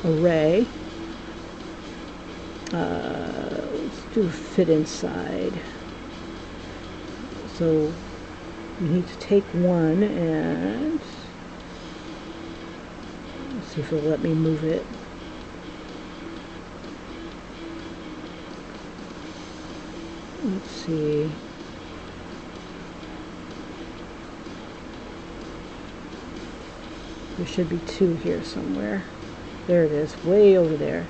array. Let's do fit inside. So you need to take one and let's see if it'll let me move it. Let's see. There should be two here somewhere. There it is, way over there.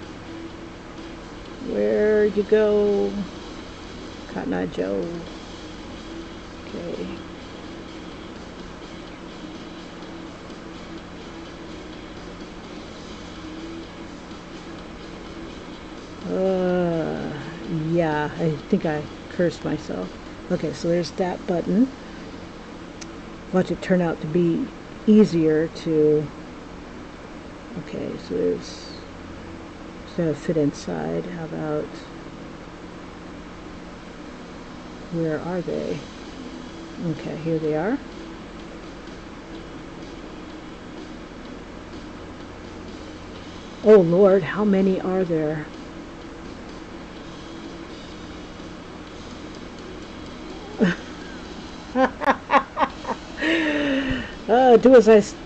Where'd you go, Cotton Eye Joe? Okay. Yeah, I think I cursed myself. Okay, so there's that button. Watch it turn out to be easier to... Okay, so there's... It's gonna fit inside. How about... Where are they? Okay, here they are. Oh Lord, how many are there?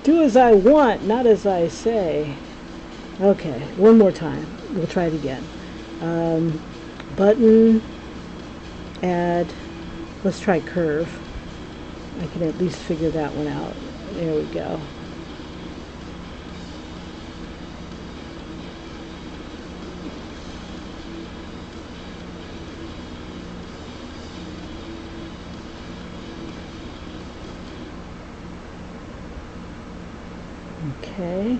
Do as I want, not as I say. Okay, one more time. We'll try it again. Button, add. Let's try curve. I can at least figure that one out. There we go. Okay.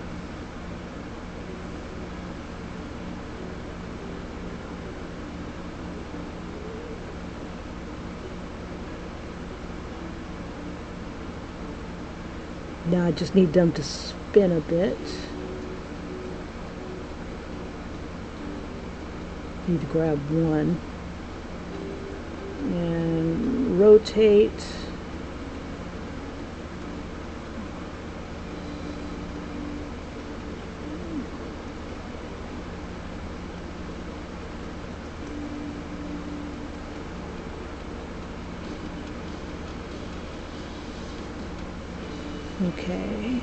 Now I just need them to spin a bit. Need to grab one and rotate. Okay.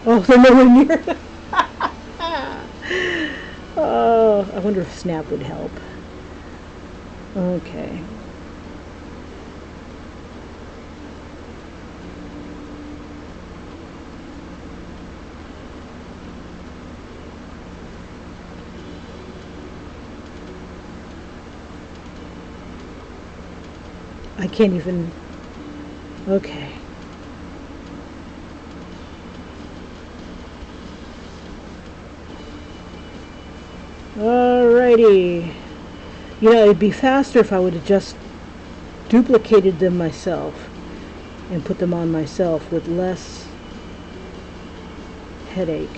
Oh, they're nowhere near. Oh, I wonder if snap would help. Okay. I can't even... Okay. Alrighty. You know, it'd be faster if I would have just duplicated them myself and put them on myself with less headache.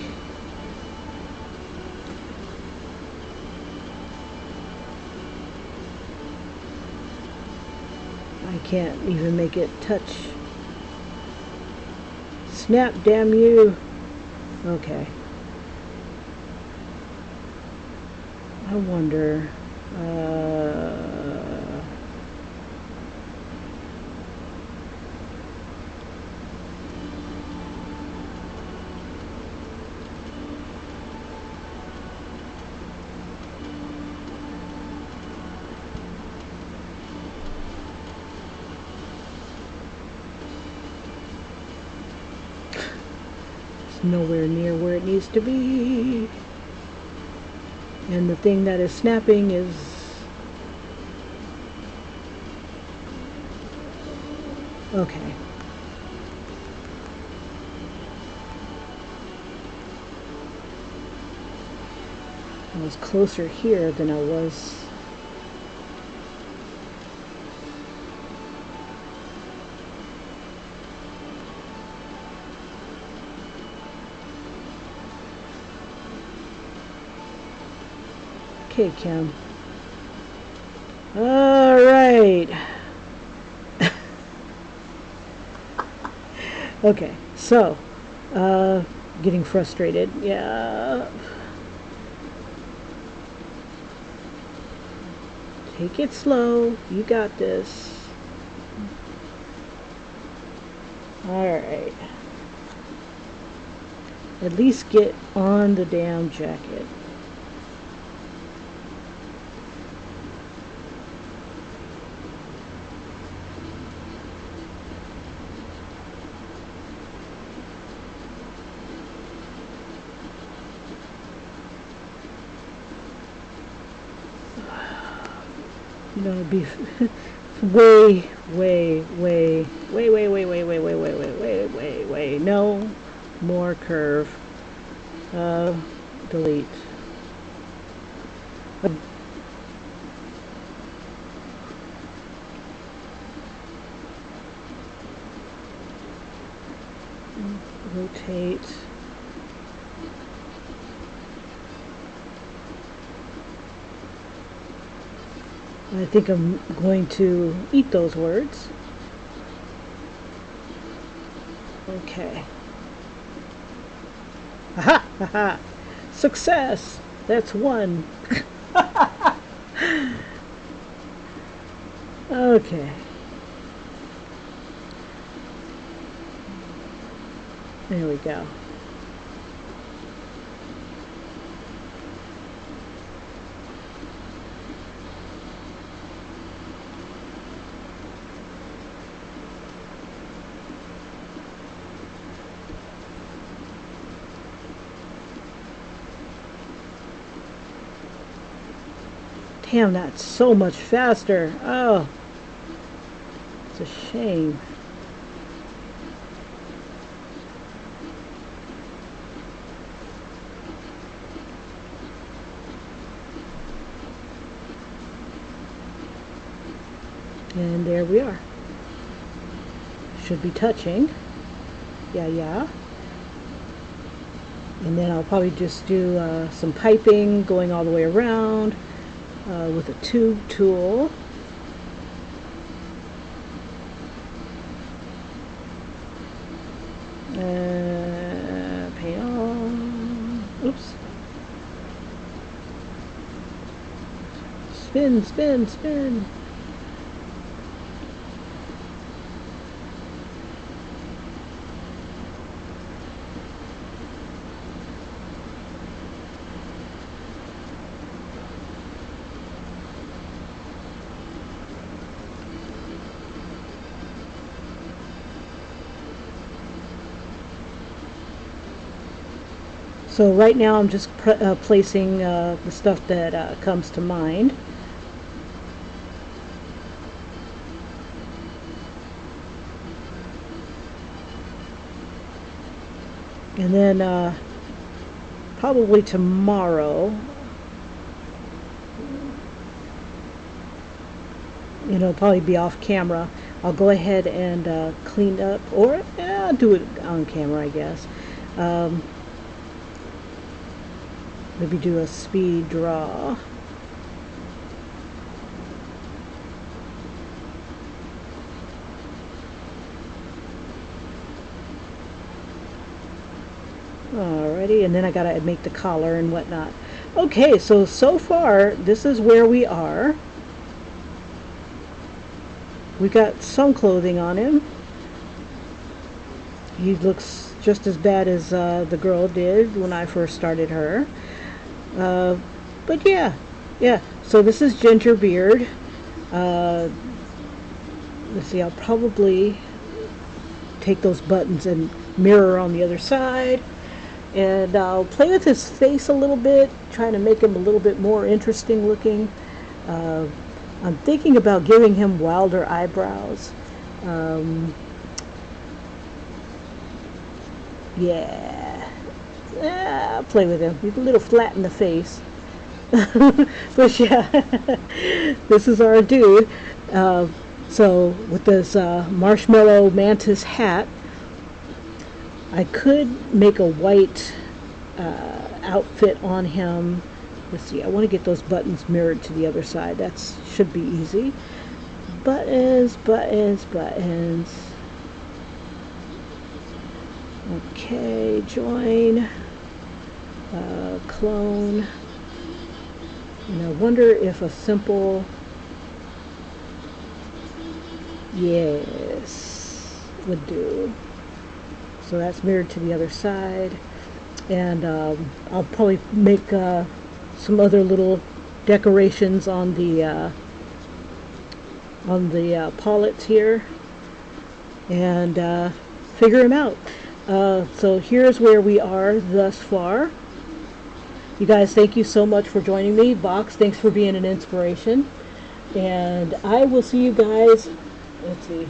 I can't even make it touch. Snap, damn you. Okay. I wonder... it's nowhere near where it needs to be. And the thing that is snapping is... Okay. I was closer here than I was... Okay, Kim. All right. Okay, so, getting frustrated. Yeah. Take it slow. You got this. All right. At least get on the damn jacket. No, it'd be way, way, way, way, way, way, way, way, way, way, way, way, way, way. No more curve. Delete. Rotate. I think I'm going to eat those words. Okay. Aha! Aha! Success! That's one. Okay. There we go. Damn, that's so much faster. Oh, it's a shame. And there we are. Should be touching. Yeah, yeah. And then I'll probably just do some piping going all the way around with a tube tool. Paint on. Oops. Spin, spin, spin. So right now I'm just placing the stuff that comes to mind. And then probably tomorrow, probably be off camera, I'll go ahead and clean up, or I'll do it on camera, I guess. Maybe do a speed draw. Alrighty, and then I gotta make the collar and whatnot. Okay, so far this is where we are. We got some clothing on him. He looks just as bad as the girl did when I first started her. But yeah. So this is Gingerbeard. Let's see, I'll probably take those buttons and mirror on the other side. And I'll play with his face a little bit, trying to make him a little bit more interesting looking. I'm thinking about giving him wilder eyebrows. Yeah. I'll play with him. He's a little flat in the face. But yeah, this is our dude. So with this marshmallow mantis hat, I could make a white outfit on him. Let's see, I want to get those buttons mirrored to the other side. That should be easy. Buttons, buttons, buttons. Okay, join, clone. And I wonder if a simple, yes, would do. So that's mirrored to the other side. And I'll probably make some other little decorations on the pallets here, and figure them out. So here's where we are thus far. You guys, thank you so much for joining me. Vox, thanks for being an inspiration. And I will see you guys. Let's see.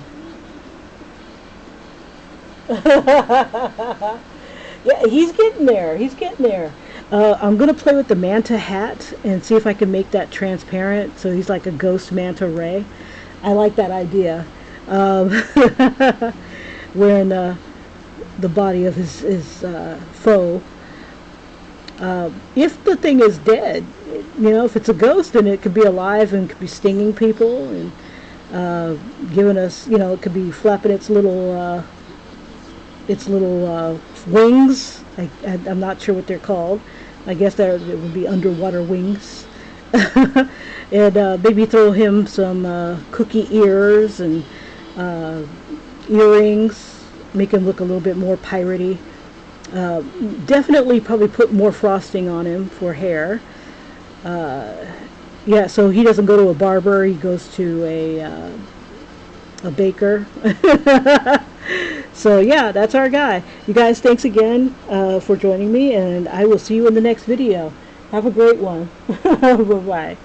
Yeah, he's getting there. He's getting there. I'm going to play with the manta hat and see if I can make that transparent so he's like a ghost manta ray. I like that idea. Wearing the body of his foe. If the thing is dead, you know, if it's a ghost, then it could be alive and could be stinging people and giving us, you know, it could be flapping its little wings. I'm not sure what they're called. I guess it would be underwater wings. And maybe throw him some cookie ears and earrings, make him look a little bit more piratey. Definitely probably put more frosting on him for hair. Yeah, so he doesn't go to a barber, he goes to a baker. So yeah, that's our guy. You guys, thanks again for joining me, and I will see you in the next video. Have a great one. Bye-bye.